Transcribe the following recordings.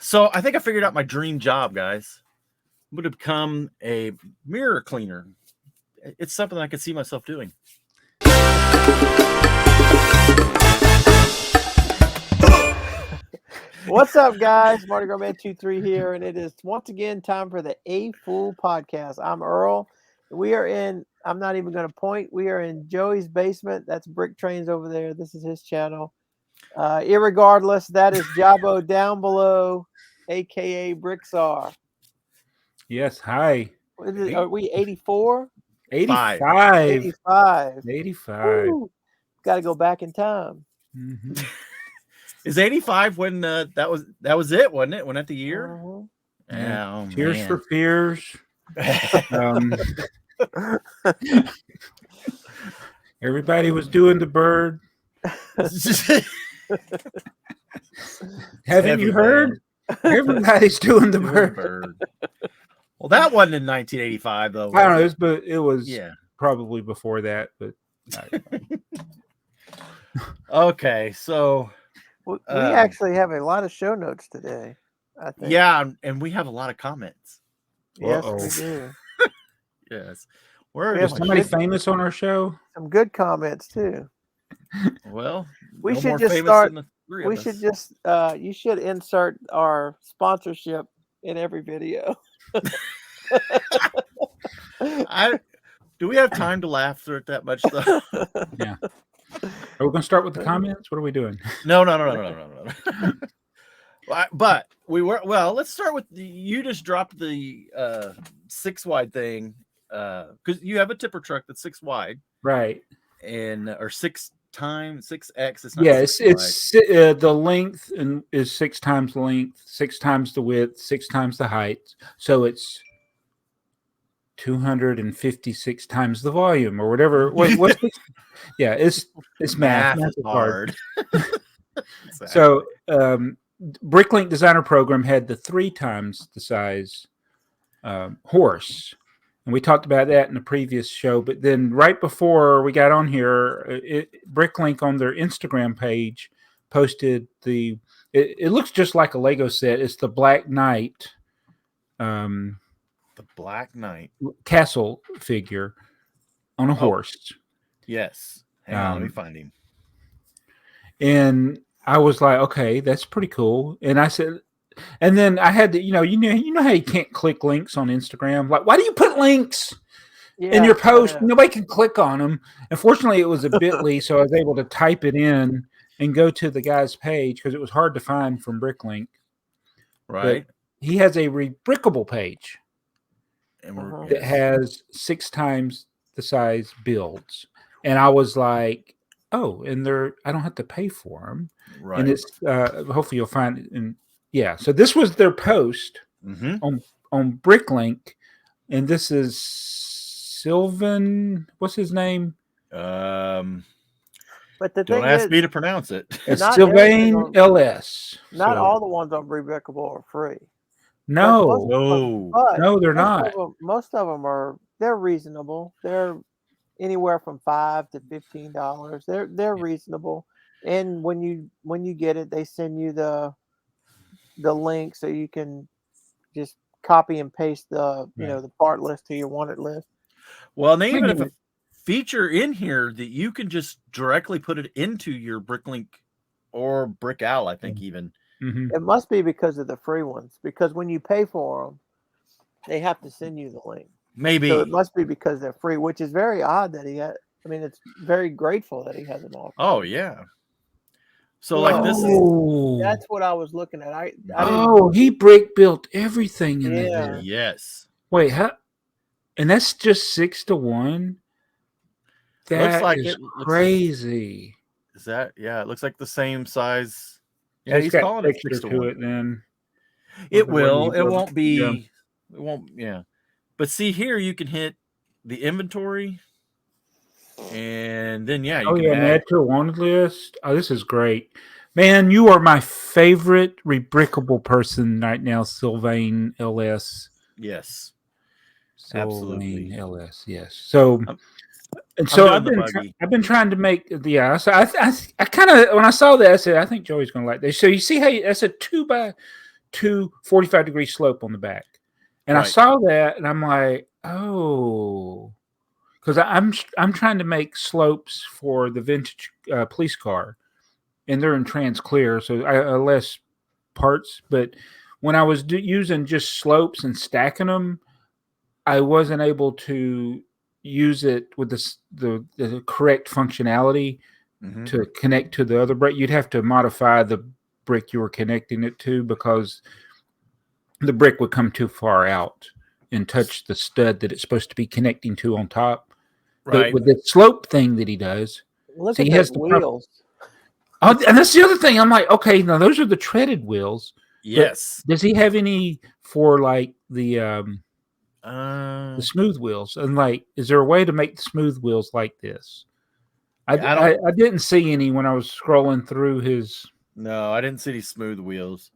So I think I figured out my dream job, guys. I'm going to become a mirror cleaner. It's something I could see myself doing. What's up, guys? Mardigrasman23 here, and it is once again time for the A F.o.O.L Podcast. I'm Earl. We are in, I'm not even going to point, we are in Joey's basement. That's BrickTrains over there. This is his channel. Irregardless, that is Jabo down below, a.k.a. BrickTsar. Yes, hi. Are we 84? 85. 85. 85. Got to go back in time. Mm-hmm. Is 85 when that was it, wasn't it? When at the year? Yeah. Oh, Tears man. for Fears. Everybody was doing the bird. Haven't you heard? Everybody's doing the bird. Well, that wasn't in 1985 though. I don't know, but it was yeah, probably before that. But okay, so we actually have a lot of show notes today, I think. Yeah, and we have a lot of comments. Yes, we do. Yes. We have somebody famous on our show. Some good comments too. Well, we should just start. We should just. You should insert our sponsorship in every video. Do we have time to laugh through it that much though? Yeah. Are we going to start with the comments? What are we doing? No. But we were let's start with you just dropped the 6 wide thing because you have a tipper truck that's 6 wide, right? And or 6x 6x. It's not it's the length and is 6 times the length, 6 times the width, 6 times the height. So it's 256 times the volume or whatever. What's yeah, it's math. Math is hard. Exactly. So Bricklink Designer Program had the 3 times the size horse. And we talked about that in the previous show. But then right before we got on here, Bricklink on their Instagram page posted it looks just like a Lego set. It's the Black Knight. The Black Knight castle figure on a horse. Yes. Hang on, let me find him. And I was like, okay, that's pretty cool. And I said, and then I had to, you know how you can't click links on Instagram? Like, why do you put links in your post? Nobody can click on them. Unfortunately, it was a bit.ly, so I was able to type it in and go to the guy's page because it was hard to find from Bricklink. Right. But he has a Rebrickable page that has 6 times the size builds. And I was like, oh, and I don't have to pay for them. Right. And it's hopefully you'll find it. And yeah, so this was their post on Bricklink, and this is Sylvan. What's his name? But the don't ask me to pronounce it. It's Sylvain LS. Not all the ones on Rebrickable are free. No, they're not. Most of them they're reasonable. They're anywhere from $5 to $15. They're reasonable. And when you get it, they send you the link so you can just copy and paste the the part list to your wanted list. Well, and they even have a feature in here that you can just directly put it into your Bricklink or BrickOwl, I think even. Mm-hmm. It must be because of the free ones, because when you pay for them, they have to send you the link. Maybe. So it must be because they're free, which is very odd that he had. I mean, it's very grateful that he has them all. Oh, yeah. So like this that's what I was looking at. I he brick built everything in there. Yes. Wait, and that's just 6 to 1. That is crazy. Is that it looks like the same size. Yeah, he's calling it 6 to it then. It will. It won't be. Yeah. It won't. Yeah. But see here, you can hit the inventory, and then you can add to a wanted list. Oh, this is great, man! You are my favorite rebrickable person right now, Sylvain LS. Yes, absolutely, LS. Yes. So. And so I've been trying to make So I kind of when I saw that I said I think Joey's going to like this. So you see how that's a 2 by two 45-degree slope on the back. And I saw that, and I'm like, oh, because I'm trying to make slopes for the vintage police car, and they're in trans clear, so I less parts. But when I was using just slopes and stacking them, I wasn't able to use it with the correct functionality to connect to the other brick. You'd have to modify the brick you were connecting it to, because the brick would come too far out and touch the stud that it's supposed to be connecting to on top. But with the slope thing that he does, look at those wheels. Oh, and that's the other thing. I'm like, okay, now those are the treaded wheels. Yes. Does he have any for like the smooth wheels? And like, is there a way to make the smooth wheels like this? I didn't see any when I was scrolling through his. No, I didn't see any smooth wheels.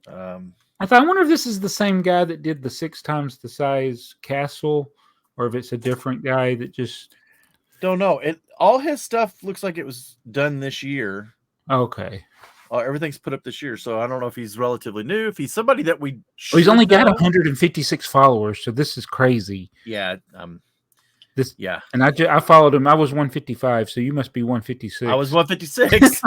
I wonder if this is the same guy that did the 6 times the size castle, or if it's a different guy that just. Don't know. All his stuff looks like it was done this year. Okay. Everything's put up this year, so I don't know if he's relatively new. If he's somebody that we. He's only got 156 followers, so this is crazy. Yeah. Yeah. And I followed him. I was 155, so you must be 156. I was 156.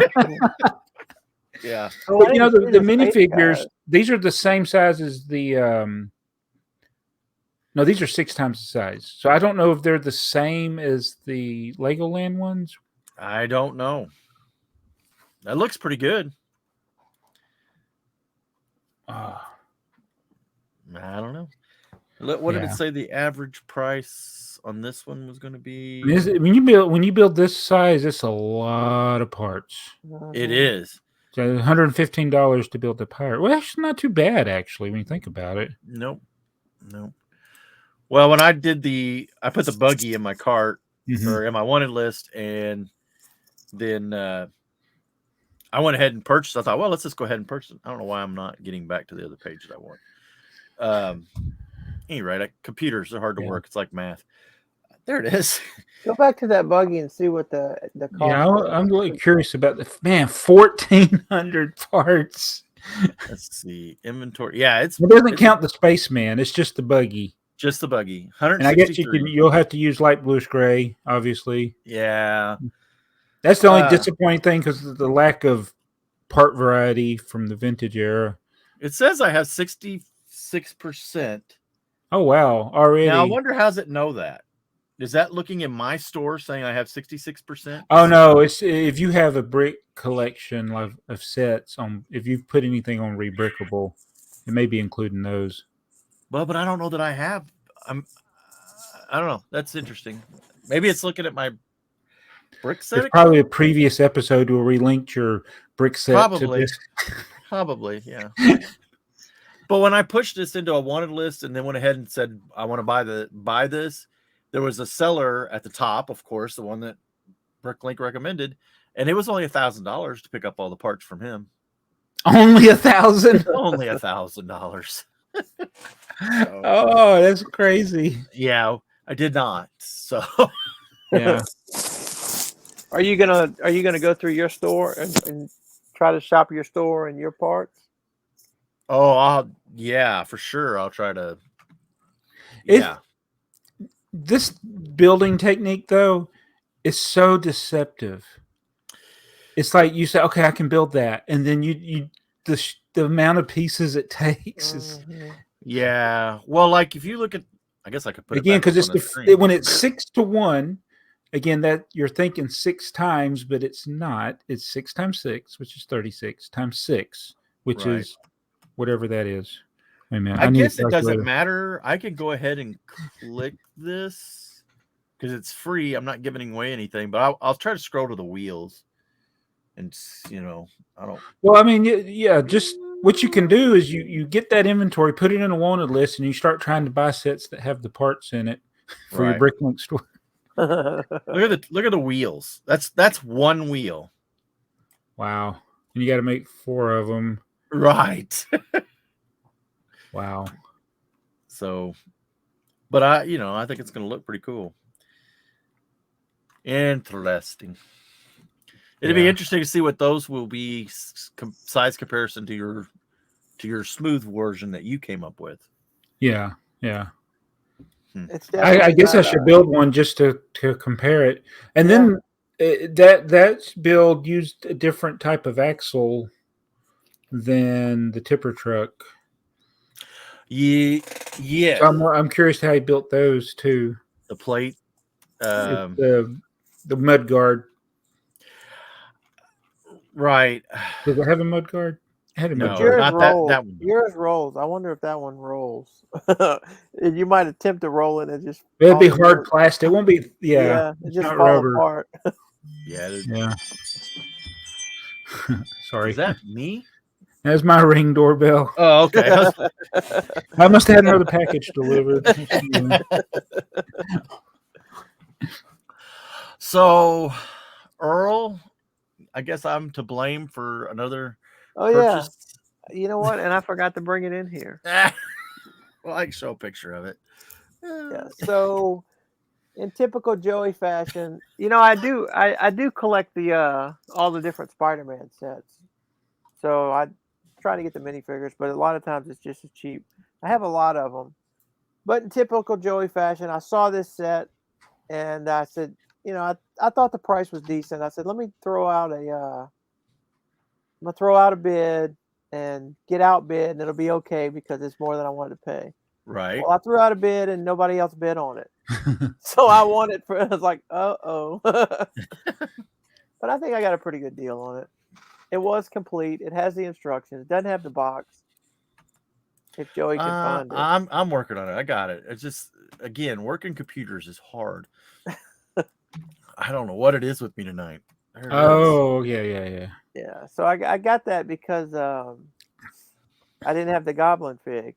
Yeah. But, the minifigures. These are the same size as the. No, these are 6 times the size. So I don't know if they're the same as the Legoland ones. I don't know. That looks pretty good. I don't know. What did it say the average price on this one was going to be? When you build this size, it's a lot of parts. It is. So $115 to build the pirate. Well, it's not too bad, actually, when you think about it. Nope. Well, when I did I put the buggy in my cart or in my wanted list, and then I went ahead and purchased. I thought, well, let's just go ahead and purchase it. I don't know why I'm not getting back to the other page that I want. Anyway, computers are hard to work. It's like math. There it is. Go back to that buggy and see what the cost. Yeah, I'm really curious about 1,400 parts. Let's see inventory. Yeah, it doesn't count the spaceman. It's just the buggy. Just the buggy. And I guess you'll have to use light bluish gray, obviously. Yeah. That's the only disappointing thing, because of the lack of part variety from the vintage era. It says I have 66%. Oh, wow. Already. Now, I wonder how does it know that? Is that looking in my store saying I have 66%? Oh, no. It's if you have a brick collection of sets, if you've put anything on Rebrickable, it may be including those. Well, but I don't know that I have. I don't know. That's interesting. Maybe it's looking at my brick set. There's probably a previous episode where we linked your brick set. Probably. Probably, yeah. But when I pushed this into a wanted list and then went ahead and said I want to buy this, there was a seller at the top, of course, the one that Bricklink recommended, and it was only $1,000 to pick up all the parts from him. Only $1,000. Only $1,000. Oh, that's crazy. Yeah, I did not. So yeah. Are you gonna go through your store and try to shop your store and your parts? Oh, yeah, for sure. I'll try to. This building technique, though, is so deceptive. It's like you say, okay, I can build that, and then the amount of pieces it takes is. Yeah. Well, like if you look at, I guess I could put again, because when it's 6 to 1. Again, that you're thinking 6 times, but it's not. It's 6 times 6, which is 36 times 6, which is whatever that is. Wait a minute. I guess it doesn't matter. I could go ahead and click this because it's free. I'm not giving away anything, but I'll try to scroll to the wheels, and I don't. Well, I mean, yeah. Just what you can do is you get that inventory, put it in a wanted list, and you start trying to buy sets that have the parts in it for your Bricklink store. Look at the wheels. That's one wheel. Wow. And you got to make 4 of them. Right. Wow. So, but I think it's going to look pretty cool. Interesting. It'll be interesting to see what those will be size comparison to your to your smooth version that you came up with. Yeah. It's I guess I should build one just to compare it, and then that build used a different type of axle than the tipper truck. Yeah. So I'm curious how he built those too. The plate, the mud guard. Right. Does it have a mud guard? It had a mud guard. Yours Not rolls. that one. Yours rolls. I wonder if that one rolls. You might attempt to roll it and just. It'd be hard plastic. It won't be. Yeah, it just not fall rubber. apart. Yeah. Sorry. Is that me? That's my Ring doorbell. Oh, okay. I must have had another package delivered. So, Earl, I guess I'm to blame for another purchase. Yeah. You know what? And I forgot to bring it in here. Well, I can show a picture of it. Yeah. So, in typical Joey fashion, I do collect the all the different Spider-Man sets. So I try to get the minifigures, but a lot of times it's just as cheap. I have a lot of them, but in typical Joey fashion, I saw this set and I said, I thought the price was decent. I said, let me throw out a bid and get outbid, and it'll be okay because it's more than I wanted to pay. Right. Well, I threw out a bid and nobody else bid on it. So I won it I was like, uh-oh. But I think I got a pretty good deal on it. It was complete. It has the instructions. It doesn't have the box. If Joey can find it. I'm working on it. I got it. It's just, again, working computers is hard. I don't know what it is with me tonight. Yeah. Yeah. So I got that because I didn't have the Goblin fig.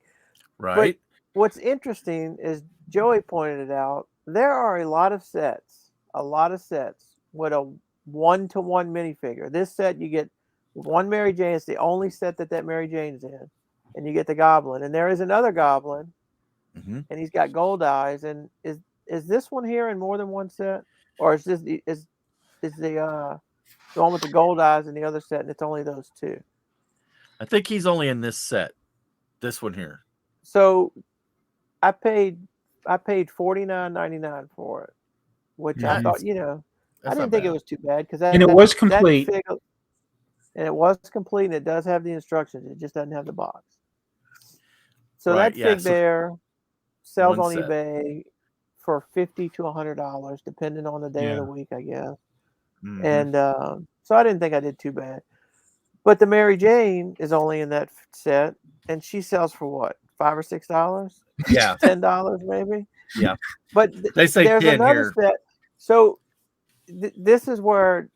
Right. But what's interesting is Joey pointed it out. There are a lot of sets with a 1-to-1 minifigure. This set you get one Mary Jane. It's the only set that Mary Jane's in, and you get the Goblin. And there is another Goblin, and he's got gold eyes. And is this one here in more than one set, or is this is the one with the gold eyes in the other set, and it's only those two? I think he's only in this set. This one here. So I paid $49.99 for it, which I thought, I didn't think it was too bad because it was complete. And it was complete, and it does have the instructions. It just doesn't have the box. So that fig there sells on eBay for $50 to $100, depending on the day of the week, I guess. And so I didn't think I did too bad. But the Mary Jane is only in that set, and she sells for what, $5 or $6? Yeah, $10 maybe. Yeah, but they say there's 10 another here. set. So this is where,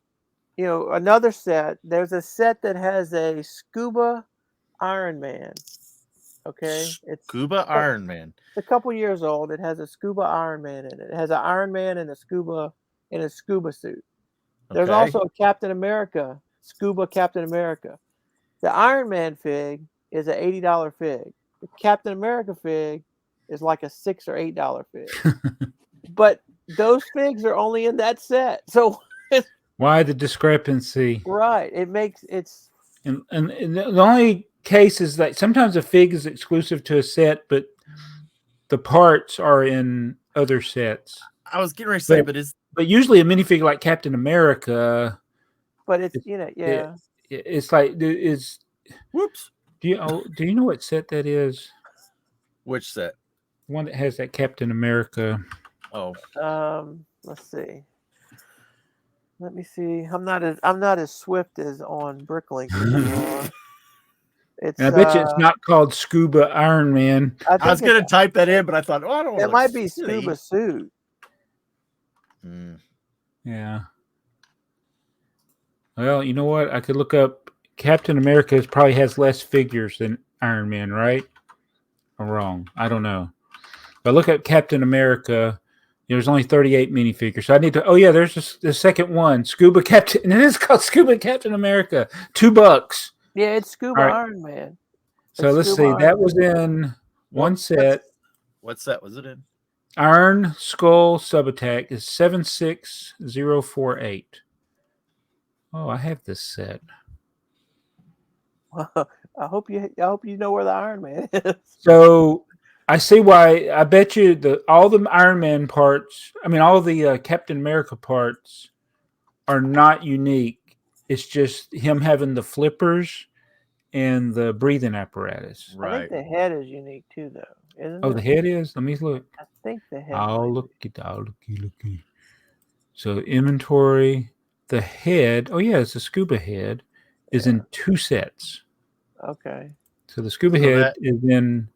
another set. There's a set that has a scuba Iron Man. Okay, it's Scuba Iron Man. It's a couple years old. It has a scuba Iron Man in it. It has an Iron Man and a scuba suit. There's also a Captain America, scuba Captain America. The Iron Man fig is an $80 fig. The Captain America fig is like a $6 or $8 fig. But those figs are only in that set. So why the discrepancy? Right. And the only case is that sometimes a fig is exclusive to a set, but the parts are in other sets. I was getting ready to say, but usually a minifig like Captain America. But it's it's like is. Whoops. Do you know what set that is? Which set? One that has that Captain America. Oh. Let's see. Let me see. I'm not as swift as on Bricklink anymore. I bet you it's not called Scuba Iron Man. I was going to type that in, but I thought, I don't know. It might be Scuba Suit. Yeah. Well, you know what? I could look up. Captain America probably has less figures than Iron Man, right? Or wrong? I don't know. But look at Captain America. There's only 38 minifigures. So I need to. Oh yeah, there's just the second one, Scuba Captain. And it is called Scuba Captain America. $2. Yeah, it's Scuba Iron Man. So let's see. That was in one set. What set was it in? Iron Skull Subattack is 76048. Oh, I have this set. I hope you know where the Iron Man is. So I see why. I bet you all the Iron Man parts. I mean, all the Captain America parts are not unique. It's just him having the flippers and the breathing apparatus. I think Right. the head is unique too, though, isn't Oh, it? the head is. Let me look. I think the head. I'll look it. Looky. So inventory. The head. Oh yeah, it's a scuba head. Is in 2 sets. Okay. So the scuba head is in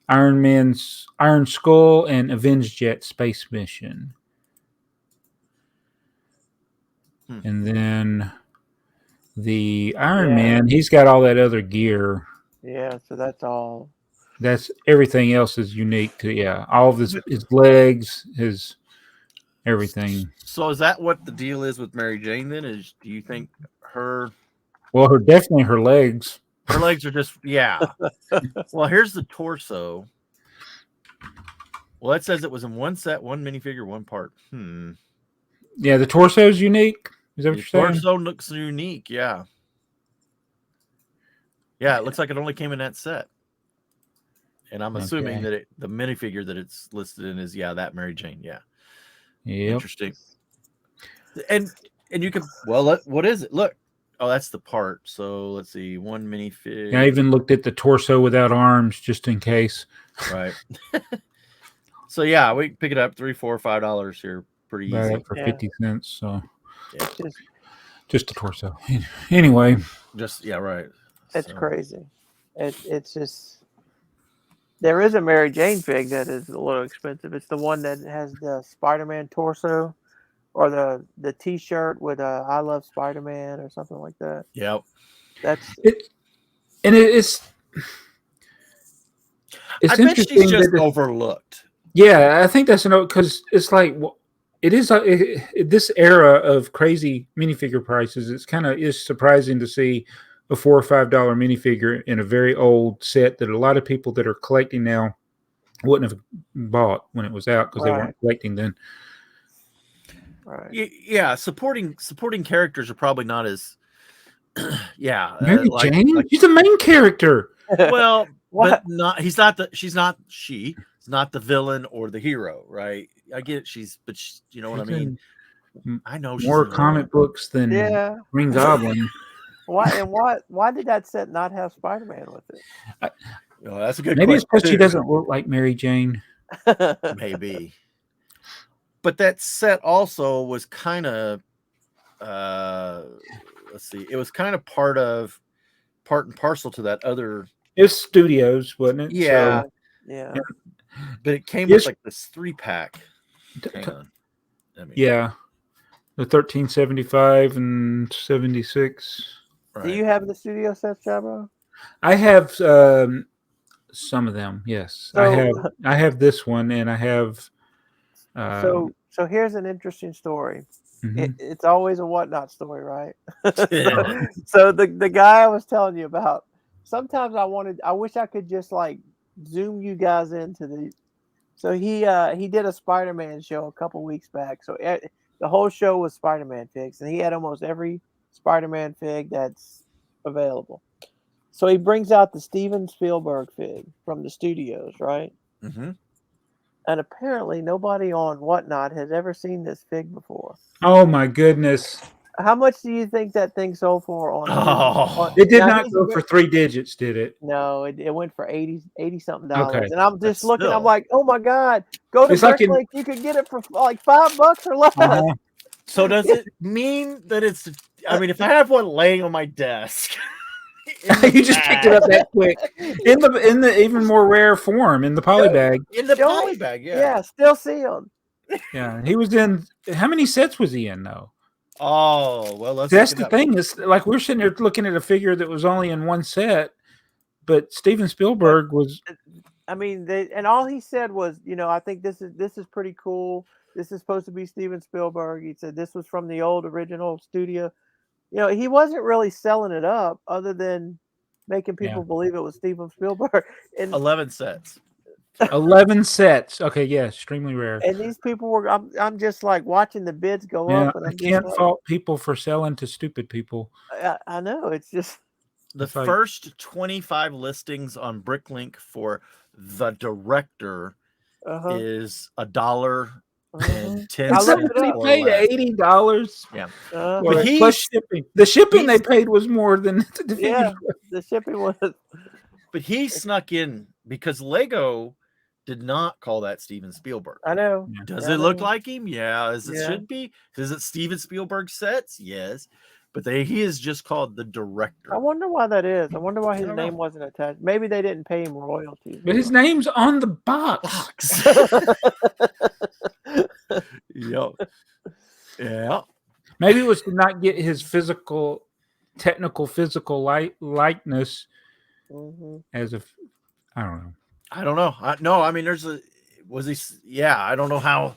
Iron Man's Iron Skull and Avenged Jet Space Mission. And then the Iron Man, he's got all that other gear. Yeah, so that's all. That's everything else is unique to all of his legs, his everything. So is that what the deal is with Mary Jane then? Do you think her definitely her legs. Her legs are just Well, here's the torso. Well, it says it was in 1 set, 1 minifigure, 1 part. Yeah, the torso is unique. Is that what you're saying? The torso looks unique, yeah. Yeah, it looks like it only came in that set. And I'm assuming that the minifigure that it's listed in is that Mary Jane, yeah. Interesting. And you can what is it? Look. Oh, that's the part. So let's see. 1 minifig. I even looked at the torso without arms just in case. Right. So we can pick it up $3, $4, $5 here, pretty easy for 50 cents. So it's just the torso. Anyway, right. It's crazy. It's just there is a Mary Jane fig that is a little expensive. It's the one that has the Spider-Man torso. Or the T-shirt with "I love Spider-Man" or something like that. Yep, that's it. And it's I bet she's just overlooked. Yeah, I think that's because it's like it is this era of crazy minifigure prices. It's kind of is surprising to see a $4 or $5 minifigure in a very old set that a lot of people that are collecting now wouldn't have bought when it was out because they weren't collecting then. Right. Yeah, supporting characters are probably not as Mary Jane? She's the main character. Well, but she's not the villain or the hero, right? I get it, but you know what I mean? I know she's more comic books than Green Goblin. Why did that set not have Spider-Man with it? That's a good Maybe question. It's because she doesn't look like Mary Jane. Maybe. But that set also was kind of, let's see, it was kind of part and parcel to that other. It was Studios, wasn't it? Yeah. So, yeah. But it came with like this 3-pack. Hang on. The 1375 and 76. Right. Do you have the studio sets, Jabba? I have some of them. Yes, so, I have this one, and I have. So here's an interesting story. Mm-hmm. It's always a whatnot story, right? So the guy I was telling you about. Sometimes I wish I could just like zoom you guys into the. So he did a Spider-Man show a couple weeks back. So the whole show was Spider-Man figs, and he had almost every Spider-Man fig that's available. So he brings out the Steven Spielberg fig from the studios, right? Mm-hmm. And apparently nobody on Whatnot has ever seen this fig before. Oh my goodness. How much do you think that thing sold for on it did not go for 3 digits, did it? No, it went for 80 something dollars. Okay. And I'm just looking, I'm like, oh my God, go to Bricklink, you could get it for like $5 or less. Uh-huh. So does it mean that it's, I mean, if I have one laying on my desk. You just picked it up that quick in the even more rare form in the poly bag. In the poly bag, yeah, still sealed. Yeah, he was in. How many sets was he in though? Oh well, that's the thing. Is like we're sitting there looking at a figure that was only in 1 set, but Steven Spielberg was. I mean, and all he said was, I think this is pretty cool. This is supposed to be Steven Spielberg. He said this was from the old original studio. He wasn't really selling it up other than making people believe it was Steven Spielberg. And 11 sets. 11 sets. Okay, yeah, extremely rare. And these people were, I'm just like watching the bids go up. And I can't fault people for selling to stupid people. I know. It's just. The first 25 listings on Bricklink for the director is $1.10. Somebody paid $80. Yeah, but plus shipping. The shipping they paid was more than the shipping was. But he snuck in because Lego did not call that Steven Spielberg. I know. Does it look like him? Yeah. As it should be. Is it Steven Spielberg sets? Yes. But he is just called the director. I wonder why that is. I wonder why his name wasn't attached. Maybe they didn't pay him royalties. But his name's on the box. Yep. Yeah. Maybe it was to not get his technical physical likeness as if I don't know. I don't know. I mean, I don't know how.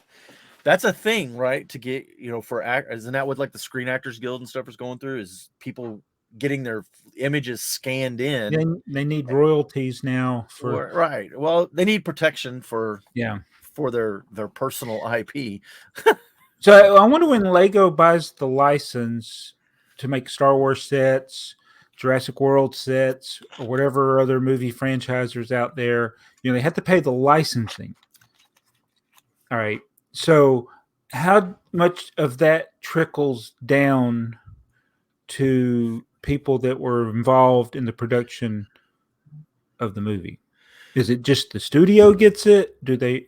That's a thing, right? To get, for isn't that what like the Screen Actors Guild and stuff is going through? Is people getting their images scanned in? They need royalties now for right. Well, they need protection for their personal IP. So I wonder when Lego buys the license to make Star Wars sets, Jurassic World sets, or whatever other movie franchisers out there, they have to pay the licensing. All right. So how much of that trickles down to people that were involved in the production of the movie? Is it just the studio gets it? Do they?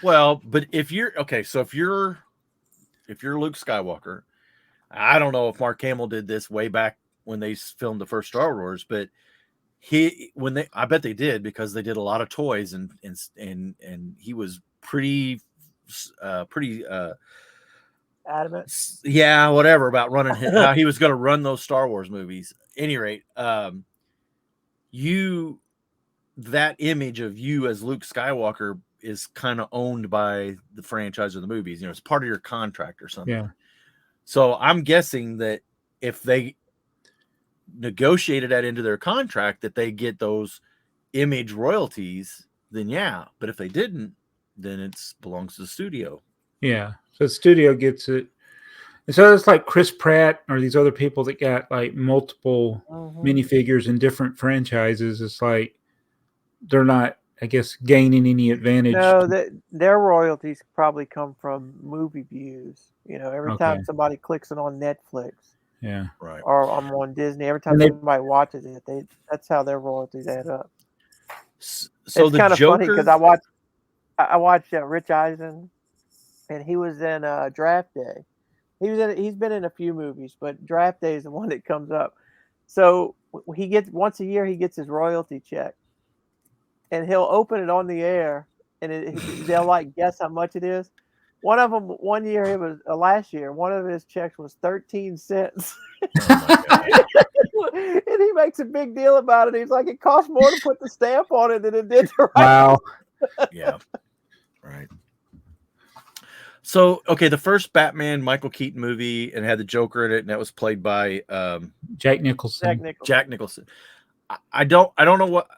Well, but if you're Luke Skywalker, I don't know if Mark Hamill did this way back when they filmed the first Star Wars, but I bet they did because they did a lot of toys and he was pretty adamant. Yeah, whatever about running how he was going to run those Star Wars movies. At any rate, that image of you as Luke Skywalker is kind of owned by the franchise of the movies. It's part of your contract or something. Yeah. So I'm guessing that if they negotiated that into their contract that they get those image royalties, then yeah. But if they didn't, then it belongs to the studio. Yeah. So the studio gets it. And so it's like Chris Pratt or these other people that got like multiple minifigures in different franchises. It's like they're not, I guess, gaining any advantage. No, their royalties probably come from movie views. Every time somebody clicks it on Netflix, right, or on Disney, every time somebody watches it, that's how their royalties add up. So it's kind of funny because I watched Rich Eisen, and he was in Draft Day. He's been in a few movies, but Draft Day is the one that comes up. So he gets once a year he gets his royalty check. And he'll open it on the air, and they'll like guess how much it is. One of them, one year, it was last year. One of his checks was 13 cents. Oh my God. And he makes a big deal about it. He's like, it costs more to put the stamp on it than it did to write. Wow. Yeah. Right. So, the first Batman Michael Keaton movie and had the Joker in it, and that was played by Jack Nicholson. Jack Nicholson. I don't know what.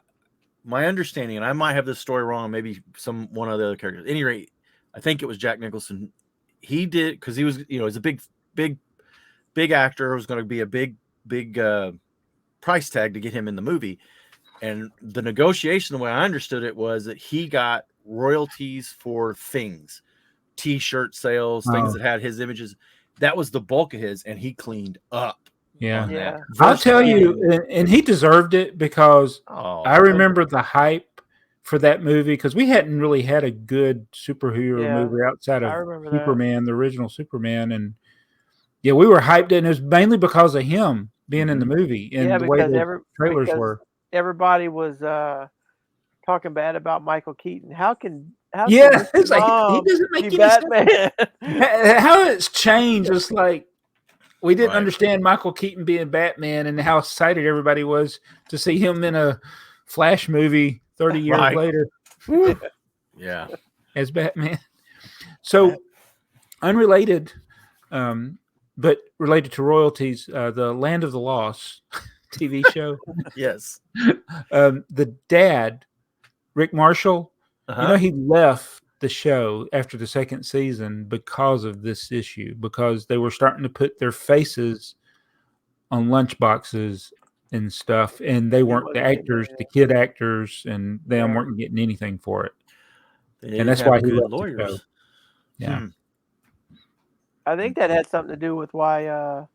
My understanding, and I might have this story wrong, maybe one of the other characters. At any rate, I think it was Jack Nicholson. He did because he was, he's a big actor. It was going to be a big price tag to get him in the movie. And the negotiation, the way I understood it, was that he got royalties for things, T-shirt sales, things that had his images. That was the bulk of his, and he cleaned up. Yeah. I'll tell you, and he deserved it because I remember the hype for that movie because we hadn't really had a good superhero movie outside of Superman, the original Superman. And we were hyped, and it was mainly because of him being in the movie and the way the trailers were. Everybody was talking bad about Michael Keaton. How it's like he doesn't make any Batman. How it's changed. It's like we didn't understand Michael Keaton being Batman and how excited everybody was to see him in a Flash movie 30 years later. Yeah. As Batman. So unrelated, but related to royalties, the Land of the Lost TV show. Yes. The dad, Rick Marshall, he left the show after the second season because of this issue, because they were starting to put their faces on lunch boxes and stuff, and they weren't the actors, the kid actors, and them weren't getting anything for it. And that's why he left the show. Yeah. I think that had something to do with why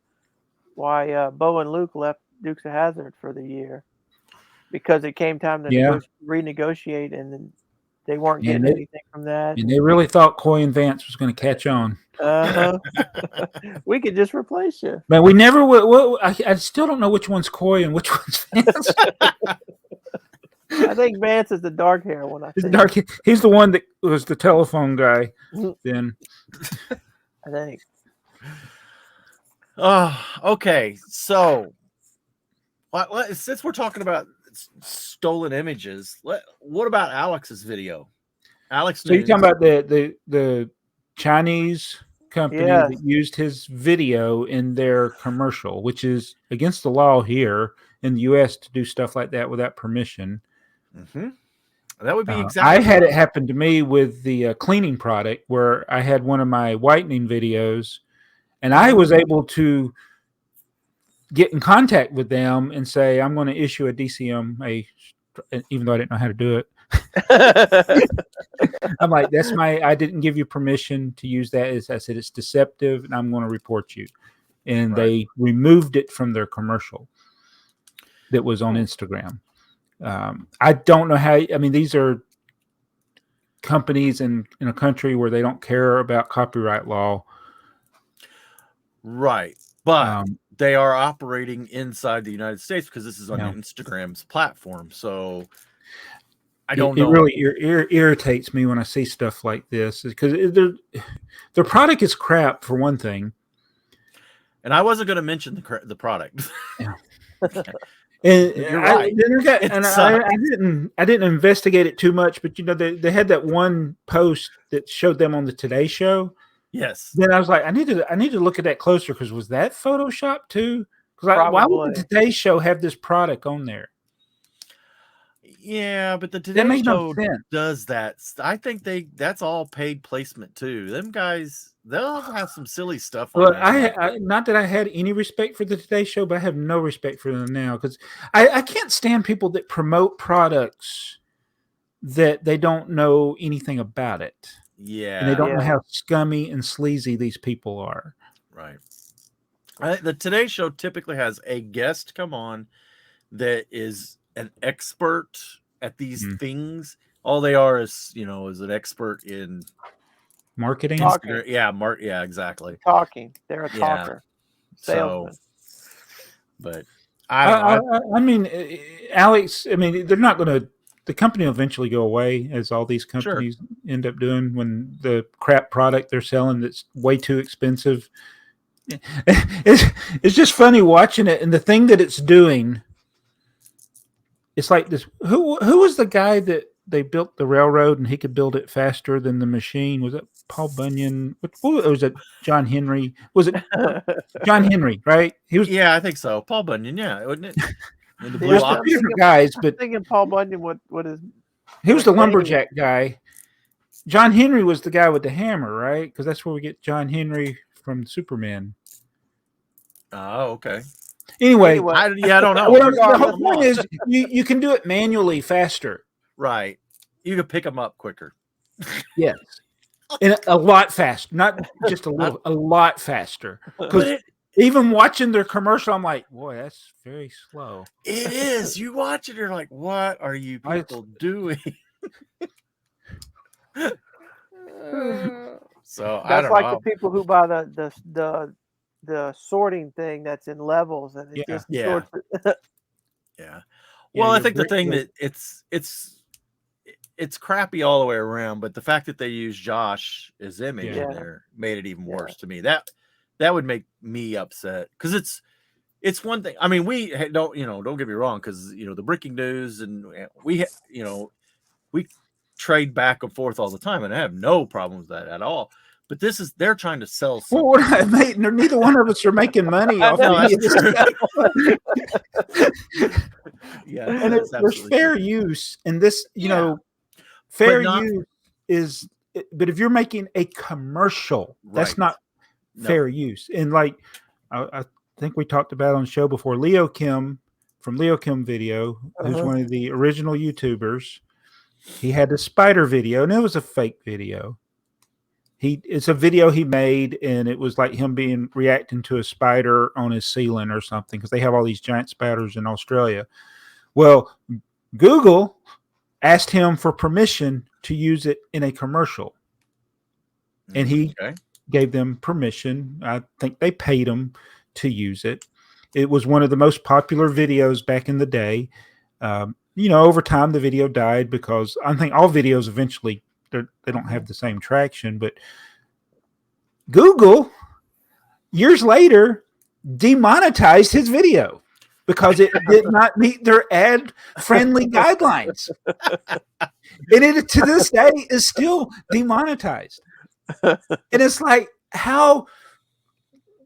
Bo and Luke left Dukes of Hazzard for the year, because it came time to renegotiate, and then they weren't getting anything from that. And they really thought Coy and Vance was going to catch on. We could just replace you. But we never will. I still don't know which one's Coy and which one's Vance. I think Vance is the dark hair one. He's the one that was the telephone guy. Then I think. Okay. So, since we're talking about stolen images, what about Alex's video? Alex, so you're talking about the Chinese company that used his video in their commercial, which is against the law here in the U.S. to do stuff like that without permission. Mm-hmm. That would be exactly. I had it happen to me with the cleaning product, where I had one of my whitening videos, and I was able to get in contact with them and say, I'm going to issue a DCMA, even though I didn't know how to do it. I'm like, I didn't give you permission to use that. I said, it's deceptive and I'm going to report you. And they removed it from their commercial that was on Instagram. I don't know how, these are companies in a country where they don't care about copyright law. Right. But they are operating inside the United States because this is on Instagram's platform. So I don't know. It really irritates me when I see stuff like this, because their product is crap, for one thing. And I wasn't going to mention the product. Yeah. And you're right. I didn't investigate it too much, but they had that one post that showed them on the Today Show. Yes. Then I was like, I need to look at that closer, because was that Photoshop too? Because why would the Today Show have this product on there? Yeah, but the Today Show does that. I think that's all paid placement too. Them guys, they'll have some silly stuff. Well, I not that I had any respect for the Today Show, but I have no respect for them now, because I can't stand people that promote products that they don't know anything about it. Yeah, and they don't know how scummy and sleazy these people are. Right. The Today Show typically has a guest come on that is an expert at these things. All they are is an expert in marketing. Yeah, exactly. Talking. They're a talker. Salesman. But Alex, they're not going to. The company will eventually go away, as all these companies end up doing when the crap product they're selling that's way too expensive. It's just funny watching it, and the thing that it's doing. It's like this. Who was the guy that they built the railroad and he could build it faster than the machine? Was it Paul Bunyan? Was it John Henry? Was it John Henry? Right? He was. Yeah, I think so. Paul Bunyan. Yeah, wasn't it? There's two different guys, but I'm thinking Paul Bunyan. What is? He was the lumberjack guy. John Henry was the guy with the hammer, right? Because that's where we get John Henry from Superman. Oh, okay. Anyway, I don't know. The whole point is you can do it manually faster. Right. You can pick them up quicker. Yes. And a lot faster. Not just a little, a lot faster. Because even watching their commercial, I'm like, boy, that's very slow. It is. You watch it, you're like, what are you people doing? So that's the people who buy the sorting thing that's in levels, and it just sorts it. Yeah. Well, I think the thing that it's crappy all the way around, but the fact that they use Josh as image in there made it even worse to me. That would make me upset, because it's one thing. We don't get me wrong, because the Breaking News and we trade back and forth all the time, and I have no problem with that at all. But they're trying to sell something. Well, neither one of us are making money off of it. And there's fair use, and this, fair use is. But if you're making a commercial, that's not fair use. And like, I think we talked about on the show before, Leo Kim from Leo Kim Video, who's one of the original YouTubers. He had a spider video, and it was a fake video. It's a video he made, and it was like him reacting to a spider on his ceiling or something, because they have all these giant spiders in Australia. Well, Google asked him for permission to use it in a commercial, and he gave them permission. I think they paid him to use it. It was one of the most popular videos back in the day. Over time the video died, because I think all videos eventually they don't have the same traction. But Google, years later, demonetized his video because it did not meet their ad-friendly guidelines. And it, to this day, is still demonetized. And it's like, how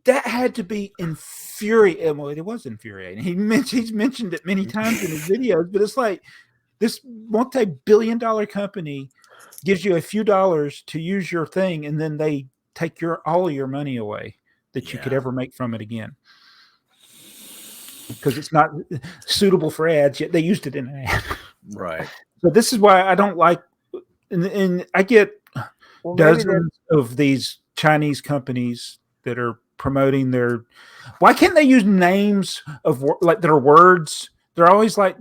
that had to be infuriating. Well, it was infuriating. He's mentioned it many times in his videos, but it's like, this multi-billion-dollar company gives you a few dollars to use your thing, and then they take all of your money away that you could ever make from it again, because it's not suitable for ads, yet they used it in an ad. Right. So this is why I don't like, and I get dozens of these Chinese companies that are promoting their. Why can't they use names of like that are words? They're always like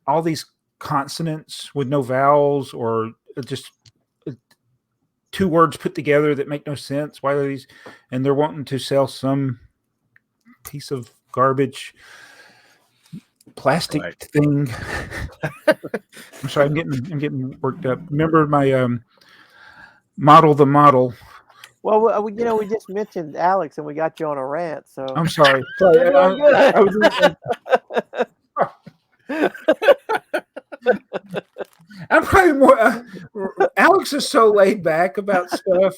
all these consonants with no vowels, or just two words put together that make no sense. Why are these? And they're wanting to sell some piece of garbage plastic thing. I'm sorry, I'm getting worked up. Remember my the model. Well, we just mentioned Alex, and we got you on a rant. So I'm sorry. I'm probably more. Alex is so laid back about stuff,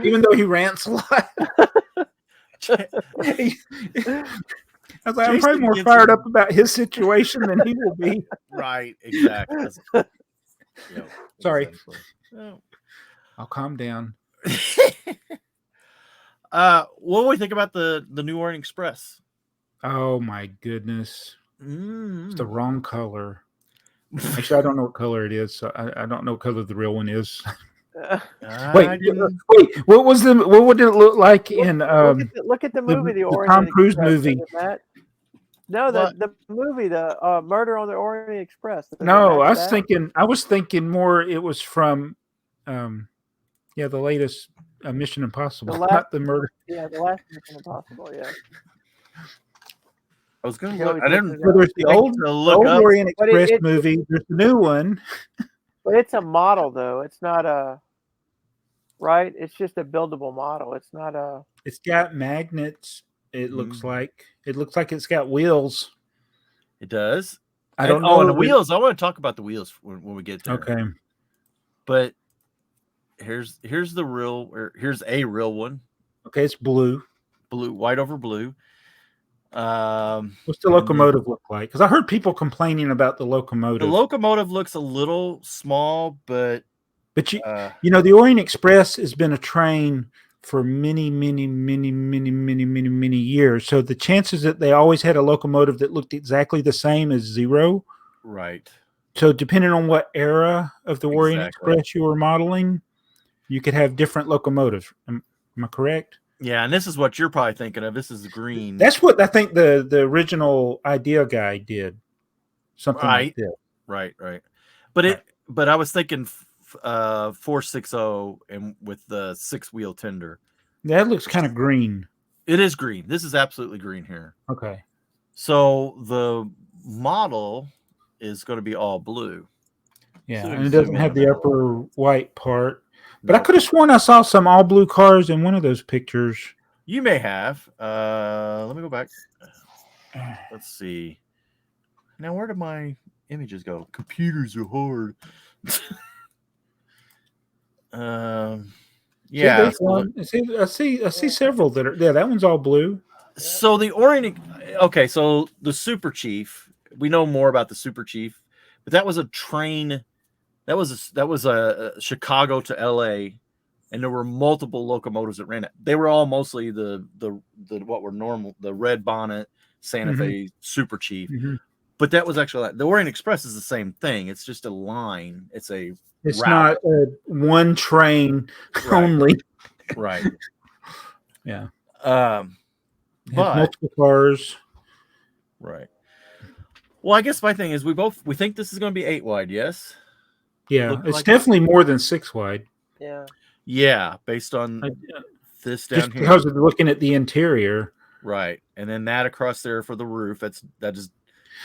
even though he rants a lot. I'm probably more fired up about his situation than he will be. Right, exactly. Sorry. I'll calm down. What do we think about the New Orient Express? Oh my goodness. It's the wrong color. Actually, I don't know what color it is, so I don't know what color the real one is. Wait, what would it look like in look at the movie, the Tom Cruise movie? No, the movie, the Murder on the Orient Express. No, I was thinking more it was from the latest Mission Impossible, not the murder. Yeah, the last Mission Impossible, yeah. I was going to look. I didn't. There's the old Orient Express movie. There's the new one. But it's a model, though. It's not a right. It's just a buildable model. It's not a. It's got magnets. It looks like it's got wheels. It does. I don't know. And the wheels. I want to talk about the wheels when we get there. Okay. But here's the real. Here's a real one. Okay, it's blue. White over blue. What's the locomotive look like? Because I heard people complaining about the locomotive. The locomotive looks a little small, but the Orient Express has been a train for many years. So the chances that they always had a locomotive that looked exactly the same is zero. Right. So depending on what era of the Orient Express you were modeling, you could have different locomotives. Am I correct? Yeah, and this is what you're probably thinking of. This is green. That's what I think the original idea guy did. Something like that. Right. But I was thinking 460 and with the 6-wheel tender. That looks kind of green. It is green. This is absolutely green here. Okay. So the model is going to be all blue. Yeah, so and it doesn't have the upper white part. But I could have sworn I saw some all blue cars in one of those pictures. You may have. Let me go back. Let's see. Now, where did my images go? Computers are hard. Yeah. I see several that are. Yeah, that one's all blue. So the Orient. Okay, so the Super Chief. We know more about the Super Chief, but that was a train. That was a Chicago to LA, and there were multiple locomotives that ran it. They were all mostly the what were normal, the red bonnet Santa Fe Super Chief. But that was actually the Orient Express is the same thing. It's just a line. It's route. Not one train only. Right. Yeah. But multiple cars. Right. Well, I guess my thing is we think this is going to be 8 wide. Yes. Yeah, it's definitely more than 6 wide. Yeah. Yeah, based on this down just here. Because of looking at the interior. Right, and then that across there for the roof. That is.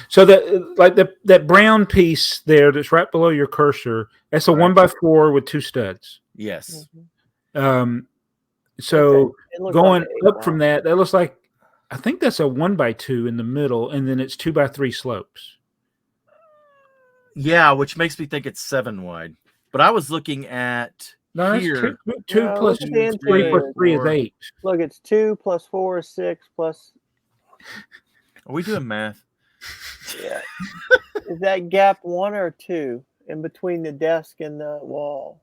So that brown piece there that's right below your cursor. That's a 1x4 with 2 studs. Yes. So going up from that looks like, I think that's a 1x2 in the middle, and then it's 2x3 slopes. Yeah, which makes me think it's 7 wide. But I was looking at here. 2 plus 3 plus 3 is 8. Look, it's 2 plus 4 is 6 plus. Are we doing math? Yeah. Is that gap 1 or 2 in between the desk and the wall?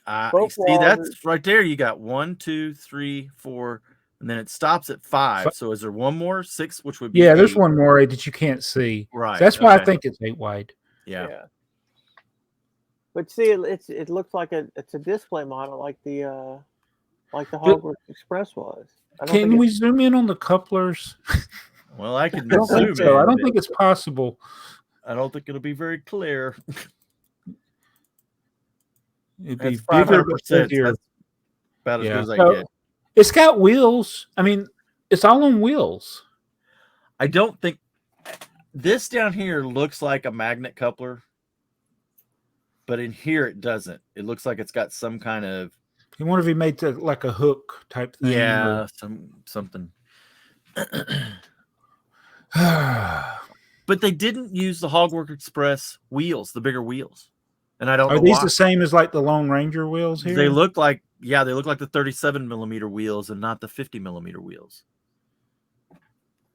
See, that's right there. You got 1, 2, 3, 4, and then it stops at 5. So is there one more 6, which would be? Yeah, 8? There's one more that you can't see. Right. So that's why I think it's 8 wide. Yeah. But see, it looks like it's a display model like the Hogwarts Express was. Can we zoom in on the couplers? Well, I can zoom in. So. I don't think it's possible. I don't think it'll be very clear. It'd be 500%. That's about as good as I get. It's got wheels. I mean, it's all on wheels. I don't think this down here looks like a magnet coupler, but in here it doesn't. It looks like it's got some kind of. You wonder if he made like a hook type thing. Yeah, something. But they didn't use the Hogwarts Express wheels, the bigger wheels, and I don't know. Are these the same as like the Lone Ranger wheels here? They look like the 37mm wheels and not the 50mm wheels.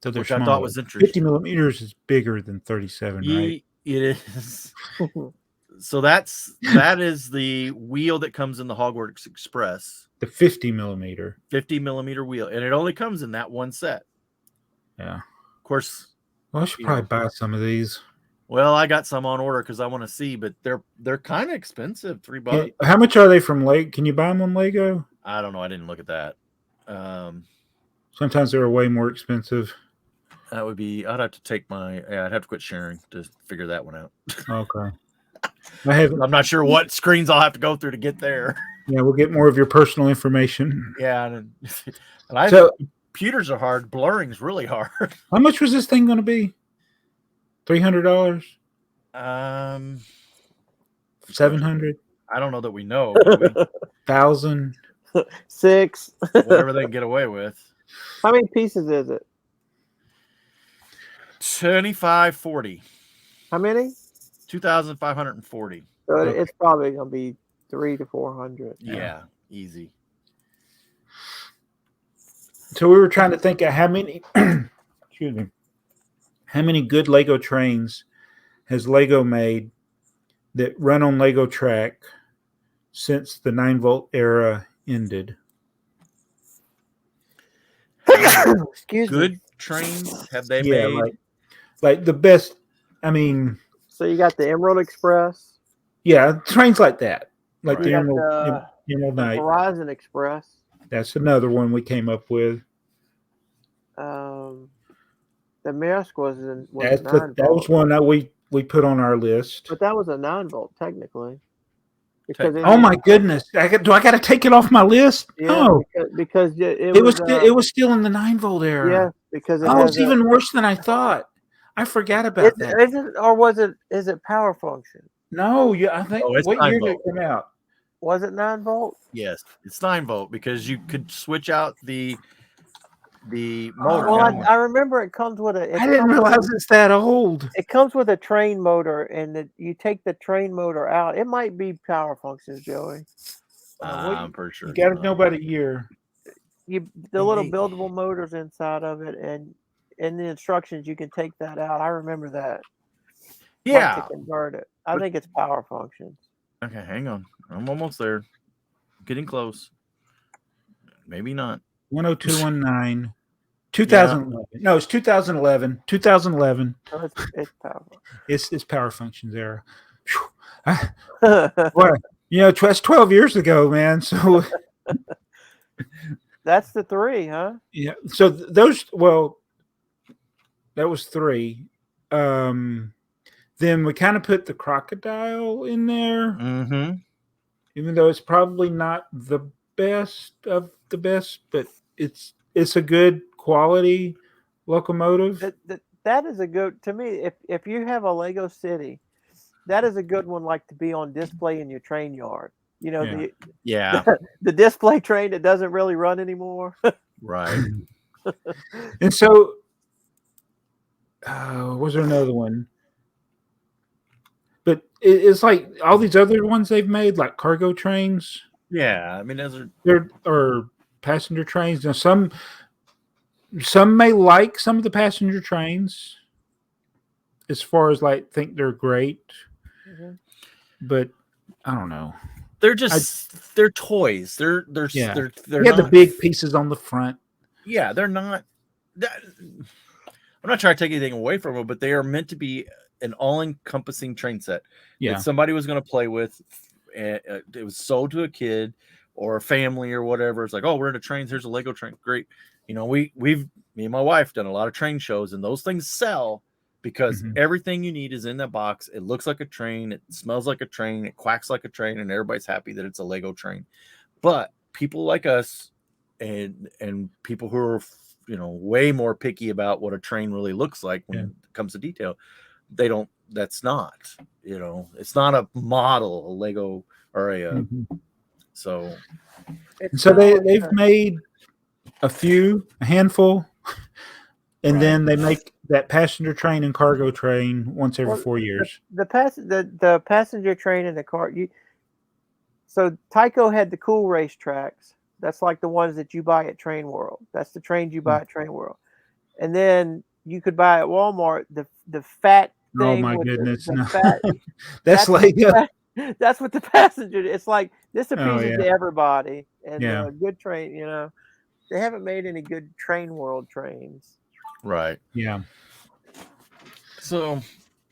So they're which smaller. I thought was interesting. 50mm is bigger than 37, right? It is. So that is the wheel that comes in the Hogwarts Express. The 50mm. 50mm wheel, and it only comes in that one set. Yeah. Of course. Well, I should probably buy some of these. Well, I got some on order because I want to see, but they're kind of expensive. $3. How much are they from Lego? Can you buy them on Lego? I don't know. I didn't look at that. Sometimes they're way more expensive. That would be. I'd have to take I'd have to quit sharing to figure that one out. Okay. I'm not sure what screens I'll have to go through to get there. Yeah, we'll get more of your personal information. Yeah, computers are hard. Blurring's really hard. How much was this thing going to be? $300? 700? I don't know that we know. 1,000? 6. Whatever they can get away with. How many pieces is it? 2540. How many? 2,540. So it's probably going to be 300 to 400. Yeah, easy. So we were trying to think of how many excuse me, how many good Lego trains has Lego made that run on Lego track since the 9-volt era ended? Excuse me. Good trains have they made? Like the best. I mean, so you got the Emerald Express. Yeah, trains like that, like right. the Emerald Knight. Horizon Express. That's another one we came up with. The Maersk was a 9-volt. That was one that we put on our list. But that was a 9-volt technically. Oh my goodness! Do I got to take it off my list? Yeah, no, because it was still in the 9-volt era. Yeah, because it's even worse than I thought. I forgot about that. Is it power function? No, I think. What year did it come out? Was it 9-volt? Yes, it's 9-volt because you could switch out the motor. Well, I remember it comes with a. I didn't realize it's that old. It comes with a train motor, and you take the train motor out. It might be power functions, Joey. I'm pretty sure. You got to know about a year. The little buildable motors inside of it, and in the instructions, you can take that out. I remember that. Yeah. To convert it. I think it's power functions. Okay, hang on. I'm almost there. Getting close. Maybe not. 10219. 2011. Yeah. No, it's 2011. 2011. Oh, it's powerful. It's power functions era. Boy, that's 12 years ago, man. So that's the 3, huh? Yeah. So that was 3. Then we kind of put the crocodile in there, even though it's probably not the best of the best, but it's a good quality locomotive. That is a good, to me, if you have a Lego City, that is a good one, like to be on display in your train yard. The display train that doesn't really run anymore. Right. And so was there another one? But it's like all these other ones they've made, like cargo trains. Yeah, I mean, or passenger trains. Now, some may like some of the passenger trains, as far as like think they're great, but I don't know. They're just they're toys. They're not the big pieces on the front. Yeah, they're not. I'm not trying to take anything away from them, but they are meant to be an all-encompassing train set that somebody was going to play with. It was sold to a kid or a family or whatever. It's like, oh, we're into trains. Here's a Lego train. Great. Me and my wife done a lot of train shows, and those things sell because everything you need is in that box. It looks like a train. It smells like a train. It quacks like a train, and everybody's happy that it's a Lego train. But people like us and people who are way more picky about what a train really looks like when it comes to detail, that's not, it's not a model, a Lego or a so they've made a handful, and then they make that passenger train and cargo train once every 4 years. The passenger train and the car. So Tyco had the cool race tracks. That's like the ones that you buy at Train World. That's the trains you buy at Train World. And then you could buy at Walmart the fat thing. Oh my goodness. That's Lego. That's what the passenger. It's like this appeases to everybody. And a good train, they haven't made any good Train World trains. Right. Yeah. So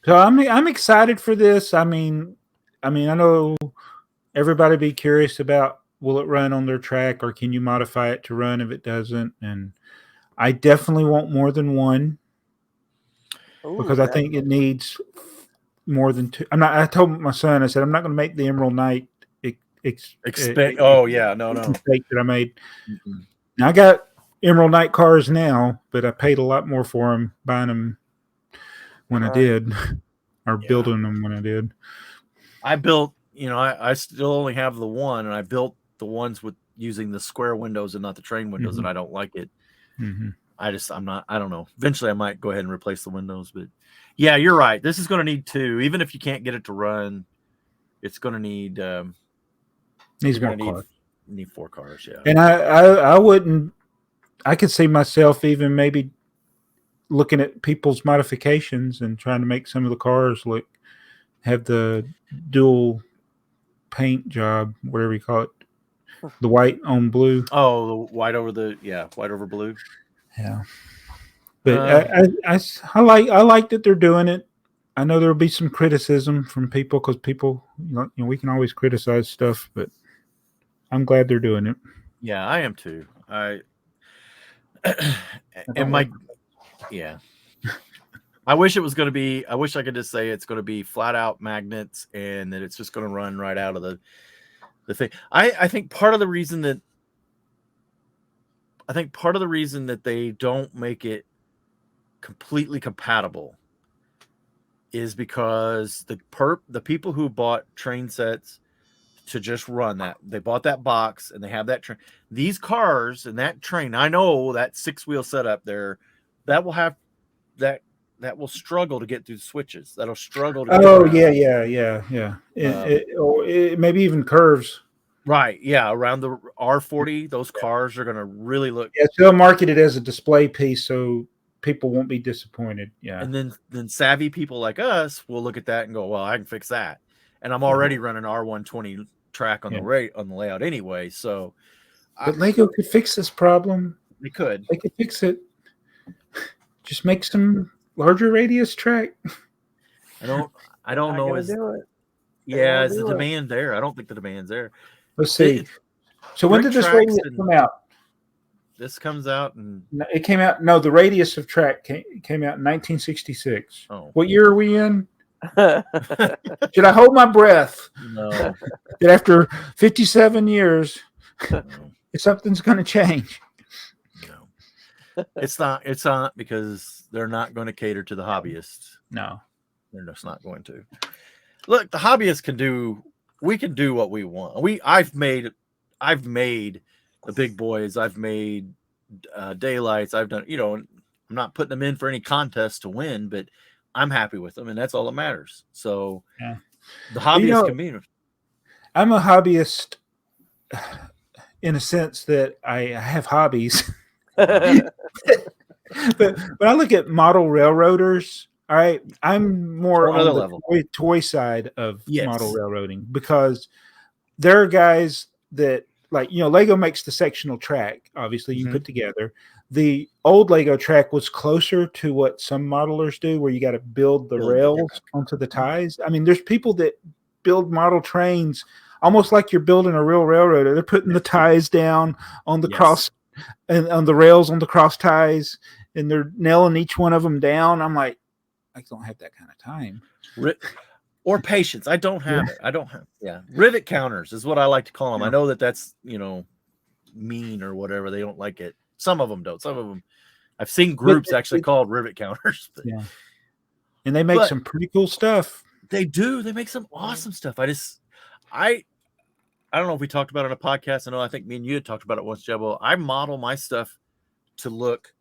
I'm excited for this. I mean, I know everybody be curious about, will it run on their track, or can you modify it to run if it doesn't? And I definitely want more than one. Because I think it needs more than 2. I told my son, I said, I'm not going to make the Emerald Knight that I made. Now, I got Emerald Knight cars now, but I paid a lot more for them buying them when I did, or building them when I did. I built, I still only have the one, and I built the ones with using the square windows and not the train windows, and I don't like it. I don't know. Eventually I might go ahead and replace the windows, but yeah, you're right. This is going to need 2. Even if you can't get it to run, it's going to need needs more cars. Need 4 cars, yeah. And I could see myself even maybe looking at people's modifications and trying to make some of the cars have the dual paint job, whatever you call it. The white on blue. Oh, the white over blue. Yeah, but I like that they're doing it. I know there'll be some criticism from people because people, we can always criticize stuff, but I'm glad they're doing it. Yeah, I am too. I wish it was going to be. I wish I could just say it's going to be flat out magnets and that it's just going to run right out of the thing. I think part of the reason that they don't make it completely compatible is because the people who bought train sets to just run that, they bought that box and they have that train. These cars and that train, I know that 6-wheel setup there, that will have that will struggle to get through the switches. That'll struggle to get around. Yeah. It maybe even curves. Right, yeah, around the R40, those cars are going to really look. Yeah, so they'll market it as a display piece so people won't be disappointed. Yeah. And then savvy people like us will look at that and go, well, I can fix that. And I'm already running R120 track on the layout anyway. So, but Lego could fix this problem. They could. They could fix it. Just make some larger radius track. I don't know. Is the demand there? I don't think the demand's there. Let's see. So when did this radius come out? This comes out and it came out. No, the radius of track came out in 1966. Oh, what year are we in? Should I hold my breath? No. That after 57 years, something's going to change. No, it's not. It's not, because they're not going to cater to the hobbyists. No, they're just not going to. Look, the hobbyists can do. We can do what we want. I've made the big boys. I've made daylights. I've done. I'm not putting them in for any contest to win, but I'm happy with them, and that's all that matters. So, the hobbyist can be. I'm a hobbyist in a sense that I have hobbies. but I look at model railroaders. All right, I'm more on the level. Toy side of model railroading, because there are guys that, like, Lego makes the sectional track. Obviously, you put together. The old Lego track was closer to what some modelers do, where you got to build the rails onto the ties. I mean, there's people that build model trains almost like you're building a real railroad. They're putting the ties down on the cross and on the rails on the cross ties, and they're nailing each one of them down. I'm like, I don't have that kind of time. Or patience. I don't have it. I don't have. Yeah. Rivet counters is what I like to call them. I know that's, mean or whatever. They don't like it. Some of them don't. Some of them, I've seen groups actually called rivet counters. But, and they make some pretty cool stuff. They do. They make some awesome stuff. I don't know if we talked about it on a podcast. I think me and you had talked about it once, Jebo. I model my stuff to look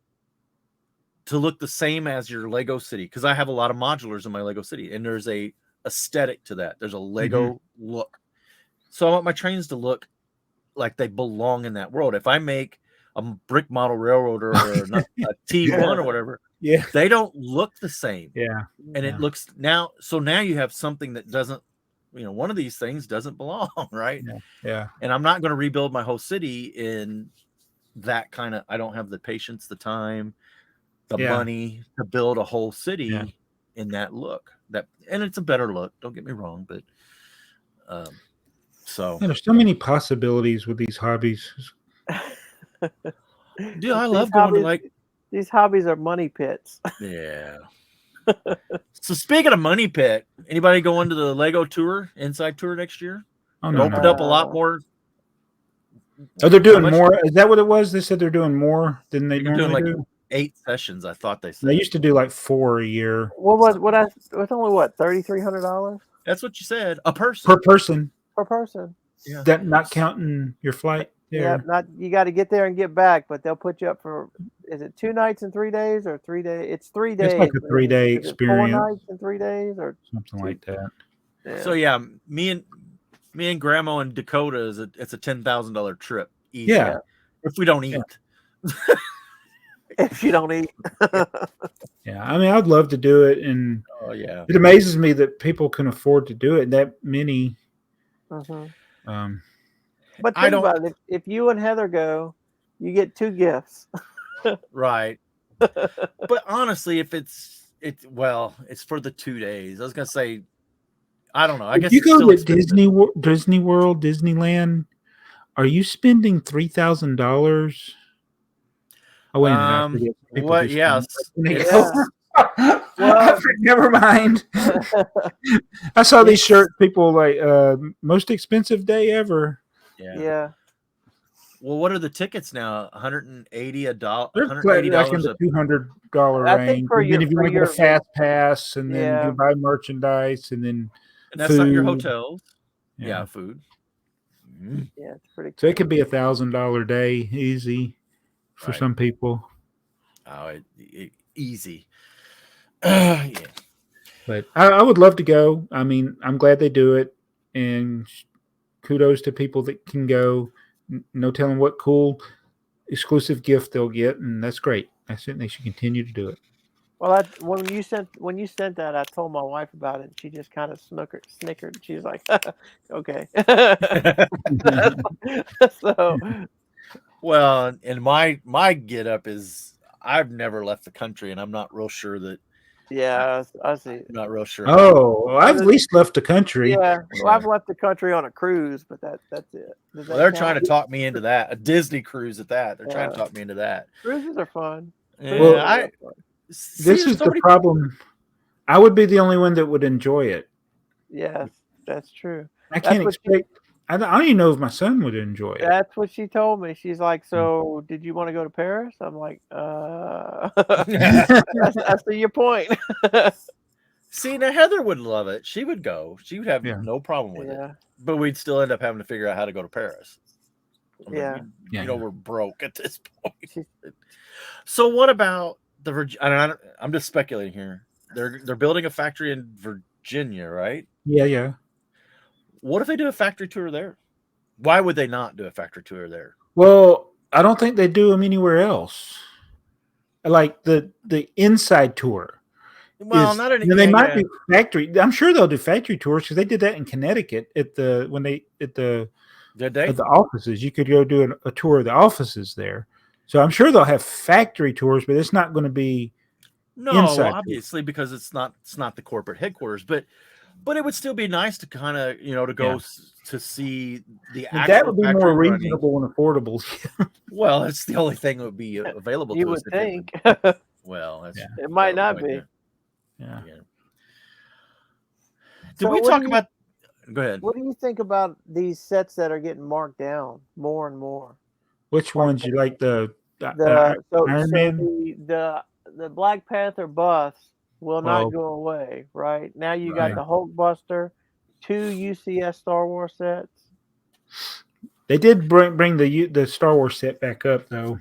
the same as your Lego city, because I have a lot of modulars in my Lego city, and there's a aesthetic to that. There's a Lego look. So I want my trains to look like they belong in that world. If I make a brick model railroader or a T1 or whatever, they don't look the same. And it looks now. So now you have something that doesn't, one of these things doesn't belong, right? And I'm not going to rebuild my whole city in that kind of. I don't have the patience, the time, the money to build a whole city in that look. And it's a better look. Don't get me wrong, but there's so many possibilities with these hobbies. Dude, I love going to these hobbies are money pits. Yeah. So speaking of money pit, anybody going to the Lego tour, inside tour next year? Oh, no, opened up a lot more. Oh, they're doing more. Is that what it was? They said they're doing more than they normally do. 8 sessions, I thought they said. They used to do like 4 a year. It's only $3,300? That's what you said. A person. Per person. Per person. Yeah. That not counting your flight. Yeah, you got to get there and get back, but they'll put you up for, is it 2 nights and 3 days or 3 days? It's 3 days. It's like a 3-day experience. 4 nights and 3 days or something like that. Yeah. So me and Grandma and Dakota it's a $10,000 trip. Easy. Yeah. If we don't eat. If you don't eat. Yeah, I mean, I'd love to do it, and it amazes me that people can afford to do it. That many. But think about it. If you and Heather go, you get 2 gifts. Right. But honestly, if it's for the 2 days. I was gonna say, I don't know. I guess you go to Disney World, Disneyland. Are you spending $3,000? Oh wait a minute! What? Yes. Well, never mind. I saw these shirts. People like most expensive day ever. Yeah. Well, what are the tickets now? $180 $180 like in the $200 range. And then if you want to get a fast pass, and then you buy merchandise, and that's not your hotels. Yeah, food. Mm-hmm. Yeah, it's pretty. So it could be $1,000 day easy for some people. Oh, easy. But I would love to go. I mean, I'm glad they do it, and kudos to people that can go. No telling what cool exclusive gift they'll get, and that's great. I think they should continue to do it. Well, when you sent that, I told my wife about it. And she just kind of snickered. She was like, "Okay." So, well, and my get up is I've never left the country, and I'm not real sure that. yeah, I see. I'm not real sure. Oh, well, I've at least left the country. Yeah, well, I've left the country on a cruise, but that's it. Well, they're trying to talk me into that. A Disney cruise at that. They're trying to talk me into that. Cruises are fun. Yeah, well, this is the problem. I would be the only one that would enjoy it. Yes, that's true. I can't expect. I don't even know if my son would enjoy it. That's what she told me. She's like, "So, did you want to go to Paris?" I'm like, I see your point." See, now Heather would love it. She would go. She would have no problem with it. But we'd still end up having to figure out how to go to Paris. I mean, you know, we're broke at this point. So what about I'm just speculating here. They're building a factory in Virginia, right? Yeah. What if they do a factory tour there? Why would they not do a factory tour there? Well, I don't think they do them anywhere else. Like the inside tour. Well, not any. They might be factory. I'm sure they'll do factory tours because they did that in Connecticut at the offices. You could go do a tour of the offices there. So I'm sure they'll have factory tours, but it's not going to be inside obviously, because it's not the corporate headquarters, but it would still be nice to kind of, to go to see the actual. That would be more reasonable and affordable. Well, it's the only thing that would be available to us. You would think. Well, it might not be. Yeah. Did we talk about? Go ahead. What do you think about these sets that are getting marked down more and more? Which ones you like? The Iron Man? The Black Panther busts will not go away. Right now, you got the Hulkbuster, 2 UCS Star Wars sets. They did bring the Star Wars set back up though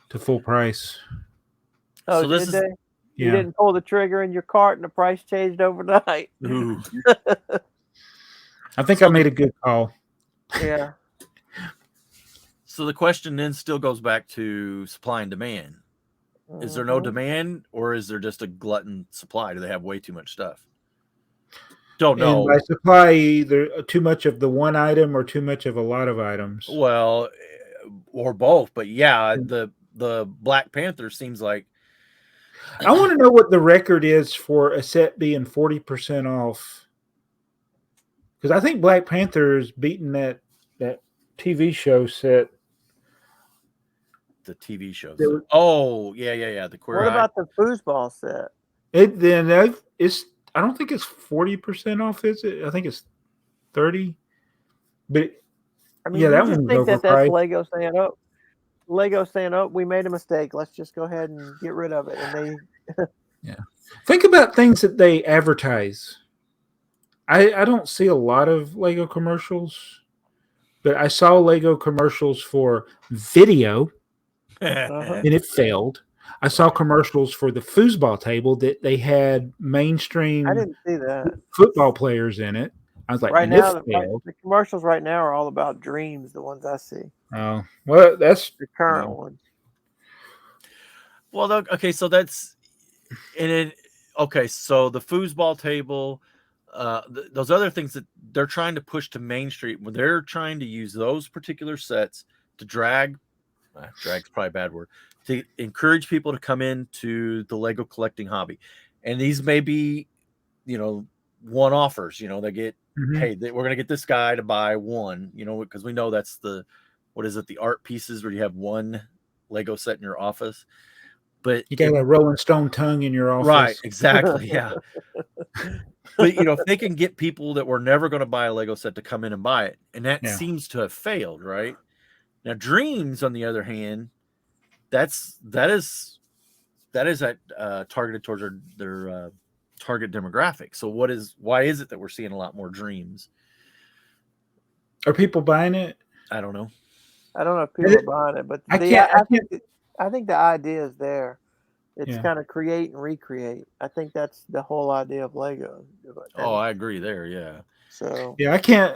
to full price. Oh, so did they? You didn't pull the trigger in your cart and the price changed overnight. Ooh. I think I made a good call. Yeah. So the question then still goes back to supply and demand. Is there no demand, or is there just a glutton supply? Do they have way too much stuff? Don't know. And by supply, either too much of the one item or too much of a lot of items. Well, or both. But yeah, the Black Panther seems like. I want to know what the record is for a set being 40% off. Because I think Black Panther is beating that TV show set. The TV show set. Oh, yeah. The Queer What Eye. about the foosball set? I don't think it's 40% off, is it? I think it's 30. But I mean, that one's think overpriced. That's Lego saying, "Oh, we made a mistake. Let's just go ahead and get rid of it." And they, think about things that they advertise. I don't see a lot of Lego commercials, but I saw Lego commercials for video, and it failed. I saw commercials for the foosball table that they had mainstream. I didn't see that. Football players in it. I was like, right now, the commercials right now are all about dreams. The ones I see. Oh, well, that's the current ones. Well, okay, so that's so the foosball table, those other things that they're trying to push to Main Street, when they're trying to use those particular sets to drag's probably a bad word, to encourage people to come into the Lego collecting hobby. And these may be, one offers, they get, hey, we're going to get this guy to buy one, because we know that's the art pieces where you have one Lego set in your office. But you got a Rolling Stone tongue in your office. Right, exactly, yeah. But, if they can get people that were never going to buy a Lego set to come in and buy it, and that seems to have failed, right? Now, Dreams, on the other hand, that is targeted towards their target demographic. So why is it that we're seeing a lot more Dreams? Are people buying it? I don't know. I don't know if people are buying it, but I think the idea is there. It's kind of create and recreate. I think that's the whole idea of Lego. Oh, I agree there. Yeah. So I can't.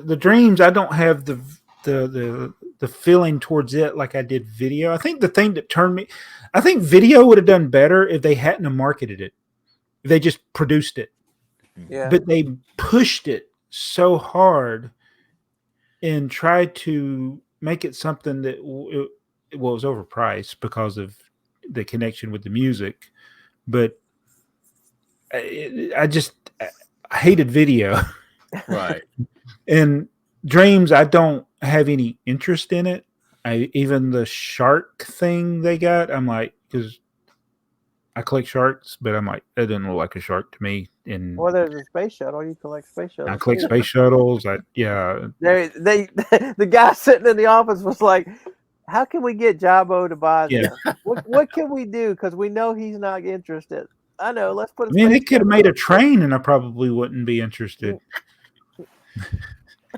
The Dreams. I don't have the the feeling towards it like I did video. I think the thing that turned me, I think video would have done better if they hadn't have marketed it. If they just produced it. Yeah. But they pushed it so hard and tried to make it something that was overpriced because of the connection with the music. But I hated video. Right. And Dreams, I don't have any interest in it. Even the shark thing they got, I'm like, because I collect sharks, but I'm like, that doesn't look like a shark to me. And Well, there's a space shuttle. You collect space shuttles. I collect space shuttles. They the guy sitting in the office was like, "How can we get Jabbo to buy this? What can we do? Because we know he's not interested." I know. Let's put. They could have made a train, and I probably wouldn't be interested.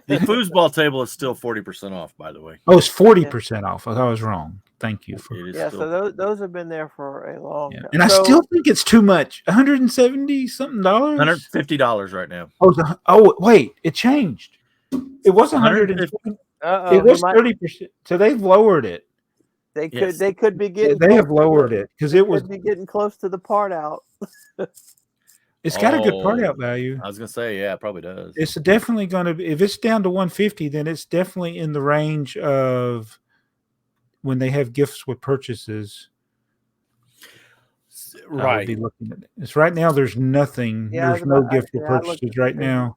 The foosball table is still 40% off, by the way. Oh, it's 40% off. I was wrong. Thank you for. So those have been there for a long time. And I still think it's too much. $170 something dollars. $150 right now. Oh, wait, it changed. It was 150. It was 30%. So they've lowered it. They could be getting. They have lowered it because it was be getting close to the part out. It's got a good part out value. I was gonna say, yeah, it probably does. It's definitely going to be. If it's down to 150, then it's definitely in the range of when they have gifts with purchases. Right. I'll be looking at it. It's right now. There's nothing. There's no gift with purchases right now.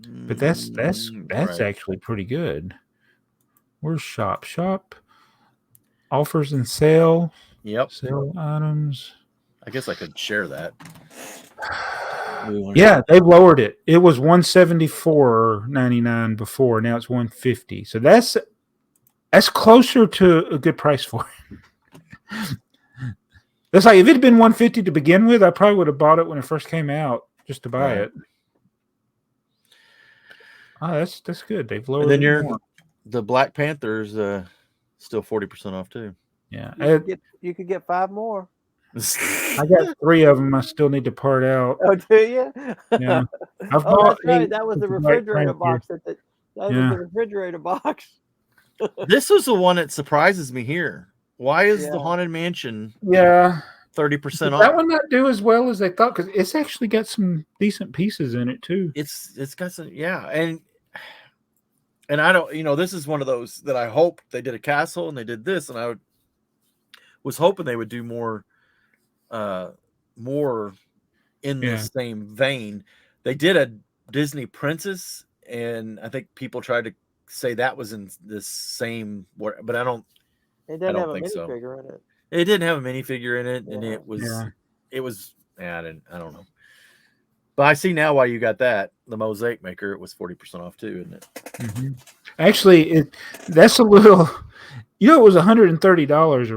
But that's right. actually pretty good. Where's shop? Shop offers and sale. Yep. Sale items. I guess I could share that. Yeah, they've lowered it. It was $174.99 before. Now it's $150. So that's closer to a good price for it. That's like if it had been $150 to begin with, I probably would have bought it when it first came out just to buy it. Oh, that's good. They've lowered it. And then the Black Panther's still 40% off too. Yeah, you could get 5 more. I got 3 of them. I still need to part out. Oh, do you? Yeah, I've bought. That's right. That was the refrigerator box. That was the refrigerator box. This was the one that surprises me here. Why is the Haunted Mansion? 30% off. That one not do as well as they thought because it's actually got some decent pieces in it too. It's got some and I don't this is one of those that I hope they did a castle and they did this and I was hoping they would do more in the same vein. They did a Disney Princess and I think people tried to say that was in the same but I don't. It didn't have a minifigure in it. It didn't have a minifigure in it, and it was. I don't know. But I see now why you got that. The Mosaic Maker, it was 40% off too, isn't it? Mm-hmm. Actually, that's a little. It was $130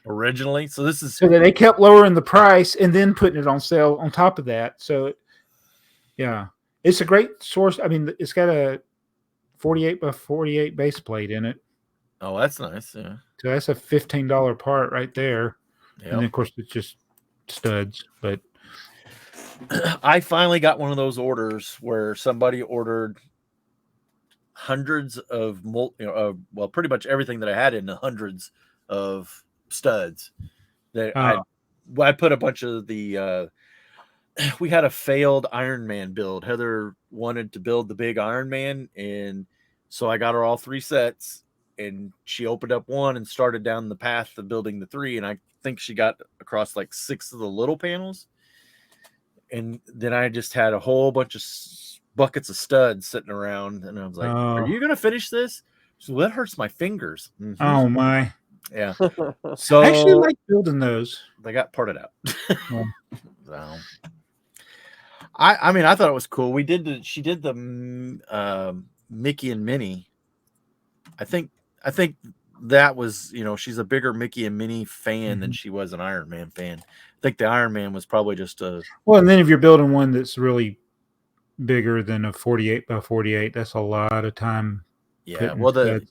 originally. So this is. So they kept lowering the price and then putting it on sale on top of that. So, it's a great source. I mean, it's got a 48 by 48 base plate in it. Oh, that's nice. Yeah. So that's a $15 part right there. Yep. And then, of course, it's just studs. But I finally got one of those orders where somebody ordered hundreds of, pretty much everything that I had in the hundreds of studs. That I put a bunch of the. We had a failed Iron Man build. Heather wanted to build the big Iron Man, and so I got her all 3 sets. And she opened up one and started down the path of building the 3. And I think she got across like 6 of the little panels. And then I just had a whole bunch of buckets of studs sitting around. And I was like, are you going to finish this? So that hurts my fingers. Mm-hmm. Oh, my. Yeah. So I actually like building those. They got parted out. So, I mean, I thought it was cool. She did the Mickey and Minnie. I think that was, she's a bigger Mickey and Minnie fan than she was an Iron Man fan. I think the Iron Man was probably just a. Well, and then if you're building one that's really bigger than a 48 by 48, that's a lot of time. Yeah. Well, the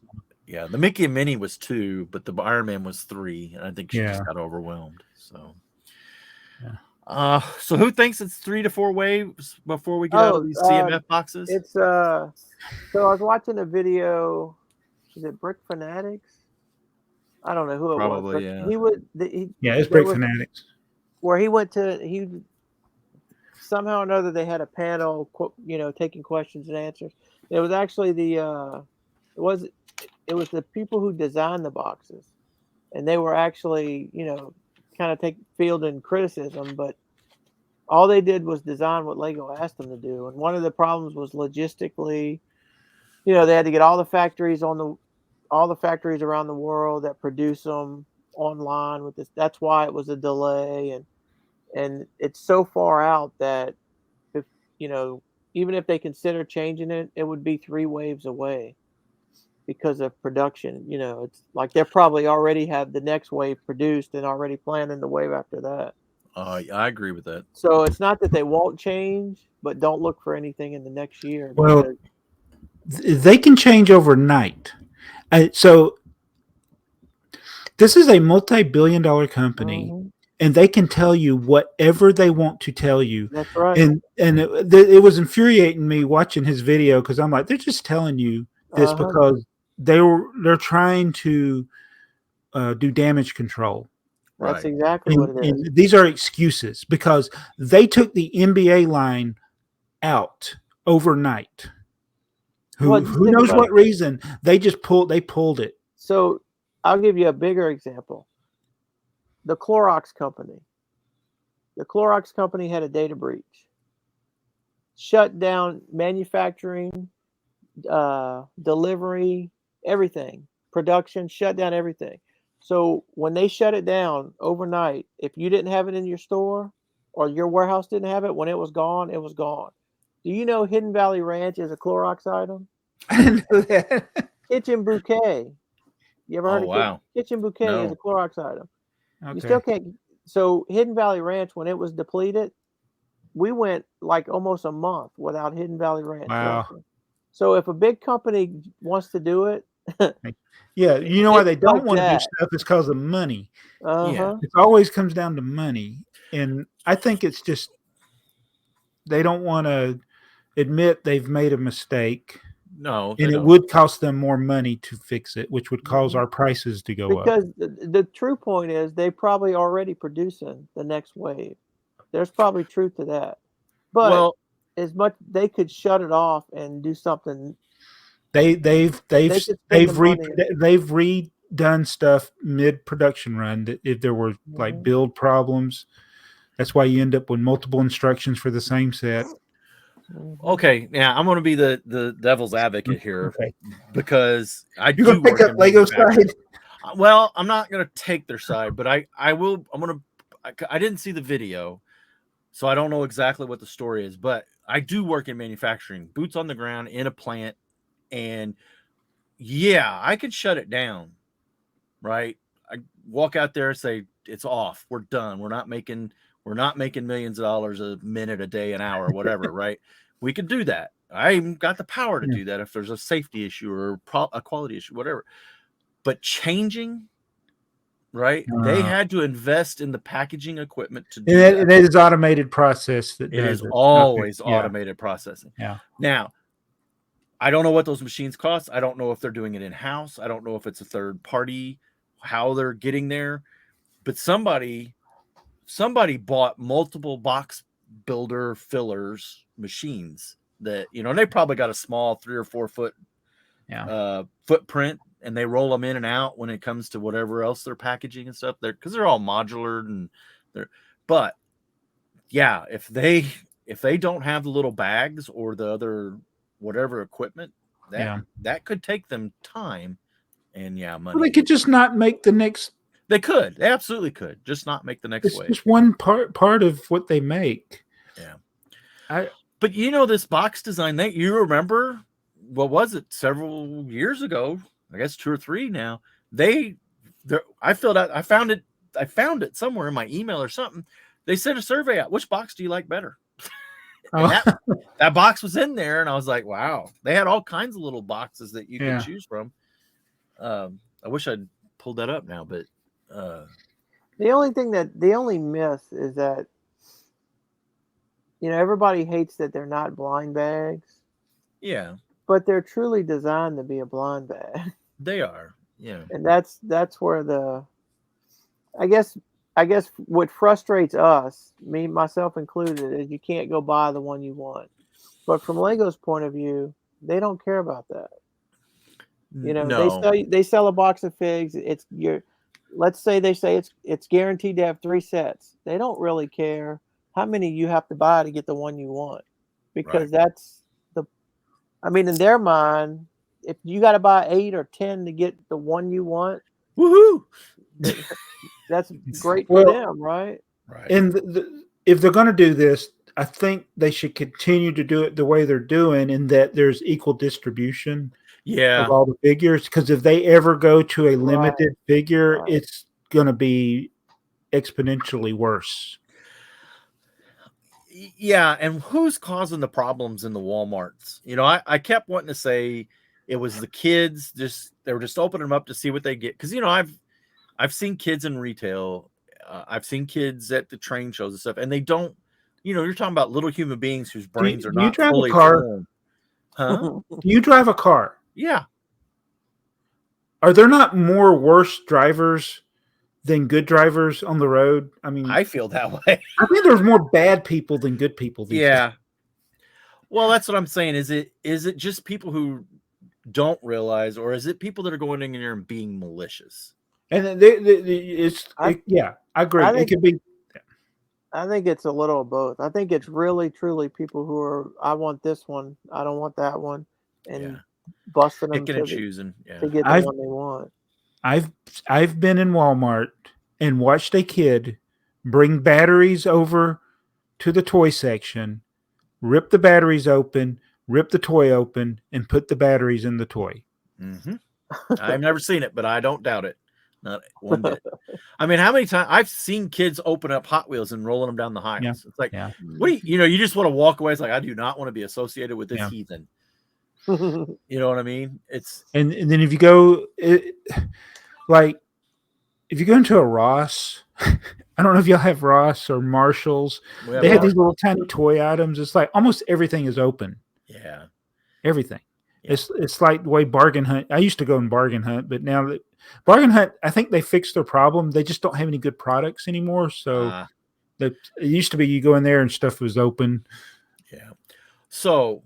Mickey and Minnie was 2, but the Iron Man was 3, and I think she just got overwhelmed. So. Yeah. So who thinks it's 3 to 4 waves before we get out of these CMF boxes? It's so I was watching a video. is it Brick Fanatics? I don't know who it Probably, was, but yeah. he would. it's Brick Fanatics. Where he went to, he somehow or another they had a panel, taking questions and answers. It was actually it was the people who designed the boxes, and they were actually kind of fielding criticism, but all they did was design what Lego asked them to do. And one of the problems was logistically, they had to get all the factories around the world that produce them online with this. That's why it was a delay, and it's so far out that if even if they consider changing it, it would be 3 waves away because of production. It's like they're probably already have the next wave produced and already planning the wave after that. I agree with that. So it's not that they won't change, but don't look for anything in the next year. Well, they can change overnight. So this is a multi-billion-dollar company, and they can tell you whatever they want to tell you. That's right. And it was infuriating me watching his video because I'm like, they're just telling you this because they're trying to do damage control. That's exactly what it is. And these are excuses because they took the NBA line out overnight. Who knows what reason? They pulled it. So I'll give you a bigger example. The Clorox company. The Clorox company had a data breach. Shut down manufacturing, delivery, everything. Production, shut down everything. So when they shut it down overnight, if you didn't have it in your store or your warehouse didn't have it, when it was gone, it was gone. Do you know Hidden Valley Ranch is a Clorox item? I didn't know that. Kitchen Bouquet. You ever heard of wow. Kitchen Bouquet is a Clorox item. Okay. You still can't. So Hidden Valley Ranch, when it was depleted, we went like almost a month without Hidden Valley Ranch. Wow. So if a big company wants to do it, yeah, you know why they don't want to do stuff is because of money. Yeah, it always comes down to money, and I think it's just they don't want to admit they've made a mistake. No, and it would cost them more money to fix it, which would cause our prices to go up. Because the true point is they probably already producing the next wave. There's probably truth to that. But as much they could shut it off and do something. They've redone stuff mid-production run if there were like build problems. That's why you end up with multiple instructions for the same set. Okay, now I'm going to be the devil's advocate here because I You're going to pick up Lego side. Well, I'm not going to take their side, but I will. I didn't see the video, so I don't know exactly what the story is. But I do work in manufacturing, boots on the ground in a plant, and yeah, I could shut it down. Right, I walk out there and say it's off. We're done. We're not making millions of dollars a minute, a day, an hour, whatever, right? We could do that. I even got the power to do that if there's a safety issue or a quality issue, whatever. But changing, right? They had to invest in the packaging equipment to do that. It is automated process. It is always automated processing. Yeah. Now, I don't know what those machines cost. I don't know if they're doing it in-house. I don't know if it's a third party, how they're getting there. But somebody bought multiple box builder fillers machines that, and they probably got a small 3 or 4 foot footprint, and they roll them in and out when it comes to whatever else they're packaging and stuff there, because they're all modular and but yeah, if they don't have the little bags or the other whatever equipment, that could take them time and money. Well, they could just not make the next. They could. They absolutely could. Just not make the next wave. It's just one part of what they make. Yeah. But this box design, you remember, what was it, several years ago, I guess 2 or 3 now, I found it somewhere in my email or something. They sent a survey out. Which box do you like better? That box was in there, and I was like, wow. They had all kinds of little boxes that you could choose from. I wish I'd pulled that up now, but the only myth is that everybody hates that they're not blind bags. Yeah. But they're truly designed to be a blind bag. They are. Yeah. And that's where I guess what frustrates us, me myself included, is you can't go buy the one you want. But from Lego's point of view, they don't care about that. You know, No. they sell a box of figs. Let's say they say it's guaranteed to have 3 sets. They don't really care how many you have to buy to get the one you want, because that's I mean, in their mind, if you got to buy 8 or 10 to get the one you want, woohoo! That's great for them, right? Right. And if they're going to do this, I think they should continue to do it the way they're doing, in that there's equal distribution of all the figures. Because if they ever go to a limited figure, it's going to be exponentially worse. Yeah, and who's causing the problems in the Walmarts? You know, I kept wanting to say it was the kids. They were just opening them up to see what they get. Because you know, I've seen kids in retail. I've seen kids at the train shows and stuff, and they don't. You know, you're talking about little human beings whose brains are not fully formed. Huh? Do you drive a car? Yeah. Are there not more worse drivers than good drivers on the road? I mean, I feel that way. I think there's more bad people than good people these days. Well, that's what I'm saying. Is it just people who don't realize, or is it people that are going in there and being malicious? And I agree. It could be. I think it's a little of both. I think it's really, truly people who are, I want this one, I don't want that one, and busting them and choosing to get the one they want. I've been in Walmart and watched a kid bring batteries over to the toy section, rip the batteries open, rip the toy open, and put the batteries in the toy. Mm-hmm. I've never seen it, but I don't doubt it. Not one bit. I mean, how many times I've seen kids open up Hot Wheels and rolling them down the aisles? Yeah. It's like, what do you just want to walk away. It's like, I do not want to be associated with this heathen. You know what I mean? And then if you go, like, if you go into a Ross, I don't know if y'all have Ross or Marshalls. They have these little tiny toy items. It's like almost everything is open. Yeah. Everything. Yeah. It's like the way Bargain Hunt. I used to go and Bargain Hunt, but now that Bargain Hunt, I think they fixed their problem. They just don't have any good products anymore. So it used to be you go in there and stuff was open. Yeah. So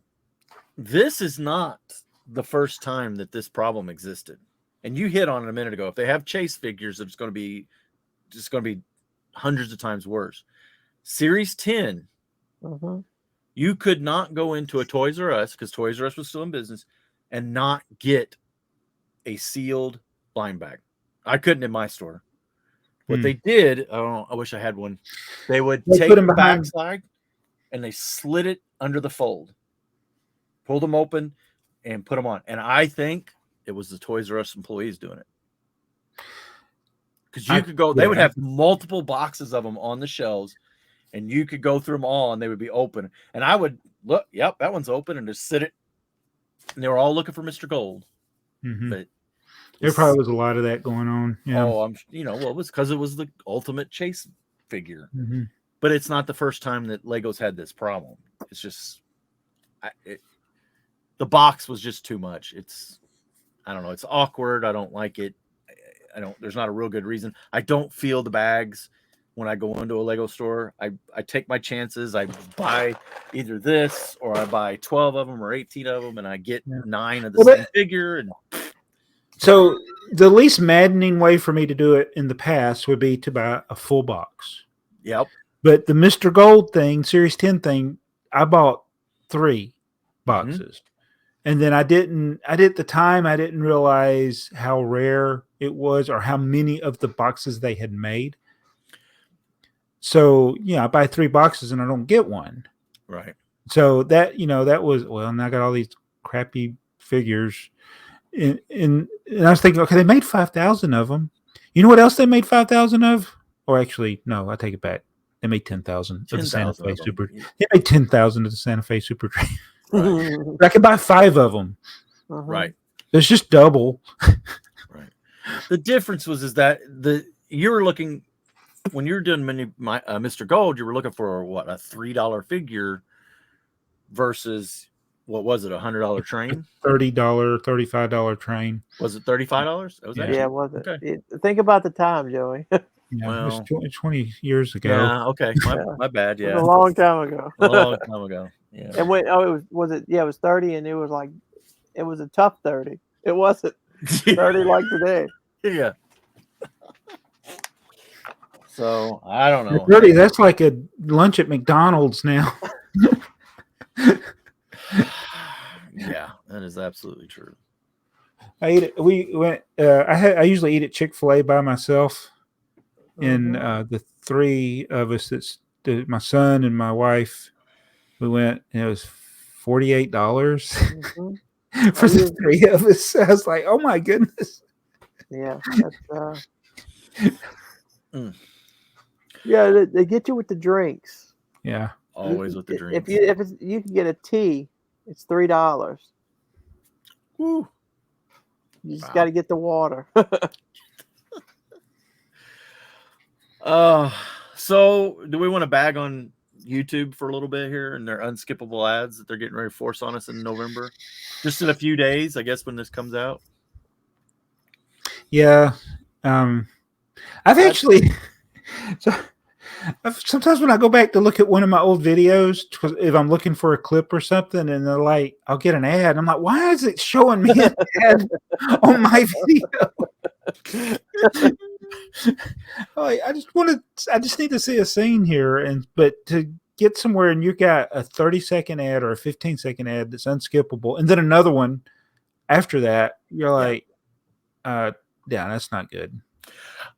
this is not the first time that this problem existed. And you hit on it a minute ago. If they have chase figures, it's going to be hundreds of times worse. Series 10, you could not go into a Toys R Us, because Toys R Us was still in business, and not get a sealed blind bag. I couldn't in my store. What they did, I wish I had one. They would take the backside and they slid it under the fold, pulled them open, and put them on. And I think it was the Toys R Us employees doing it. Because you could go, they would have multiple boxes of them on the shelves, and you could go through them all, and they would be open. And I would look, yep, that one's open, and just sit it. And they were all looking for Mr. Gold. But there probably was a lot of that going on. Yeah. Oh, it was because it was the ultimate chase figure. But it's not the first time that Lego's had this problem. It's just the box was just too much. I don't know. It's awkward. I don't like it. There's not a real good reason. I don't feel the bags when I go into a Lego store. I take my chances. I buy either this, or I buy 12 of them or 18 of them, and I get 9 of the same figure. And so the least maddening way for me to do it in the past would be to buy a full box. Yep. But the Mr. Gold thing, Series 10 thing, I bought 3 boxes. And then at the time, I didn't realize how rare it was or how many of the boxes they had made. So, I buy 3 boxes and I don't get one. Right. So that was, and I got all these crappy figures. And I was thinking, okay, they made 5,000 of them. You know what else they made 5,000 of? Or actually, no, I take it back. They made 10,000 of the Santa Fe Super. They made 10,000 of the Santa Fe Super Train. Right. I could buy 5 of them. Right. It's just double. Right. The difference is that you were looking, when you're doing Mr. Gold, you were looking for a $3 figure versus what was it? $100 train? $30, $35 train. Was it $35? It was actually, it wasn't. okay. Think about the time, Joey. Yeah, Well, it was 20 years ago. Yeah. Okay. My bad. It was Yeah. a long time ago. A long time ago. Yeah. And when it was 30, and it was like it was a tough 30. It wasn't 30 like today. Yeah. So I don't know. 30, that's like a lunch at McDonald's now. Yeah, that is absolutely true. I eat it. We went. I usually eat at Chick-fil-A by myself, and the three of us. My son and my wife. We went, and it was $48 for the three of us. I was like, "Oh my goodness!" Yeah, yeah. They get you with the drinks. Yeah, always with the drinks. If you can get a tea, it's $3. Woo. You just got to get the water. So do we want to bag on YouTube for a little bit here and their unskippable ads that they're getting ready to force on us in November? Just in a few days, I guess, when this comes out. Yeah. I've actually sometimes when I go back to look at one of my old videos, if I'm looking for a clip or something, and they're like, I'll get an ad. I'm like, why is it showing me an ad on my video? I just need to see a scene here, but to get somewhere and you got a 30-second ad or a 15-second ad that's unskippable, and then another one after that, you're like, yeah, that's not good.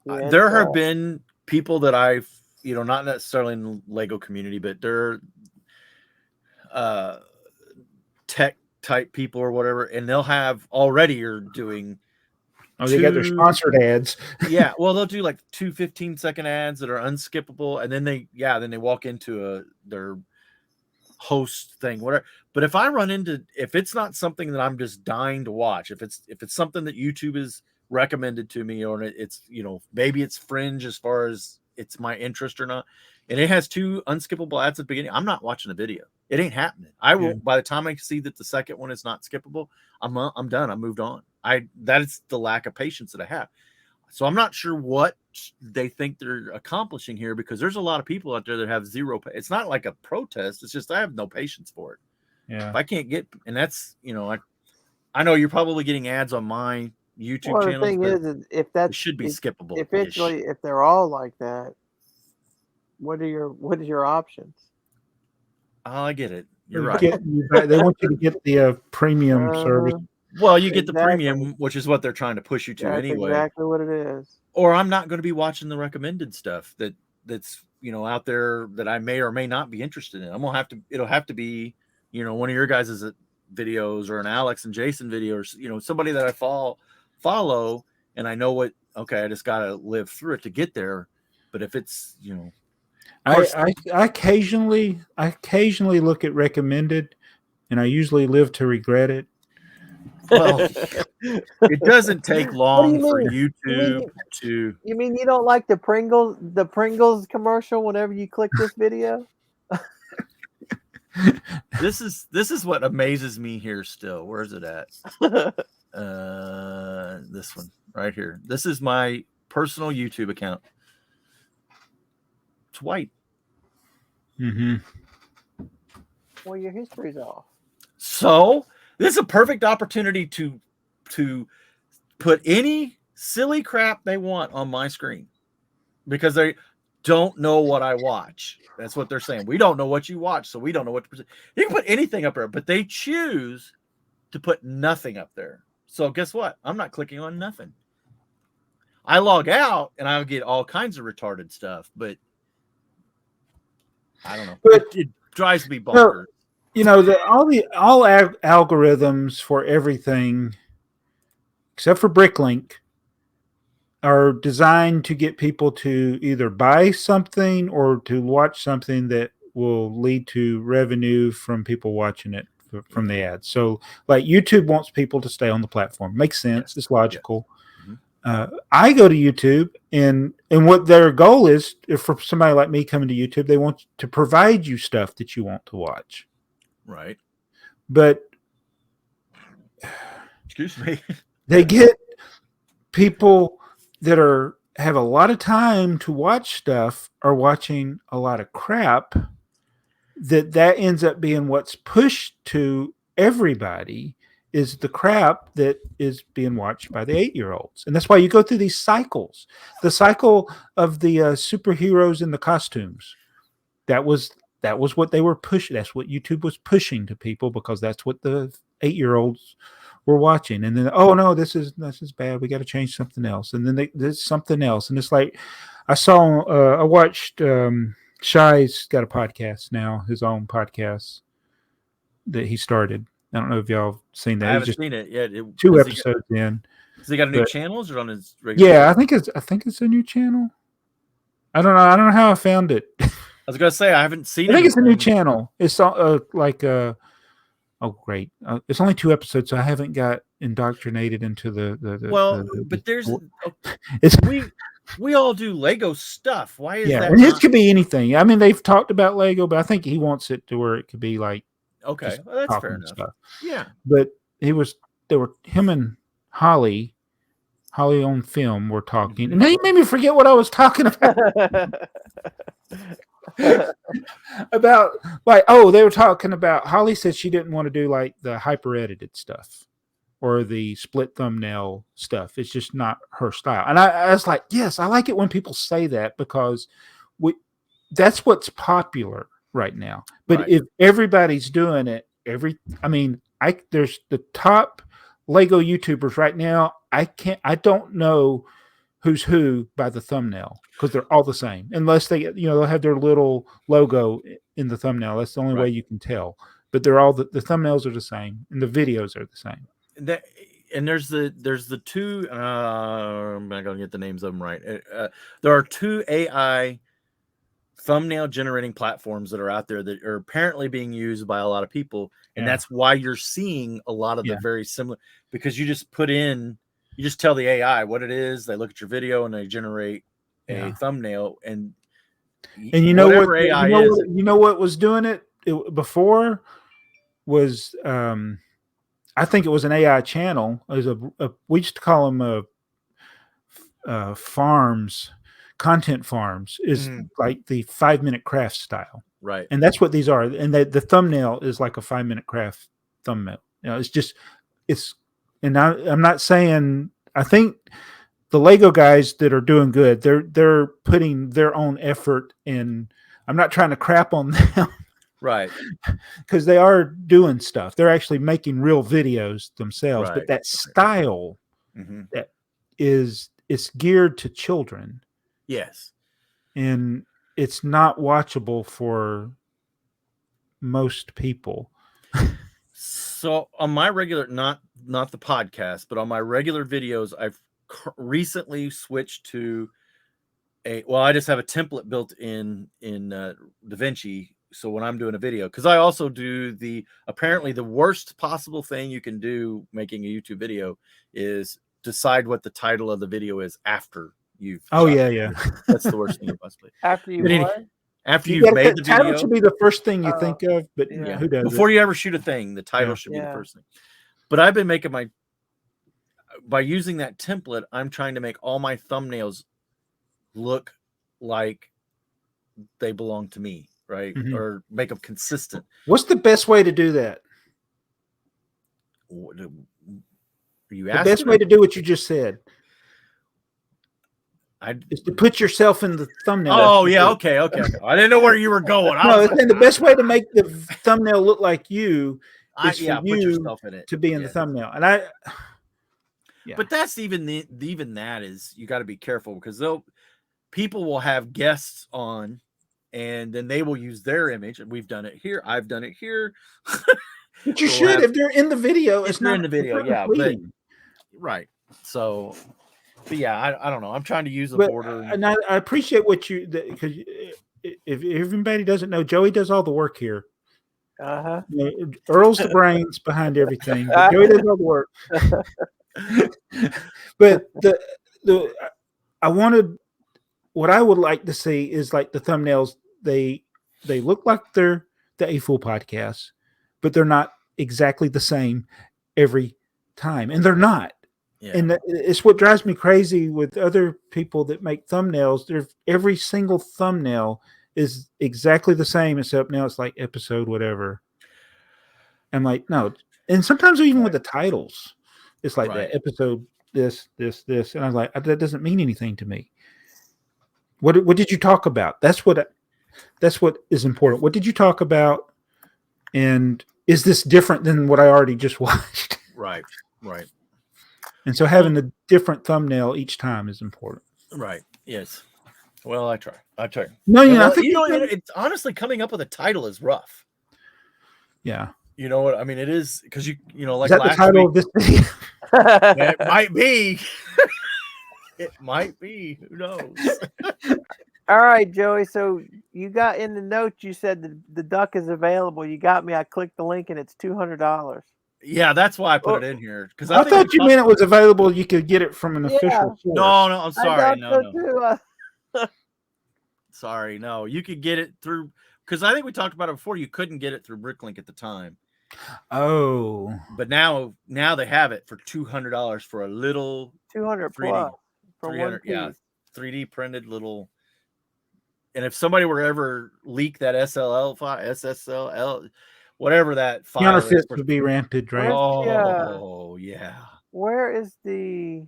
There have been people that I've, not necessarily in the Lego community, but they're tech type people or whatever, and they'll have already are doing. Oh, they got their sponsored ads. Yeah, well, they'll do like 2 15-second ads that are unskippable, and then they walk into their host thing, whatever. But if if it's not something that I'm just dying to watch, if it's something that YouTube is recommended to me, or it's maybe it's fringe as far as it's my interest or not, and it has 2 unskippable ads at the beginning, I'm not watching the video. It ain't happening. I will by the time I see that the second one is not skippable, I'm done. I moved on. That is the lack of patience that I have. So I'm not sure what they think they're accomplishing here, because there's a lot of people out there that have zero. It's not like a protest. It's just I have no patience for it. Yeah. If I can't get, and that's I know you're probably getting ads on my YouTube channel. The thing is, if that should be skippable. Eventually, if they're all like that, what are your options? Oh, I get it. You're right. They want you to get the premium service. Well, you get the premium, which is what they're trying to push you to anyway. Exactly what it is. Or I'm not going to be watching the recommended stuff that's out there that I may or may not be interested in. It'll have to be one of your guys' videos or an Alex and Jason video, or somebody that I follow, and I know I just got to live through it to get there. But if it's I occasionally look at recommended, and I usually live to regret it. Well, it doesn't take long for YouTube to. You mean you don't like the Pringles commercial whenever you click this video? This is what amazes me here still. Where's it at? This one right here. This is my personal YouTube account. It's white. Mm-hmm. Well, your history's off. So this is a perfect opportunity to put any silly crap they want on my screen, because they don't know what I watch. That's what they're saying. We don't know what you watch, so we don't know what to present. You can put anything up there, but they choose to put nothing up there. So guess what? I'm not clicking on nothing. I log out and I'll get all kinds of retarded stuff, but I don't know. It drives me bonkers. All algorithms for everything, except for Bricklink, are designed to get people to either buy something or to watch something that will lead to revenue from people watching it from the ads. So, like, YouTube wants people to stay on the platform. Makes sense. It's logical. I go to YouTube, and what their goal is, if for somebody like me coming to YouTube, they want to provide you stuff that you want to watch. Right. but excuse me, they get people that have a lot of time to watch stuff are watching a lot of crap that ends up being what's pushed to everybody is the crap that is being watched by the 8-year-olds. And that's why you go through these cycles. The cycle of the superheroes in the costumes. That was what they were pushing. That's what YouTube was pushing to people because that's what the 8-year-olds were watching. And then, oh no, this is bad. We got to change something else. And then there's something else. And it's like I watched Shy's got a podcast now, his own podcast that he started. I don't know if y'all seen that. I haven't seen it yet. 2 episodes in. Has he got a new channel or is it on his regular? Yeah, channel? I think it's a new channel. I don't know how I found it. I was gonna say I haven't seen it. I think it's a new channel. It's like oh great. It's only 2 episodes, so I haven't got indoctrinated into but there's it's we all do Lego stuff. Why is that? And it could be anything. I mean, they've talked about Lego, but I think he wants it to where it could be like okay, well, that's fair enough. Stuff. Yeah, but him and Holly on film were talking, and he made me forget what I was talking about. About they were talking about Holly said she didn't want to do like the hyper edited stuff or the split thumbnail stuff. It's just not her style. And I was like, yes, I like it when people say that because that's what's popular right now. But if everybody's doing it, there's the top Lego YouTubers right now. I don't know who's who by the thumbnail because they're all the same unless they'll have their little logo in the thumbnail. That's the only way you can tell. But they're all the thumbnails are the same and the videos are the same. And there's the two. I'm not gonna get the names of them right. There are 2 AI thumbnail generating platforms that are out there that are apparently being used by a lot of people, and that's why you're seeing a lot of the very similar because you just tell the AI what it is. They look at your video and they generate a thumbnail. And you know what AI is. You know what was doing it before was I think it was an AI channel. It was we used to call them farms, content farms. Is like the 5-minute craft style, right? And that's what these are. And the thumbnail is like a 5-minute craft thumbnail. And I'm not saying. I think the Lego guys that are doing good, they're putting their own effort in. I'm not trying to crap on them. Right. Because they are doing stuff. They're actually making real videos themselves. But that style that it's geared to children. Yes. And it's not watchable for most people. So on my regular, not the podcast, but on my regular videos, I've recently switched to I just have a template built in DaVinci. So when I'm doing a video, because I also do apparently the worst possible thing you can do making a YouTube video is decide what the title of the video is after you've. That's the worst thing you possibly. After you what? After you've made the video, title should be the first thing you think of. But who does before you ever shoot a thing, the title should be the first thing. But I've been making by using that template, I'm trying to make all my thumbnails look like they belong to me. Right. Or make them consistent. What's the best way to do that? Are you asking? The best way to do what you just said is to put yourself in the thumbnail. Oh, yeah. Okay. I didn't know where you were going. The best way to make the thumbnail look like you is for you put yourself in it to be in the thumbnail. And but that's even that is you got to be careful because people will have guests on. And then they will use their image, and we've done it here. I've done it here. But you should if they're in the video. If they're in the video, but right. So, but I don't know. I'm trying to use the border, and I appreciate what because if everybody doesn't know, Joey does all the work here. Earl's the brains behind everything. Joey does all the work. But what I would like to see is like the thumbnails. They look like they're the A F.o.O.L Podcast, but they're not exactly the same every time, and they're not. Yeah. And it's what drives me crazy with other people that make thumbnails. Every single thumbnail is exactly the same, except now it's like episode whatever. I'm like, no. And sometimes even with the titles, it's like that episode this, and I was like, that doesn't mean anything to me. What did you talk about? That's what is important. What did you talk about? And is this different than what I already just watched? Right. And so having a different thumbnail each time is important. Right. Yes. Well, I try. No, yeah. I think it's honestly coming up with a title is rough. Yeah. You know what I mean? It is because like is that last the title week, of this video? it might be. It might be. Who knows? All right, Joey. So you got in the notes. You said the duck is available. You got me. I clicked the link and it's $200. Yeah, that's why I put it in here because I thought you meant it was available. You could get it from an official source. No, I'm sorry. No. Sorry, no. You could get it through because I think we talked about it before. You couldn't get it through Bricklink at the time. Oh, but now they have it for $200 for a little 200 3D, plus for 300, 1 piece. 3D printed little. And if somebody were ever leak that SSL, whatever that file counterfeits would be rampant, right? Oh, yeah. Where is the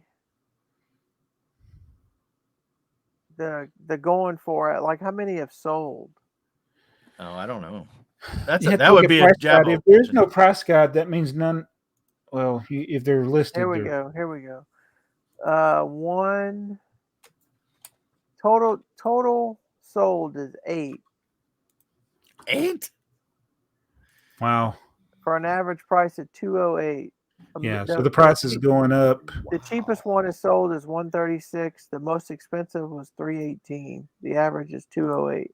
going for it? Like, how many have sold? Oh, I don't know. That would be a job. If there's no price guide, that means none. Well, if they're listed, Here we go. One total sold is 8. 8? Wow. For an average price of $208. Yeah, so the price is going up. The cheapest one is sold is $136. The most expensive was $318. The average is $208.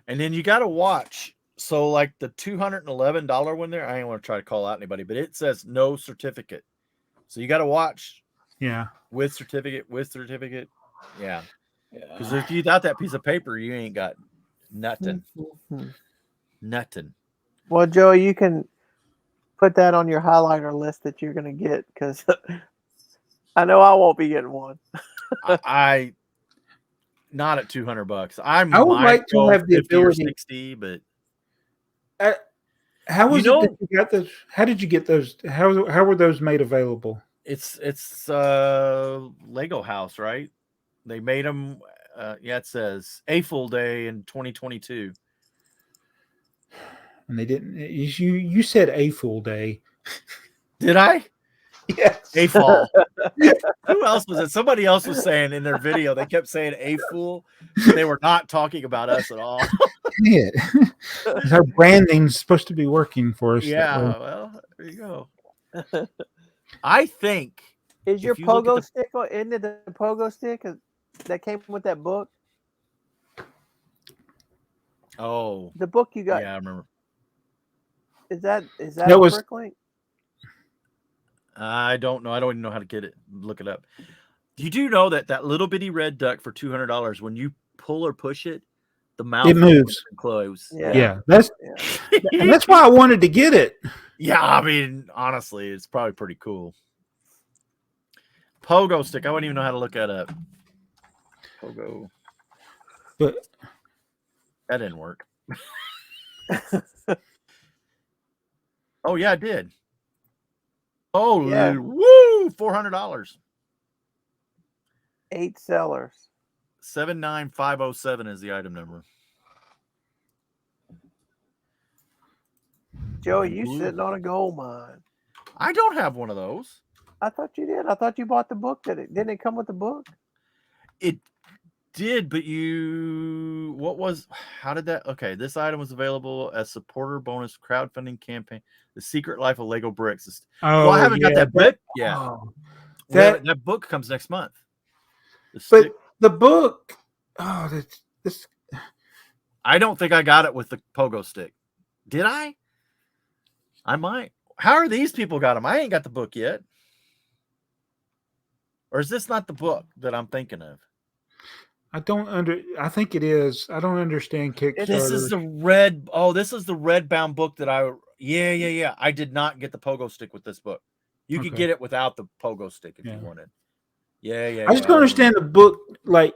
And then you got to watch. So, like the $211 one there, I ain't want to try to call out anybody, but it says no certificate. So you got to watch. Yeah. With certificate. Yeah. Because if you got that piece of paper, you ain't got nothing. Nothing. Well, Joey, you can put that on your highlighter list that you're going to get because I know I won't be getting one. I not at $200. I would like to have the ability 60, but how was it that you got those? How did you get those? How were those made available? It's Lego House, right? They made them. It says A.F.o.O.L Day in 2022. And they didn't. You said A.F.o.O.L Day. Did I? Yes. A.F.o.O.L. Who else was it? Somebody else was saying in their video. They kept saying A.F.o.O.L. They were not talking about us at all. Yeah. Our branding's supposed to be working for us. Yeah. Well, there you go. I think. Is your pogo stick? Isn't it the pogo stick that came with that book? Oh. The book you got. Yeah, I remember. Is that Bricklink? I don't know. I don't even know how to get it. Look it up. You do know that little bitty red duck for $200, when you pull or push it, the mouth moves and close. Yeah. And that's why I wanted to get it. Yeah, I mean, honestly, it's probably pretty cool. Pogo stick. I wouldn't even know how to look that up. Pogo. But that didn't work. Oh yeah, it did. Oh yeah. Woo! $400. 8 sellers. 79507 is the item number. Joey, you sitting on a gold mine. I don't have one of those. I thought you did. I thought you bought the book. Didn't it come with the book? It did, but how did that? Okay, this item was available as supporter bonus crowdfunding campaign. The Secret Life of Lego Bricks. Oh, I haven't got that book yet. Oh, that book comes next month. The book. Oh, this. I don't think I got it with the pogo stick. Did I? I might. How are these people got them? I ain't got the book yet. Or is this not the book that I'm thinking of? I think it is. I don't understand Kickstarter. This is the red. Oh, this is the red bound book that Yeah. I did not get the pogo stick with this book. You could get it without the pogo stick if you wanted. Yeah. I just don't understand the book. Like,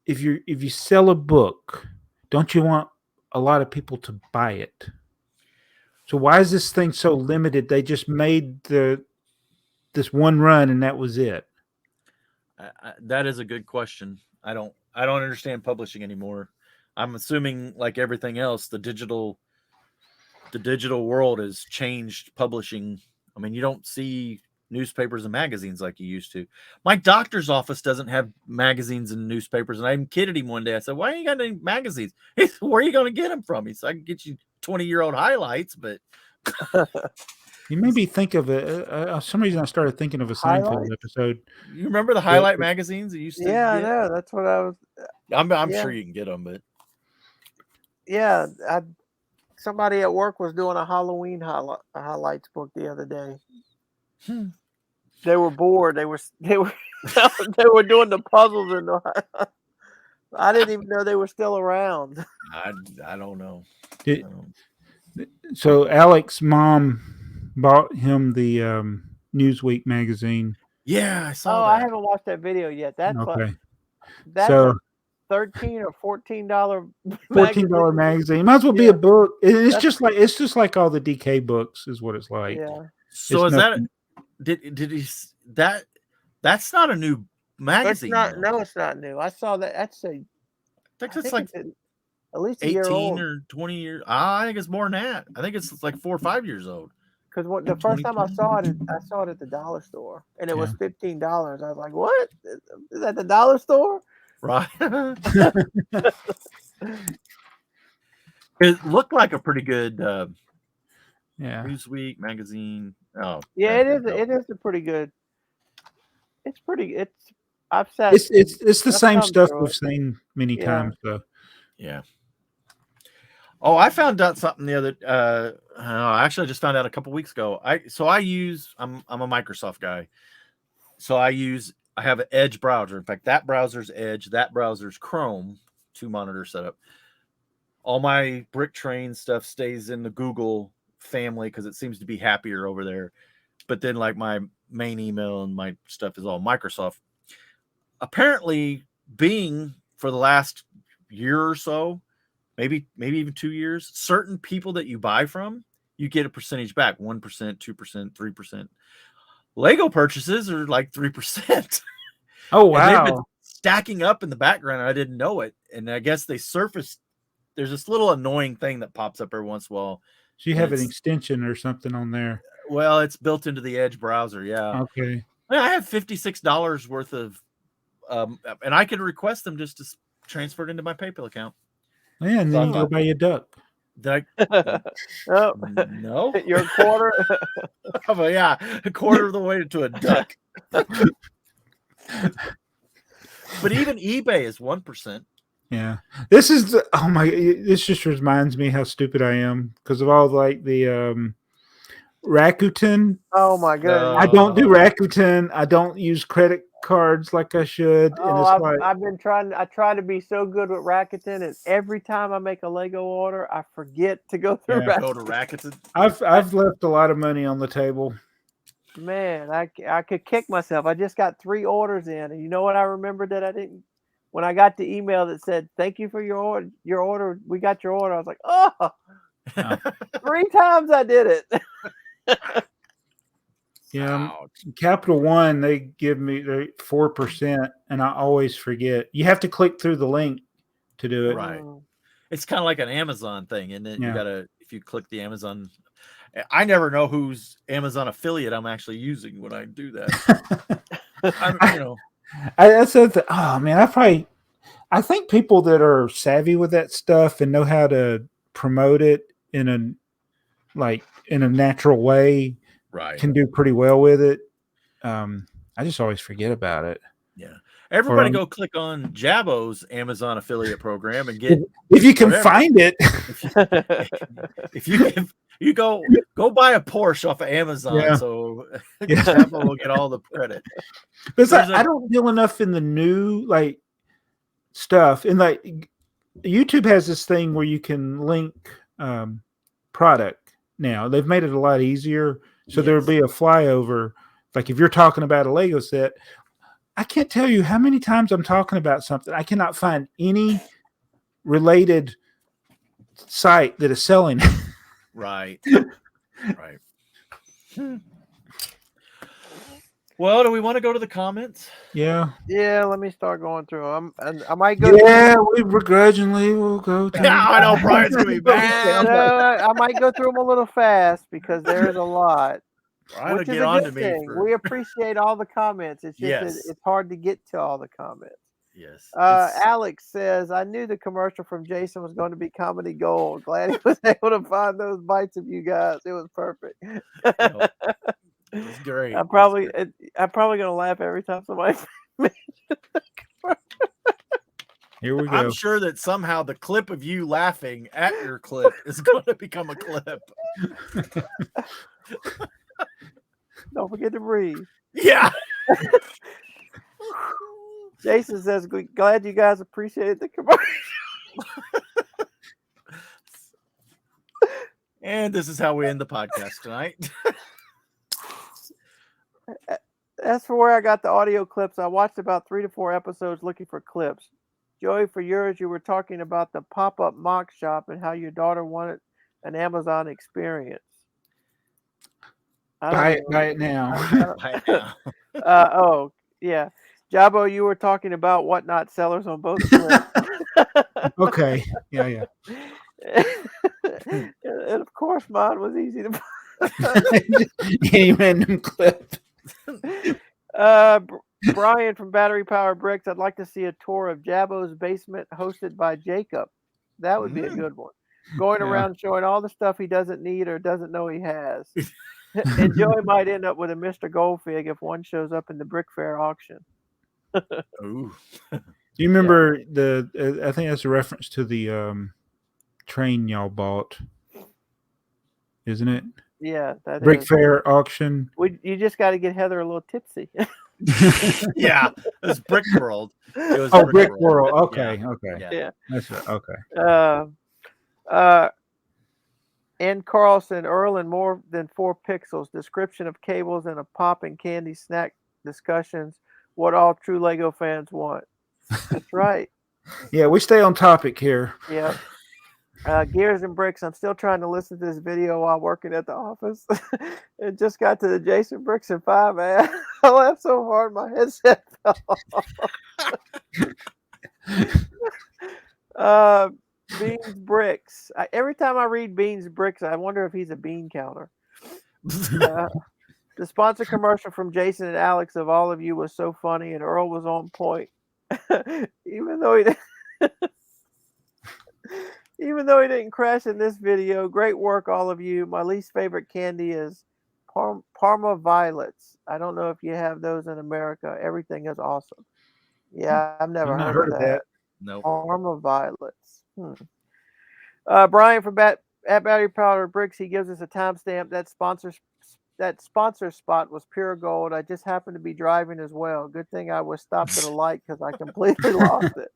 if you sell a book, don't you want a lot of people to buy it? So why is this thing so limited? They just made this one run and that was it. That is a good question. I don't understand publishing anymore. I'm assuming, like everything else, the digital world has changed publishing. I mean, you don't see newspapers and magazines like you used to. My doctor's office doesn't have magazines and newspapers, and I even kidded him one day. I said, "Why ain't you got any magazines?" He said, "Where are you going to get them from?" He said, "I can get you 20-year-old highlights, but." You made me think of it. For some reason, I started thinking of a Seinfeld episode. You remember the highlight magazines that used to? Yeah, I know. That's what I was. I'm sure you can get them, but yeah, somebody at work was doing a Halloween highlights book the other day. They were bored. They were they were doing the puzzles, and I didn't even know they were still around. I don't know. So Alex's mom bought him the Newsweek magazine. Yeah, I saw that. I haven't watched that video yet. That's okay. That's a $13 or $14 $14 magazine. Might as well be a book. It's just like all the DK books is what it's like. Yeah. So did he that's not a new magazine? It's not new. I saw that. I think it's like at least 18 or 20 years. I think it's more than that. I think it's like 4 or 5 years old. Because the first time I saw it at the dollar store, and it was $15. I was like, "What? Is that the dollar store?" Right. It looked like a pretty good Newsweek magazine. Oh, yeah, it is. It is a pretty good. It's pretty. I've said it's the same stuff we've seen many times though. Yeah. Oh, I found out something the other. Actually, I just found out a couple weeks ago. I'm a Microsoft guy, so I have an Edge browser. In fact, that browser's Edge, that browser's Chrome, 2-monitor setup. All my BrickTrains stuff stays in the Google family because it seems to be happier over there. But then, like, my main email and my stuff is all Microsoft. Apparently, Bing, for the last year or so, maybe even 2 years, certain people that you buy from, you get a percentage back, 1%, 2%, 3%. Lego purchases are like 3%. Oh, wow. And they've been stacking up in the background, and I didn't know it. And I guess they surfaced. There's this little annoying thing that pops up every once in a while. So you have an extension or something on there? Well, it's built into the Edge browser, yeah. Okay. I have $56 worth of, and I can request them just to transfer it into my PayPal account. Yeah, and then you go buy a duck. No. You're a quarter. A quarter of the way to a duck. But even eBay is 1%. Yeah, this just reminds me how stupid I am because of all like the Rakuten. Oh my god! I don't do Rakuten. I don't use credit cards like I should. I've been trying. I try to be so good with Rakuten, and every time I make a Lego order, I forget to go through. Go to Rakuten. I've left a lot of money on the table. Man, I could kick myself. I just got 3 orders in, and you know what? I remembered that I didn't. When I got the email that said, "Thank you for your order. Your order. We got your order." I was like, "Oh, 3 times I did it." Yeah, Capital One, they give me 4%, and I always forget. You have to click through the link to do it. Right. It's kind of like an Amazon thing, and then you gotta, if you click the Amazon, I never know whose Amazon affiliate I'm actually using when I do that. That's the thing. Oh man, I think people that are savvy with that stuff and know how to promote it in a natural way, right, can do pretty well with it. I just always forget about it. Yeah. Everybody go click on Jabo's Amazon affiliate program and get if you can find it. If you go buy a Porsche off of Amazon, so Jabo will get all the credit. Because I don't deal enough in the new stuff, and YouTube has this thing where you can link product now. They've made it a lot easier. So Yes. there'll be a flyover. Like if you're talking about a Lego set, I can't tell you how many times I'm talking about something. I cannot find any related site that is selling. Right. Right. Well, do we want to go to the comments? Yeah. Yeah, let me start going through them. And I might go. Yeah, we begrudgingly will go to. Yeah, I know Brian's gonna be mad. No, I might go through them a little fast because there's a lot, Brian will which is get a on good to me thing. for We appreciate all the comments. It's just Yes. it's hard to get to all the comments. yes. Alex says, I knew the commercial from Jason was going to be comedy gold. Glad he was able to find those bites of you guys. It was perfect. It was great. I'm probably gonna laugh every time somebody. Here we go. I'm sure that somehow the clip of you laughing at your clip is going to become a clip. Don't forget to breathe. Yeah. Jason says, glad you guys appreciated the commercial. And this is how we end the podcast tonight. As for where I got the audio clips, I watched about 3 to 4 episodes looking for clips. Joey, for yours, you were talking about the pop-up mock shop and how your daughter wanted an Amazon experience. Buy it now. Buy it now. Oh, yeah. Jabo, you were talking about whatnot sellers on both clips. Okay. Yeah. And of course, mine was easy to Any random clip. Brian from Battery Powered Bricks, I'd like to see a tour of Jabo's basement hosted by Jacob. That would be a good one. Going around showing all the stuff he doesn't need or doesn't know he has. And Joey might end up with a Mr. Goldfig if one shows up in the Brick Fair auction. Ooh. Do you remember I think that's a reference to the train y'all bought, isn't it? Yeah, that Brick is. Fair auction. You just got to get Heather a little tipsy. Yeah, it was Brick World. It was Brick World. Okay, Yeah. okay. Yeah. That's right. Okay. And Carlson, Earl and more than 4 pixels. Description of cables and a pop and candy snack discussions. What all true Lego fans want. That's right. Yeah, we stay on topic here. Yeah. Gears and Bricks. I'm still trying to listen to this video while working at the office. It just got to the Jason Bricks and 5, man. I laughed so hard my headset fell off. Beans Bricks. Every time I read Beans Bricks, I wonder if he's a bean counter. The sponsor commercial from Jason and Alex of all of you was so funny, and Earl was on point. Even though he didn't crash in this video. Great work, all of you. My least favorite candy is Parma Violets. I don't know if you have those in America. Everything is awesome. Yeah, I've never heard of that. No. Parma Violets. Brian from at Battery Powered Bricks, he gives us a timestamp. That sponsor spot was pure gold. I just happened to be driving as well. Good thing I was stopped at a light because I completely lost it.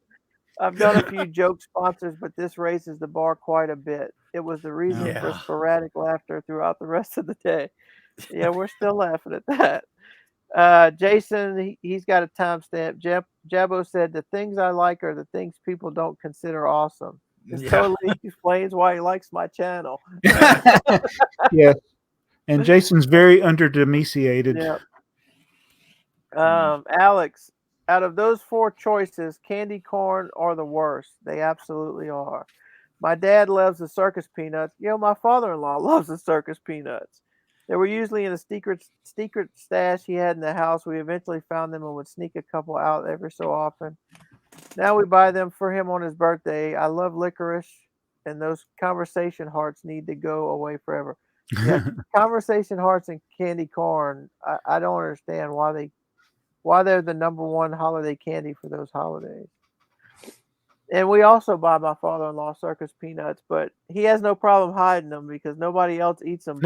I've done a few joke sponsors, but this raises the bar quite a bit. It was the reason for sporadic laughter throughout the rest of the day. Yeah, we're still laughing at that. Jason, he's got a timestamp. Jabo said, the things I like are the things people don't consider awesome. This totally explains why he likes my channel. Yeah. And Jason's very under-domesticated. Yeah. Alex, out of those 4 choices, candy corn are the worst. They absolutely are. My dad loves the circus peanuts. My father-in-law loves the circus peanuts. They were usually in a secret stash he had in the house. We eventually found them and would sneak a couple out every so often. Now we buy them for him on his birthday. I love licorice, and those conversation hearts need to go away forever. Yeah, conversation hearts and candy corn. I don't understand why they're the number 1 holiday candy for those holidays. And we also buy my father-in-law circus peanuts, but he has no problem hiding them because nobody else eats them.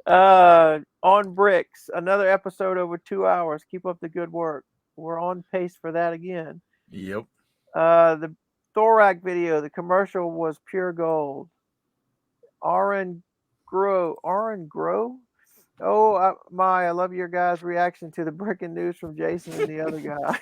On Bricks, another episode over 2 hours. Keep up the good work. We're on pace for that again. Yep. The Thorac video, the commercial was pure gold. Aaron Grow. Oh, I love your guys' reaction to the breaking news from Jason and the other guy.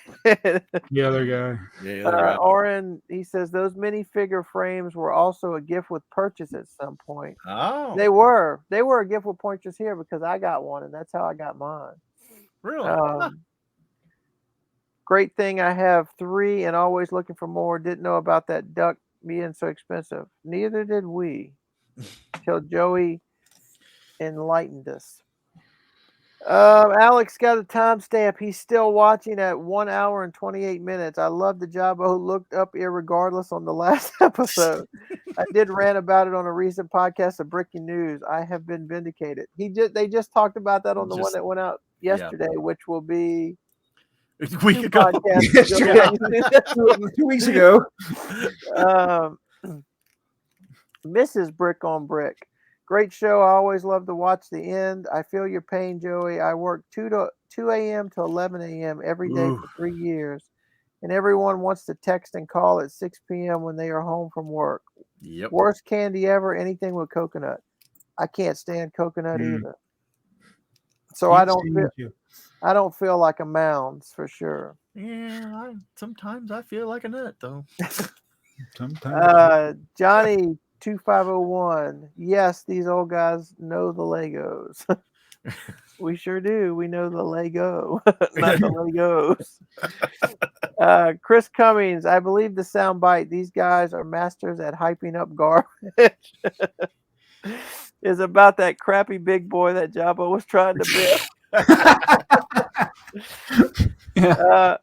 The other guy. Yeah, the other guy. Aaron, he says those minifigure frames were also a gift with purchase at some point. Oh, They were a gift with purchase here because I got one, and that's how I got mine. really? Great thing I have 3 and always looking for more. Didn't know about that duck being so expensive. Neither did we till Joey enlightened us. Alex got a timestamp. He's still watching at 1 hour and 28 minutes. I love the Jabbo who looked up irregardless on the last episode. I did rant about it on a recent podcast of Breaking News. I have been vindicated. They just talked about that on the one that went out yesterday, which will be a week ago. 2 weeks ago. Mrs. Brick on Brick. Great show. I always love to watch the end. I feel your pain, Joey. I work 2 a.m. to 11 a.m. every day for 3 years. And everyone wants to text and call at 6 p.m. when they are home from work. Yep. Worst candy ever, anything with coconut. I can't stand coconut either. So I don't feel like a Mounds for sure. Yeah, sometimes I feel like a nut though. Sometimes. Johnny 2501. Yes, these old guys know the Legos. We sure do. We know the Lego, not the Legos. Chris Cummings. I believe the sound bite. These guys are masters at hyping up garbage. Is about that crappy big boy that Jabba was trying to build.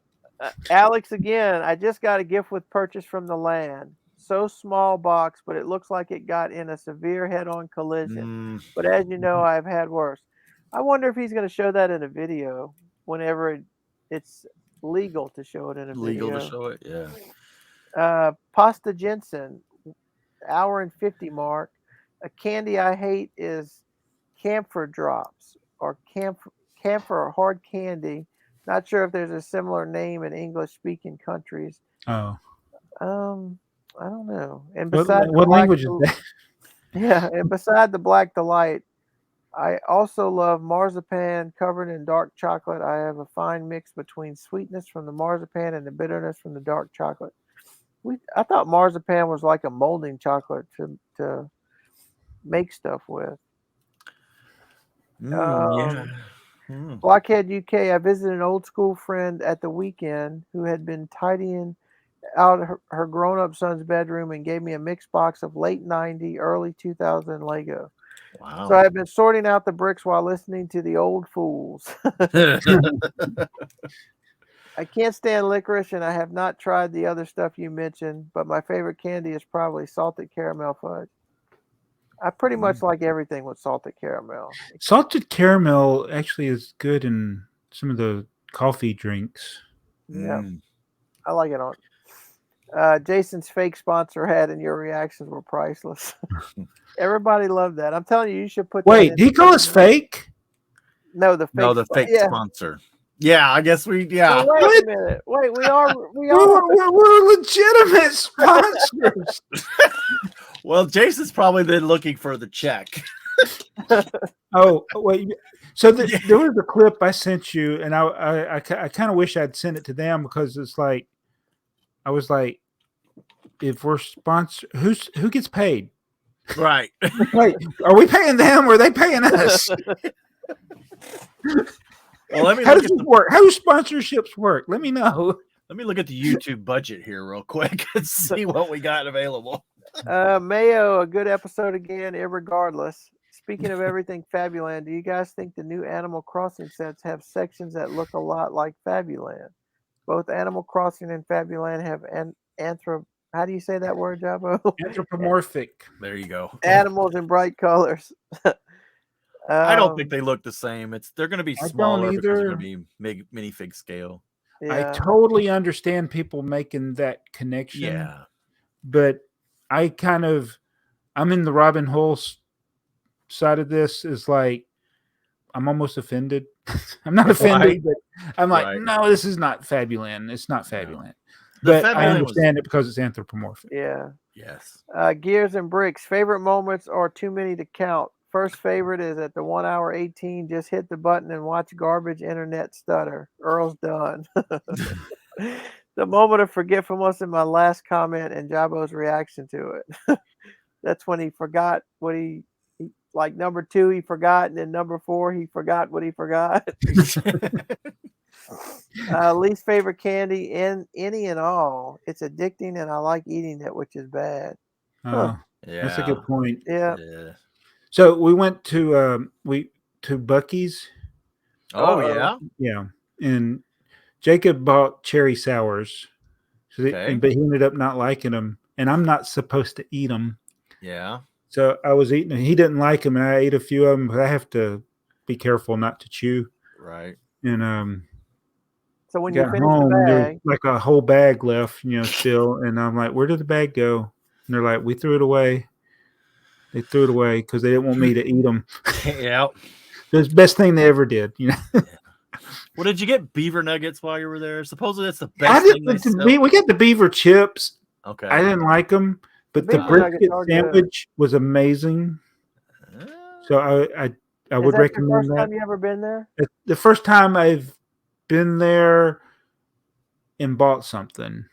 Alex again. I just got a gift with purchase from the land. So small box, but it looks like it got in a severe head-on collision. But as you know, I've had worse. I wonder if he's going to show that in a video whenever it's legal to show it in a video. Legal to show it, yeah. Pasta Jensen, hour and 50 mark. A candy I hate is camphor drops or camphor hard candy. Not sure if there's a similar name in English-speaking countries. Oh. I don't know. And besides what language is that? Yeah, and beside the Black Delight, I also love marzipan covered in dark chocolate. I have a fine mix between sweetness from the marzipan and the bitterness from the dark chocolate. I thought marzipan was like a molding chocolate to make stuff with. Blockhead UK. I visited an old school friend at the weekend who had been tidying out her grown-up son's bedroom and gave me a mixed box of late 90, early 2000 Lego. Wow. So I've been sorting out the bricks while listening to the old fools. I can't stand licorice, and I have not tried the other stuff you mentioned, but my favorite candy is probably salted caramel fudge. I pretty much like everything with salted caramel. Salted caramel actually is good in some of the coffee drinks. Yeah. I like it on. Jason's fake sponsor hat and your reactions were priceless. Everybody loved that. I'm telling you, you should put. Wait, did he call us fake? No, the fake sponsor. Yeah, I guess we. Yeah. Well, wait a minute. Wait, we are. We're legitimate sponsors. Well, Jason's probably then looking for the check. Oh wait. So there was a clip I sent you, and I kind of wish I'd sent it to them because it's like. I was like, if we're sponsored, who gets paid? Right. Wait, are we paying them or are they paying us? Well, how does this work? How do sponsorships work? Let me know. Let me look at the YouTube budget here real quick and see what we got available. Mayo, a good episode again, irregardless. Speaking of everything Fabuland, do you guys think the new Animal Crossing sets have sections that look a lot like Fabuland? Both Animal Crossing and Fabuland have how do you say that word, Jabbo? Anthropomorphic. There you go. Animals in bright colors. I don't think they look the same. They're going to be smaller because they're going to be minifig scale. Yeah. I totally understand people making that connection. Yeah. But I'm in the Robin Hull side of this is like, I'm almost offended. I'm not offended, but I'm like, no, this is not Fabuland. It's not Fabuland. but I understand it because it's anthropomorphic. Yeah. Yes. Gears and Bricks. Favorite moments are too many to count. First favorite is at the 1 hour 18. Just hit the button and watch garbage internet stutter. Earl's done. The moment of forgetfulness in my last comment and Jabo's reaction to it. That's when he forgot what he like number 2 he forgot, and then number 4 he forgot what he forgot. Least favorite candy in any and all. It's addicting and I like eating it, which is bad. Yeah, that's a good point. Yeah. So we went to Buc-ee's. Oh yeah, and Jacob bought cherry sours, but he ended up not liking them, and I'm not supposed to eat them. Yeah. So I was eating, he didn't like them, and I ate a few of them, but I have to be careful not to chew. Right. And so when you got finish home, the there's bag, like a whole bag left, still, and I'm like, where did the bag go? And they're like, we threw it away. They threw it away because they didn't want me to eat them. Yeah. It was the best thing they ever did, Well, did you get beaver nuggets while you were there? Supposedly that's the best thing they sell. We got the beaver chips. Okay. I didn't like them, but the brisket sandwich was amazing. So I would recommend that. Is that the first time you ever been there? The first time I've been there and bought something.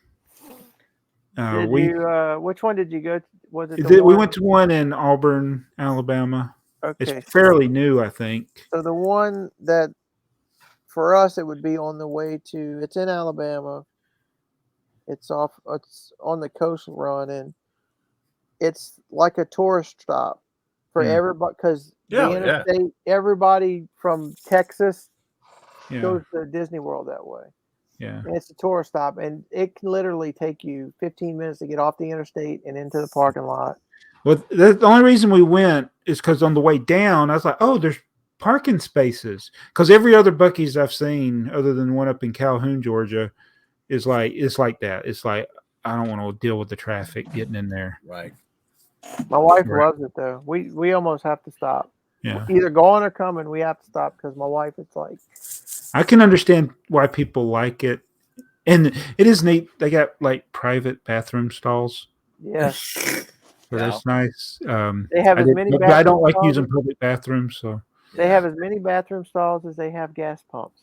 Which one did you go to? Was it we went to one in Auburn, Alabama. Okay. It's fairly new, I think. So the one that for us it would be on the way to, it's in Alabama. It's on the coastal run, and it's like a tourist stop for everybody because the interstate, everybody from Texas goes to Disney World that way. Yeah. And it's a tourist stop, and it can literally take you 15 minutes to get off the interstate and into the parking lot. Well, the only reason we went is because on the way down, I was like, oh, there's parking spaces. Because every other Buc-ee's I've seen, other than one up in Calhoun, Georgia, it's like that. It's like, I don't want to deal with the traffic getting in there. Right. My wife loves it, though. We almost have to stop. Yeah. Either going or coming, we have to stop because my wife, it's like. I can understand why people like it. And it is neat. They got like private bathroom stalls. Yes. So that's nice. They have as many but I don't like using public bathrooms. So they have as many bathroom stalls as they have gas pumps.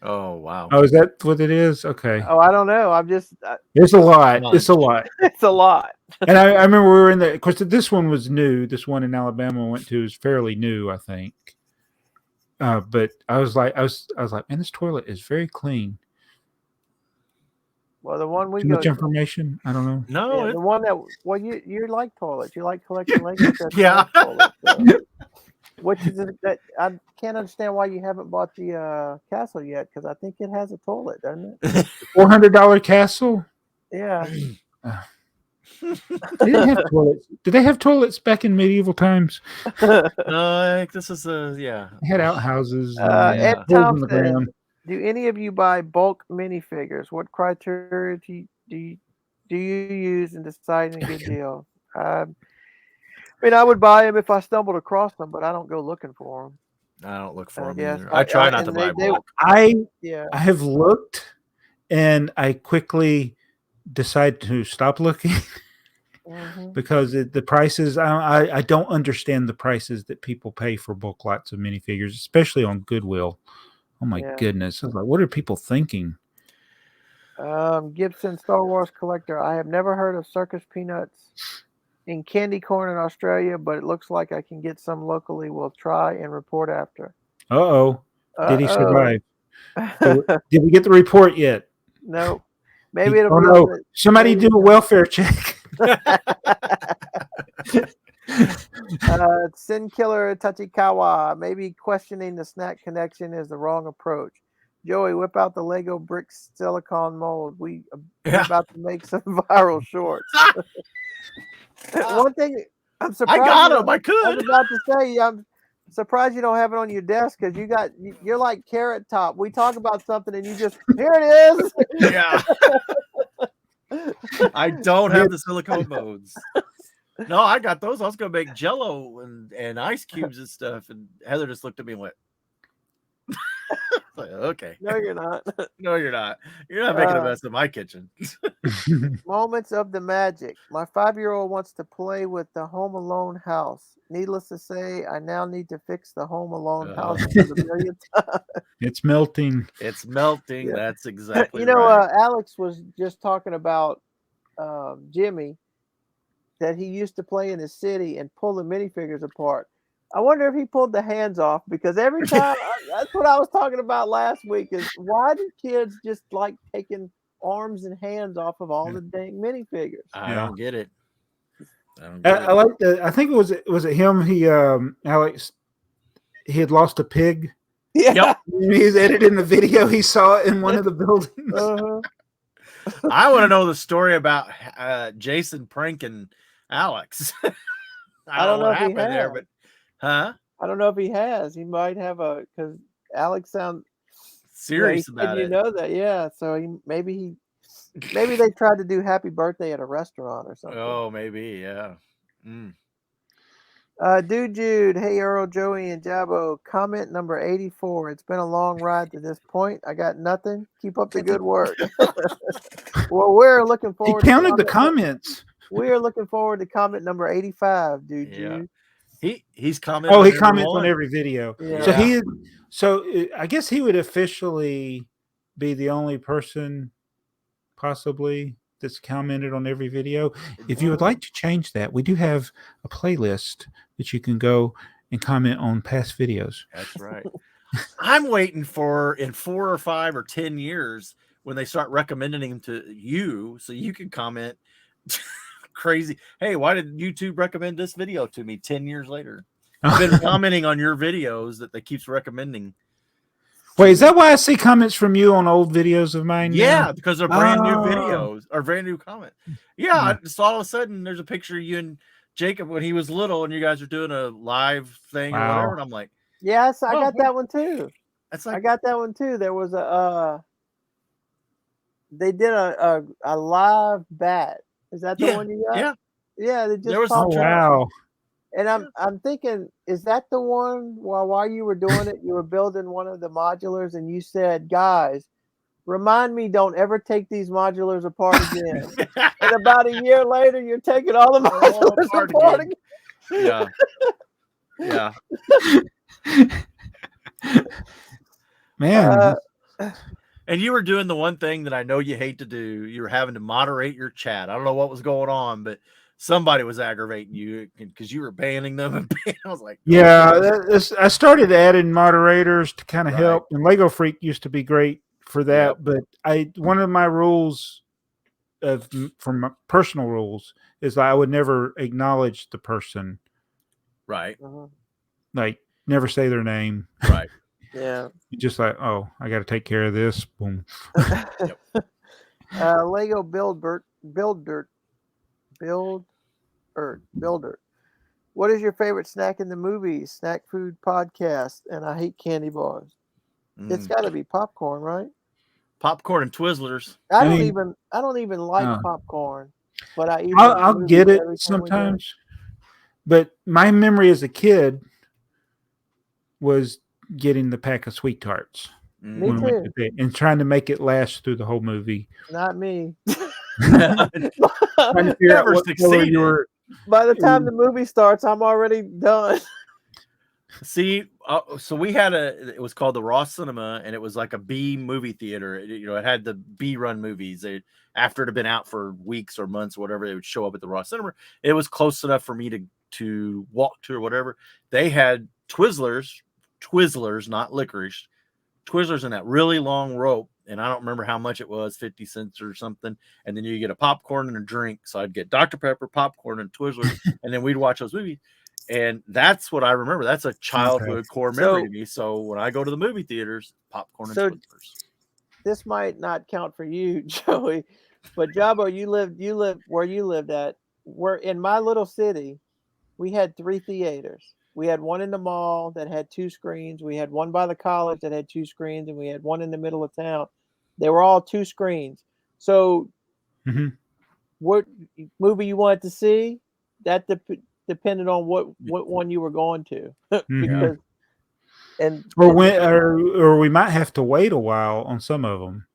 Oh, wow. Oh, is that what it is? Okay. Oh, I don't know. I'm just. It's a lot. It's a lot. It's a lot. And I remember we were in the. Of course, this one was new. This one in Alabama I went to is fairly new, I think. But I was like, man, this toilet is very clean. Well, the one we Too much information? I don't know. No, the one that you like toilets. You like collecting Legos. Yeah. Toilets, so. Which is that I can't understand why you haven't bought the castle yet, because I think it has a toilet, doesn't it? $400 castle. Yeah. They didn't have toilets. Did they have toilets back in medieval times? This is They had outhouses. Ed Thompson, do any of you buy bulk minifigures? What criteria do you use in deciding a good deal? I mean, I would buy them if I stumbled across them, but I don't go looking for them. I don't look for them either. I try not to buy bulk. I have looked, and I quickly decide to stop looking because the prices. I don't understand the prices that people pay for bulk lots of minifigures, especially on Goodwill. Oh my goodness! I was like, what are people thinking? Gibson Star Wars collector. I have never heard of Circus Peanuts in candy corn in Australia, but it looks like I can get some locally. We'll try and report after. Did he survive? Did we get the report yet? No. Maybe it'll be. No. Somebody do a welfare check. Sin Killer Tachikawa. Maybe questioning the snack connection is the wrong approach. Joey, whip out the Lego bricks silicone mold. We're about to make some viral shorts. One thing, I'm surprised. I got them. I could. I was about to say, I'm surprised you don't have it on your desk because you're like Carrot Top. We talk about something and you just, here it is. Yeah. I don't have the silicone modes. No, I got those. I was going to make Jell-O and ice cubes and stuff. And Heather just looked at me and went, Like, okay. No, you're not. No, you're not. You're not making a mess of my kitchen. Moments of the magic. My 5-year-old wants to play with the Home Alone house. Needless to say, I now need to fix the Home Alone house for the millionth time. It's melting. It's melting. Yeah. That's exactly You know, right. Alex was just talking about Jimmy, that he used to play in his city and pull the minifigures apart. I wonder if he pulled the hands off, because every time that's what I was talking about last week, is why do kids just like taking arms and hands off of all the dang minifigures? I don't get it. I like the. I think was it him? He Alex. He had lost a pig. Yeah. Yep. He's editing the video. He saw it in one of the buildings. I want to know the story about Jason pranking Alex. I don't know what happened there, but I don't know if he has. He might have because Alex sounds serious about it. You know that, yeah. So maybe they tried to do happy birthday at a restaurant or something. Oh, maybe, yeah. Dude Jude, hey Earl, Joey, and Jabbo. Comment number 84. It's been a long ride to this point. I got nothing. Keep up the good work. Well, we're looking forward. He counted the comments. We are looking forward to comment number 85, dude. Yeah. Jude. He's commenting. Oh, he comments on every video. Yeah. So I guess he would officially be the only person, possibly, that's commented on every video. If you would like to change that, we do have a playlist that you can go and comment on past videos. That's right. I'm waiting for in 4 or 5 or 10 years when they start recommending him to you, so you can comment. Crazy. Hey, why did YouTube recommend this video to me 10 years later? I've been commenting on your videos that they keeps recomming. Wait, is that why I see comments from you on old videos of mine? Yeah, now? because they're brand new videos or brand new comment. Yeah, just all of a sudden there's a picture of you and Jacob when he was little, and you guys are doing a live thing or whatever. And I'm like, yes, I got that one too. That's like, I got that one too. There was they did a live bat. Is that the one you got? Yeah. Yeah, they just there was popped wow. And I'm thinking, is that the one while you were doing it, you were building one of the modulars and you said, guys, remind me, don't ever take these modulars apart again. And about a year later, you're taking all the modulars apart again. Yeah. Man. And you were doing the one thing that I know you hate to do. You were having to moderate your chat. I don't know what was going on, but somebody was aggravating you because you were banning them. And I was like, I started adding moderators to kind of help. And Lego Freak used to be great for that. But one of my rules from my personal rules is I would never acknowledge the person. Right. Like never say their name. Right. Yeah. Just like, oh, I got to take care of this. Boom. Lego Builder. What is your favorite snack in the movies? Snack food podcast, and I hate candy bars. It's got to be popcorn, right? Popcorn and Twizzlers. I don't even like popcorn, but I'll get it sometimes. But my memory as a kid was getting the pack of sweet tarts. Me too. And trying to make it last through the whole movie. Not me. Never succeeded. By the time the movie starts, I'm already done. See, so we had it was called the Raw Cinema, and it was like a B movie theater. It had the B run movies. After it had been out for weeks or months or whatever, they would show up at the Raw Cinema. It was close enough for me to walk to or whatever. They had Twizzlers, not licorice, Twizzlers in that really long rope. And I don't remember how much it was, 50 cents or something. And then you get a popcorn and a drink. So I'd get Dr. Pepper, popcorn, and Twizzlers. And then we'd watch those movies. And that's what I remember. That's a childhood core memory to me. So when I go to the movie theaters, popcorn and Twizzlers. This might not count for you, Joey, but Jabbo, you lived where you lived at. We're in my little city. We had 3 theaters. We had one in the mall that had 2 screens. We had one by the college that had 2 screens, and we had one in the middle of town. They were all 2 screens. So, what movie you wanted to see, that depended on what one you were going to. Because or we might have to wait a while on some of them.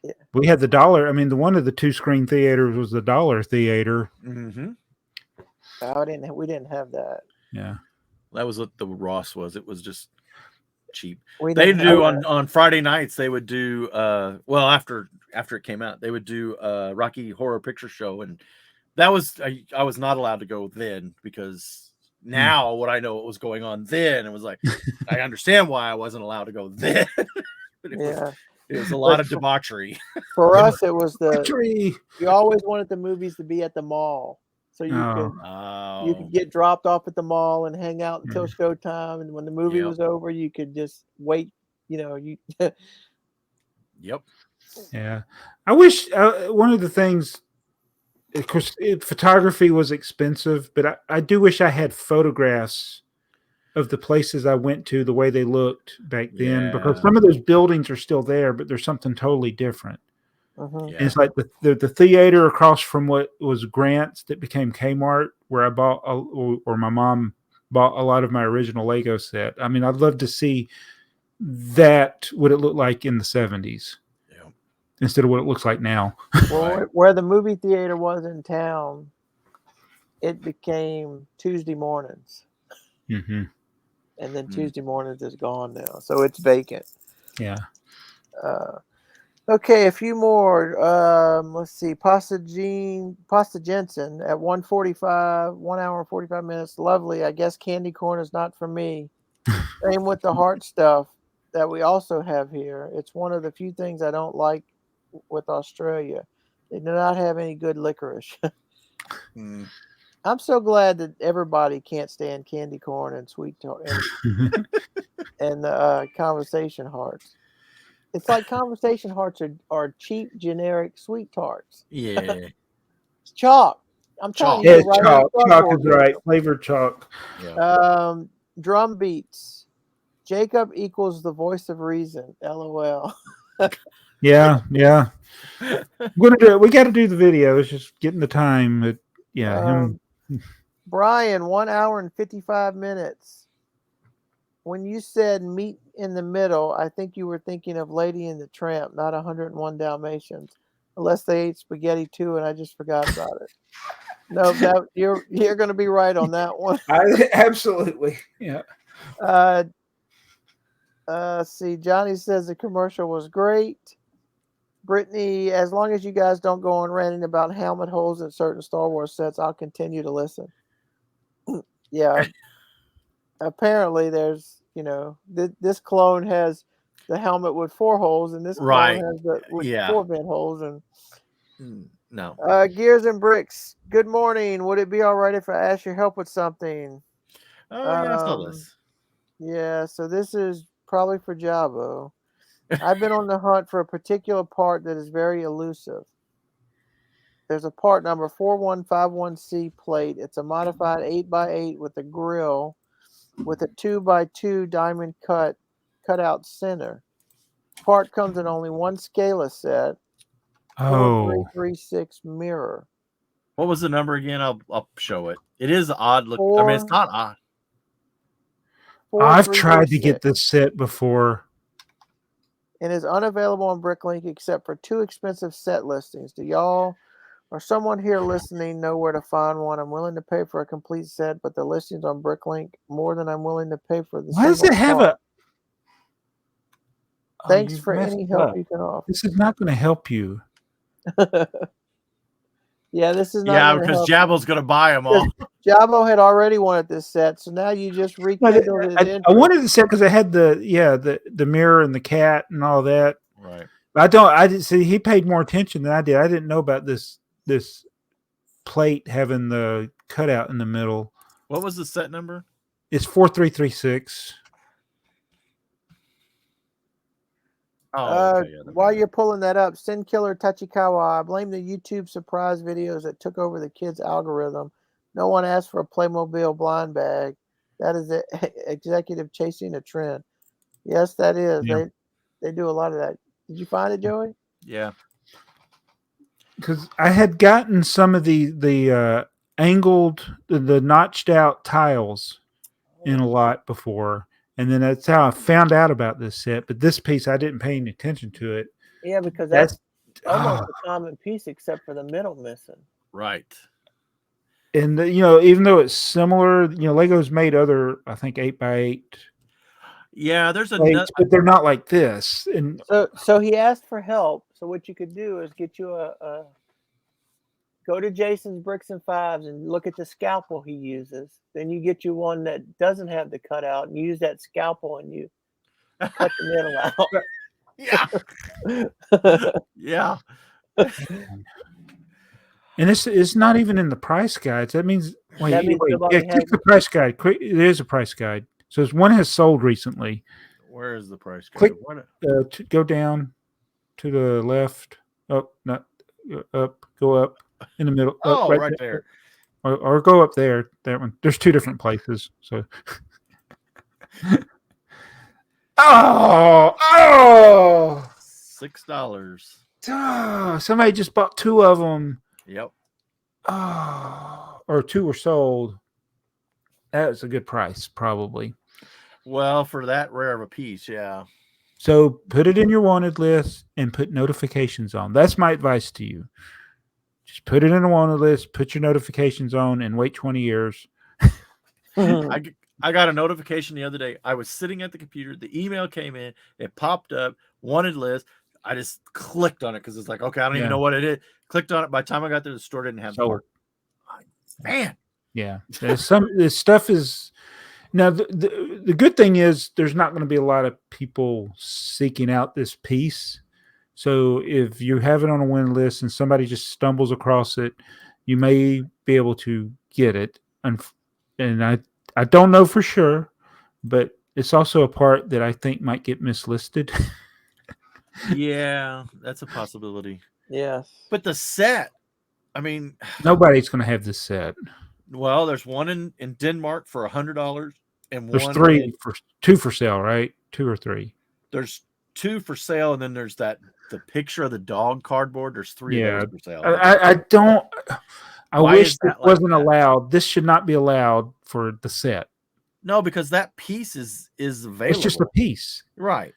Yeah. We had the dollar. I mean, the one of the 2-screen theaters was the dollar theater. Mm-hmm. We didn't have that. Yeah, that was what the Ross was. It was just cheap. We They didn't do have on Friday nights. They would do well after it came out. They would do Rocky Horror Picture Show, and that was I was not allowed to go then because now what I know what was going on then, it was like I understand why I wasn't allowed to go then. But it was a lot of debauchery. For us, it was you always wanted the movies to be at the mall, so you could get dropped off at the mall and hang out until showtime, and when the movie was over, you could just wait. You. Yep. Yeah, I wish one of the things. Of course, photography was expensive, but I do wish I had photographs of the places I went to, the way they looked back then, because some of those buildings are still there, but there's something totally different. Uh-huh. Yeah. And it's like the theater across from what was Grant's that became Kmart, where I bought, or my mom bought a lot of my original Lego set. I mean, I'd love to see that, what it looked like in the 70s. Instead of what it looks like now. Well, where the movie theater was in town, it became Tuesday mornings. Mm-hmm. And then Tuesday mornings is gone now. So it's vacant. Yeah. Okay, a few more. Let's see. Pasta Jensen at 1:45, 1 hour and 45 minutes. Lovely. I guess candy corn is not for me. Same with the heart stuff that we also have here. It's one of the few things I don't like with Australia. They do not have any good licorice. I'm so glad that everybody can't stand candy corn and sweet tart and conversation hearts. It's like conversation hearts are cheap, generic sweet tarts. Yeah. It's chalk. I'm telling you. Yeah, chalk. Chalk is right. Flavored chalk. Yeah. Drum beats. Jacob equals the voice of reason. LOL. Yeah. We're gonna do it. We got to do the video. It's just getting the time. Him. Brian, 1 hour and 55 minutes. When you said meet in the middle, I think you were thinking of Lady and the Tramp, not 101 Dalmatians, unless they ate spaghetti too, and I just forgot about it. No, you're going to be right on that one. Absolutely. Yeah. See, Johnny says the commercial was great. Brittany, as long as you guys don't go on ranting about helmet holes in certain Star Wars sets, I'll continue to listen. Yeah. Apparently, there's, this clone has the helmet with 4 holes, and this clone has the 4 vent holes. And no. Gears and Bricks. Good morning. Would it be all right if I asked your help with something? Yeah, I saw this. Yeah. So this is probably for Jabo. I've been on the hunt for a particular part that is very elusive. There's a part number 4151C plate. It's a modified 8x8 with a grill with a 2x2 diamond cutout center. Part comes in only one Scala set. 4336 mirror. What was the number again? I'll show it. It is odd look. I mean, it's not odd. I've tried to get this set before. And is unavailable on Bricklink except for 2 expensive set listings. Do y'all or someone here listening know where to find one? I'm willing to pay for a complete set, but the listings on Bricklink more than I'm willing to pay for the Why does it have a... Thanks for any help you can offer. This is not going to help you. Yeah, this is not. Yeah, because Jabo's going to buy them all. Jabo had already wanted this set, so now you just rekindled it. I wanted the set because I had the mirror and the cat and all that. Right. I didn't see. He paid more attention than I did. I didn't know about this plate having the cutout in the middle. What was the set number? It's 4336. Oh, okay, while you're pulling that up, Sin Killer Tachikawa, I blame the YouTube surprise videos that took over the kids' algorithm. No one asked for a Playmobil blind bag. That is the executive chasing a trend. Yes, that is. Yeah. They do a lot of that. Did you find it, Joey? Yeah. Because I had gotten some of the angled, the notched out tiles in a lot before. And then that's how I found out about this set. But this piece, I didn't pay any attention to it. Yeah, because that's almost a common piece except for the middle missing. Right. And even though it's similar, Lego's made other, I think 8x8. Yeah, there's plates, but they're not like this. And so he asked for help. So what you could do is get you go to Jason's Bricks and Fives and look at the scalpel he uses. Then you get you one that doesn't have the cutout and use that scalpel and you cut the middle out. Yeah. And it's not even in the price guides. That means click the price guide. There's a price guide. So one has sold recently. Where is the price guide? Go down to the left. Oh, not up. Go up in the middle. Oh, right there. Or go up there. That one. There's two different places. So. Oh! $6. Oh, somebody just bought two of them. Yep. Oh, or two were sold. That's a good price, probably. Well, for that rare of a piece, yeah. So put it in your wanted list and put notifications on. That's my advice to you. Just put it in a wanted list, put your notifications on, and wait 20 years. I got a notification the other day. I was sitting at the computer. The email came in. It popped up, wanted list. I just clicked on it because it's like, okay, I don't even know what it is. Clicked on it. By the time I got there, the store didn't have the man. Yeah. This stuff is now the good thing is there's not going to be a lot of people seeking out this piece. So if you have it on a win list and somebody just stumbles across it, you may be able to get it. And I don't know for sure, but it's also a part that I think might get mislisted. Yeah, that's a possibility. Yes. But the set, I mean, nobody's going to have this set. Well, there's one in Denmark for $100, and there's two for sale, right? 2 or 3. There's 2 for sale, and then there's the picture of the dog cardboard. There's 3 of those for sale. I wish that wasn't allowed. This should not be allowed for the set. No, because that piece is available. It's just a piece, right?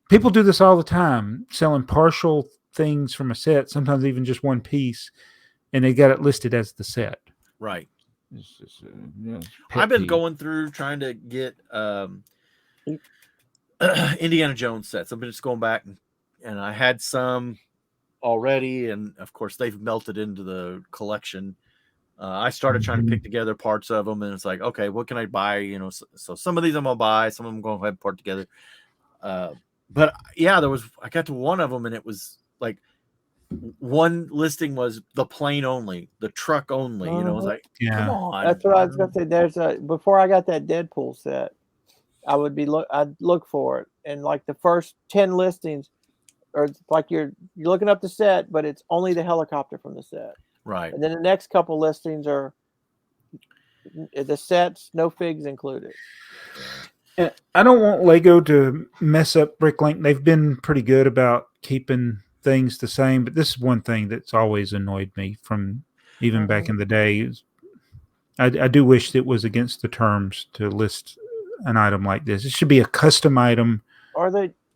People do this all the time, selling partial things from a set, sometimes even just one piece, and they got it listed as the set. Right. I've been going through trying to get Indiana Jones sets. I've been just going back and I had some already, and of course they've melted into the collection. I started trying to pick together parts of them, and it's like, okay, what can I buy? So some of these I'm gonna buy, some of them I'm going to go ahead and part together. But yeah, I got to one of them, and it was like one listing was the plane only, the truck only. I was like, come on. That's what I was gonna say. Before I got that Deadpool set, I'd look for it, and like the first 10 listings, or like you're looking up the set, but it's only the helicopter from the set. Right. And then the next couple listings are the sets, no figs included. I don't want Lego to mess up Bricklink. They've been pretty good about keeping things the same, but this is one thing that's always annoyed me from even back in the day. I do wish it was against the terms to list an item like this. It should be a custom item,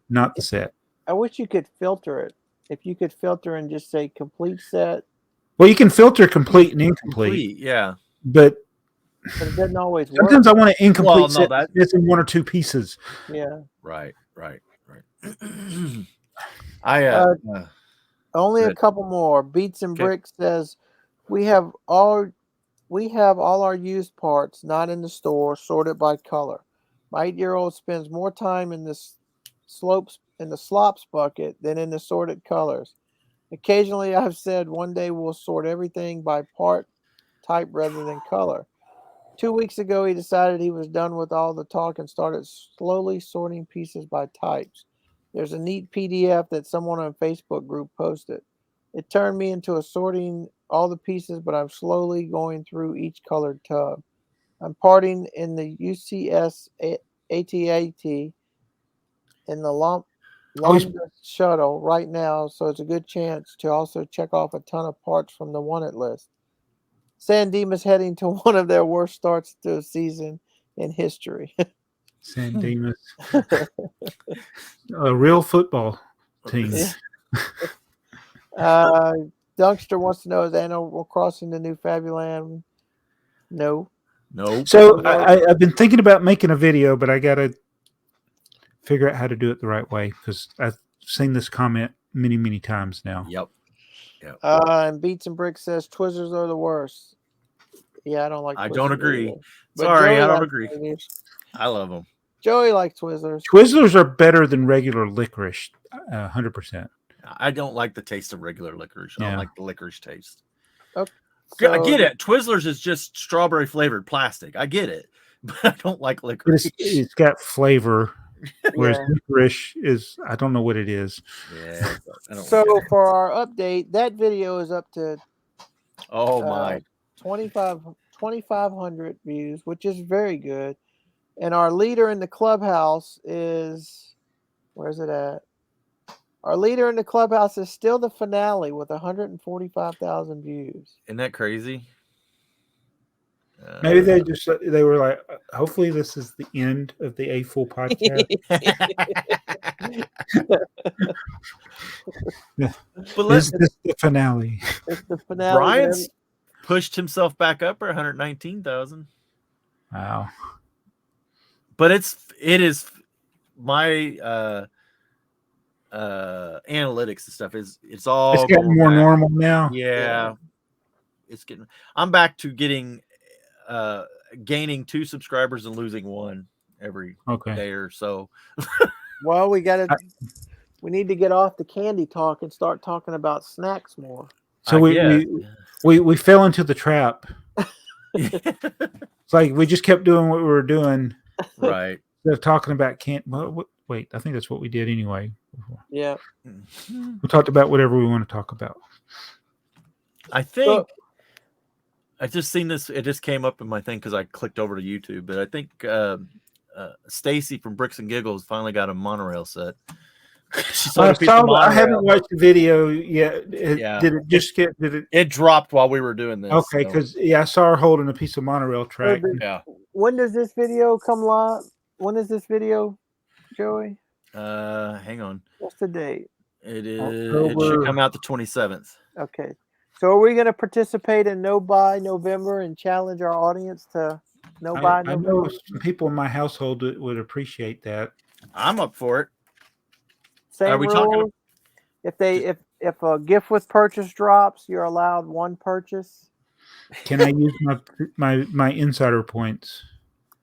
not the set. I wish you could filter it. If you could filter and just say complete set. Well, you can filter complete and incomplete. Yeah. But it doesn't always work. Sometimes I want an incomplete set that's missing 1 or 2 pieces. Yeah. Right. Only a couple more. Beats and Bricks says we have all our used parts not in the store, sorted by color. My 8-year-old spends more time in the slops bucket than in the sorted colors. Occasionally, I've said one day we'll sort everything by part type rather than color. 2 weeks ago, he decided he was done with all the talk and started slowly sorting pieces by types. There's a neat PDF that someone on a Facebook group posted. It turned me into sorting all the pieces, but I'm slowly going through each colored tub. I'm parting in the UCS AT-AT in the Lambda shuttle right now, so it's a good chance to also check off a ton of parts from the wanted list. San Dimas heading to one of their worst starts to a season in history. San Dimas. A real football team. Dunkster wants to know, is Animal Crossing the new Fabuland? No. So I've been thinking about making a video, but I got to figure out how to do it the right way because I've seen this comment many, many times now. Yep. And Beats and Bricks says Twizzlers are the worst. Yeah, I don't like Twizzlers. I don't agree. Either. Sorry, I don't agree. I love them. Joey likes Twizzlers. Twizzlers are better than regular licorice, 100%. I don't like the taste of regular licorice. I don't like the licorice taste. Okay, so I get it. Twizzlers is just strawberry flavored plastic. I get it, but I don't like licorice. It's got flavor, whereas licorice is, I don't know what it is. Yeah. So for our update, that video is up to 2,500 views, which is very good. And our leader in the clubhouse is, where's it at? Our leader in the clubhouse is still the finale with 145,000 views. Isn't that crazy? Maybe they were like, hopefully this is the end of the A.F.o.O.L Podcast. But this is the finale. It's the finale. Brian's pushed himself back up for 119,000. Wow. But it is my analytics and stuff it's all it's getting more normal now. Yeah. It's getting, I'm back to getting gaining 2 subscribers and losing 1 every day or so. Well, we need to get off the candy talk and start talking about snacks more. So we fell into the trap. It's like we just kept doing what we were doing. Right. Instead of talking about wait, I think that's what we did anyway. Yeah. We talked about whatever we want to talk about. I think I just seen this. It just came up in my thing because I clicked over to YouTube. But I think Stacy from Bricks and Giggles finally got a monorail set. I haven't watched the video yet. Did it just get? It dropped while we were doing this. Okay, because I saw her holding a piece of monorail track. Yeah. When does this video come live? When is this video, Joey? Hang on. What's the date? It should come out the 27th. Okay. So are we going to participate in No Buy November and challenge our audience to No Buy November? I know some people in my household would appreciate that. I'm up for it. Same Are we rules. talking? If a gift with purchase drops, you're allowed 1 purchase. Can I use my insider points?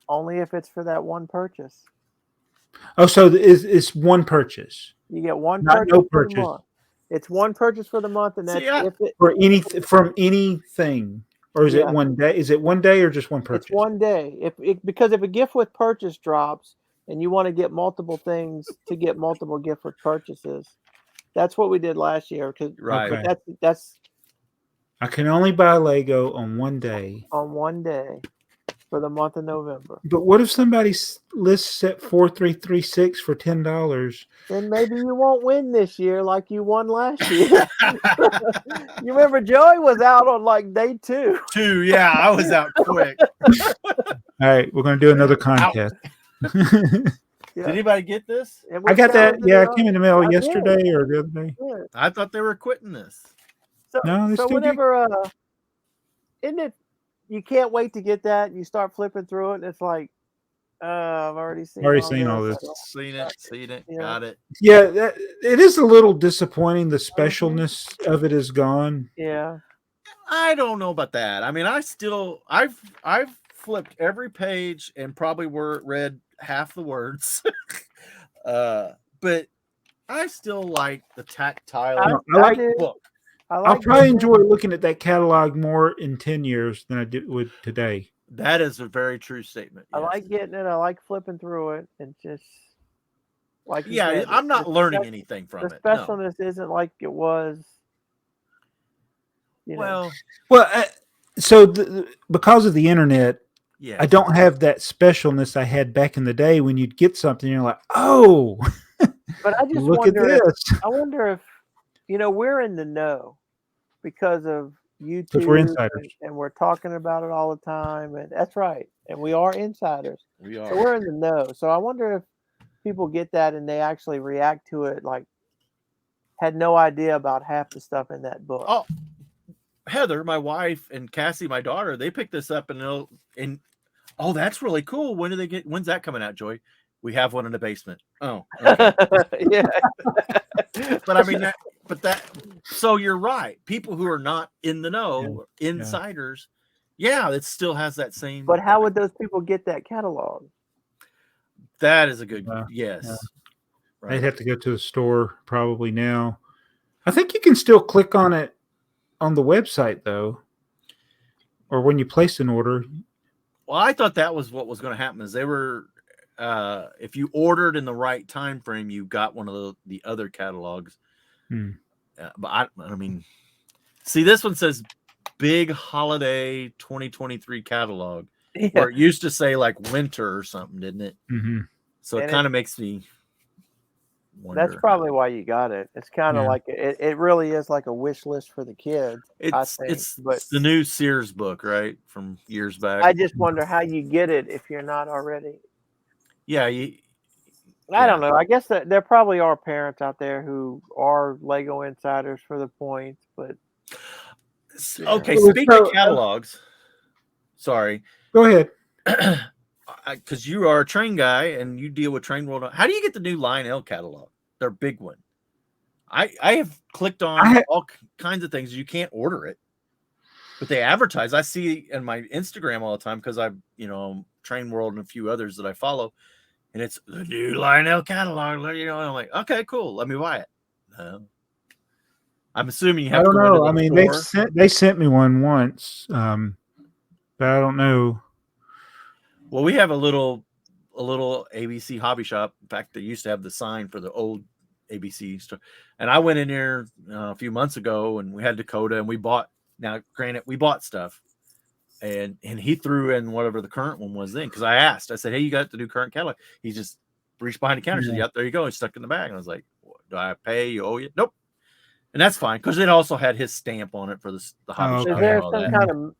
Only if it's for that 1 purchase. Oh, so it's 1 purchase. You get 1 Not purchase no for purchase. the month. It's 1 purchase for the month, and that's from anything, or is it 1 day? Is it 1 day or just 1 purchase? It's 1 day. Because if a gift with purchase drops and you want to get multiple things to get multiple gift with purchases, that's what we did last year. Right. Okay. That's. I can only buy Lego on 1 day. On 1 day. For the month of November. But what if somebody lists at 4336 for $10? Then maybe you won't win this year like you won last year. You remember Joey was out on like day 2. Yeah, I was out quick. All right, we're going to do another contest. Did anybody get this? I got that. Yeah, it came in the mail yesterday or the other day. Yeah. I thought they were quitting this. So whenever isn't it? You can't wait to get that. You start flipping through it, and it's like, I've already seen all this. Seen it. Yeah. Got it. Yeah, it is a little disappointing. The specialness of it is gone. Yeah. I don't know about that. I mean, I've flipped every page and probably read half the words. But I still like the tactile. I like book. I'll probably enjoy looking at that catalog more in 10 years than I would today. That is a very true statement. Yes. I like getting it. I like flipping through it and just like said, I'm not learning anything from it. The specialness isn't like it was. So because of the internet, I don't have that specialness I had back in the day when you'd get something, you're like, oh. But I just wonder. I wonder if we're in the know because of YouTube, we're insiders, and we're talking about it all the time, and that's right. and we are insiders. We are. So we're in the know. So I wonder if people get that and they actually react to it like had no idea about half the stuff in that book. Oh, Heather, my wife, and Cassie, my daughter, they picked this up and oh, that's really cool. When's that coming out, Joy? We have one in the basement. Oh, okay. Yeah. But I mean, so you're right. People who are not in the know, insiders, it still has that same. But how would those people get that catalog? That is a good yes. Yeah. Right. They'd have to go to the store probably now. I think you can still click on it on the website though, or when you place an order. Well, I thought that was what was going to happen. Is they were, if you ordered in the right time frame, you got one of the other catalogs. But I mean, see, this one says Big Holiday 2023 catalog, where it used to say like winter or something, didn't it? Mm-hmm. So it kind of makes me wonder. That's probably why you got it. It's kind of like it really is like a wish list for the kids. It's the new Sears book, right, from years back. I just wonder how you get it if you're not already. Yeah, I don't know. I guess that there probably are parents out there who are Lego insiders for the points, but okay. Speaking of catalogs, sorry. Go ahead. Because you are a train guy and you deal with Train World. How do you get the new Lionel catalog? Their big one. I have clicked on all kinds of things. You can't order it, but they advertise. I see in my Instagram all the time because Train World and a few others that I follow, and it's the new Lionel catalog. And I'm like, okay, cool. Let me buy it. I'm assuming you have. I don't know. I mean, they sent me one once, but I don't know. Well, we have a little ABC hobby shop. In fact, they used to have the sign for the old ABC store. And I went in there a few months ago, and we had Dakota, and we bought. Now, granted, we bought stuff, and he threw in whatever the current one was then. Because I asked, I said, "Hey, you got the new current catalog?" He just reached behind the counter, and said, "Yep, there you go." It's stuck in the bag, and I was like, "Do I pay? You owe you?" Nope. And that's fine because it also had his stamp on it for the hobby shop. Is there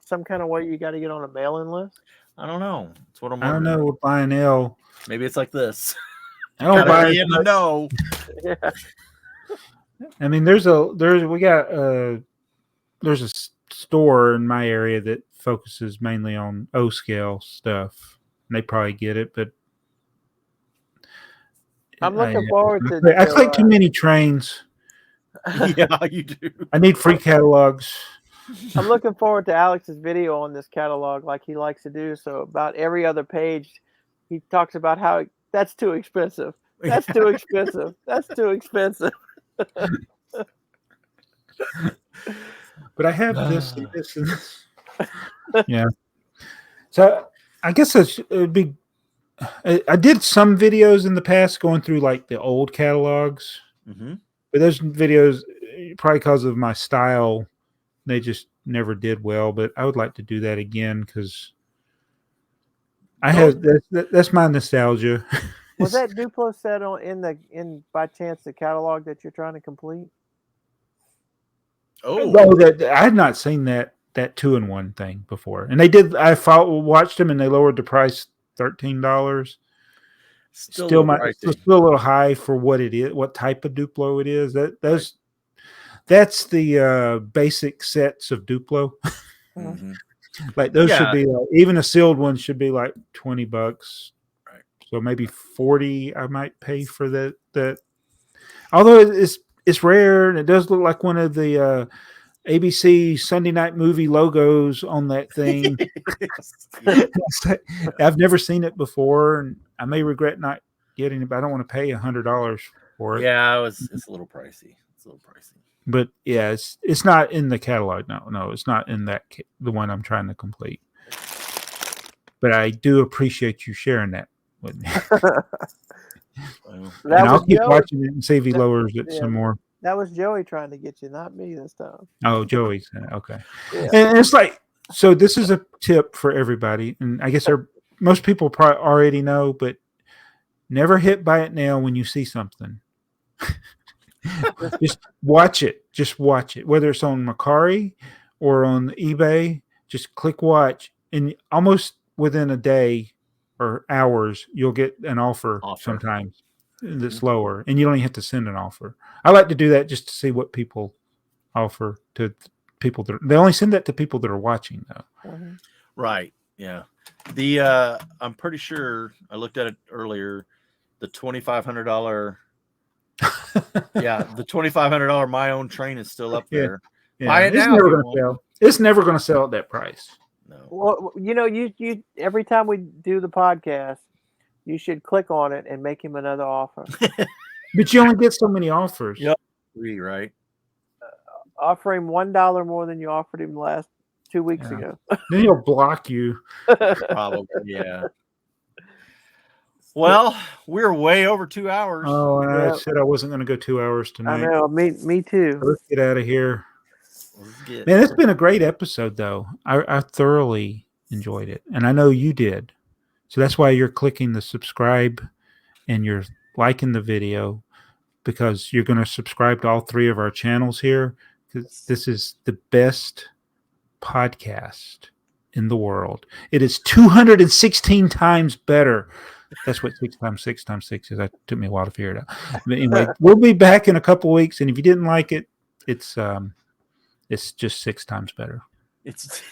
some kind of way you got to get on a mailing list? I don't know. That's what I'm I wondering. don't know with Lionel. Maybe it's like this. I don't buy it. No. Yeah. I mean, there's a store in my area that focuses mainly on O scale stuff. And they probably get it, but I'm looking forward to. I collect too many trains. Yeah, you do. I need free catalogs. I'm looking forward to Alex's video on this catalog, like he likes to do. So about every other page, he talks about how that's too expensive. That's too expensive. That's too expensive. But I have this and this. Yeah. So I guess it would be. I did some videos in the past going through like the old catalogs, but those videos, probably because of my style, they just never did well. But I would like to do that again because I have that's my nostalgia. Was that Duplo set on in by chance the catalog that you're trying to complete? Oh no, that I had not seen that 2-in-1 thing before, and they did. I watched them, and they lowered the price $13. Still a little high for what it is, what type of Duplo it is. That's the basic sets of Duplo. Like those should be even a sealed one should be like $20. Right. So maybe 40 I might pay for that. Although it's rare and it does look like one of the ABC Sunday night movie logos on that thing. I've never seen it before, and I may regret not getting it, but I don't want to pay $100 for it. Yeah, it's a little pricey. But yeah, it's not in the catalog. No, it's not in the one I'm trying to complete. But I do appreciate you sharing that with me. And I'll keep watching it and see if he lowers it some more. That was Joey trying to get you, not me this time. Oh, Joey. Okay. Yeah. And it's like, so this is a tip for everybody. And I guess most people probably already know, but never hit buy it now when you see something. Just watch it. Just watch it. Whether it's on Mercari or on eBay, just click watch. And almost within a day or hours, you'll get an offer. Sometimes that's lower, and you don't even have to send an offer. I like to do that just to see what people offer to people that they only send that to people that are watching, though. Right. Yeah. The I'm pretty sure I looked at it earlier. The $2,500. Yeah, the $2,500 my own train is still up there. Yeah. Buy it now. It's never going to sell at that price. No. Well, you every time we do the podcast, you should click on it and make him another offer. But you only get so many offers. Yep. Right. Offer him $1 more than you offered him last 2 weeks ago. Then he'll block you. Probably, yeah. Well, we're way over 2 hours. Oh, and I said I wasn't going to go 2 hours tonight. I know, me too. Let's get out of here. Man, it's been a great episode, though. I thoroughly enjoyed it, and I know you did. So that's why you're clicking the subscribe and you're liking the video, because you're going to subscribe to all 3 of our channels here, because this is the best podcast in the world. It is 216 times better. That's what 6 times 6 times 6 is. That took me a while to figure it out. But anyway, we'll be back in a couple of weeks, and if you didn't like it, it's just 6 times better. It's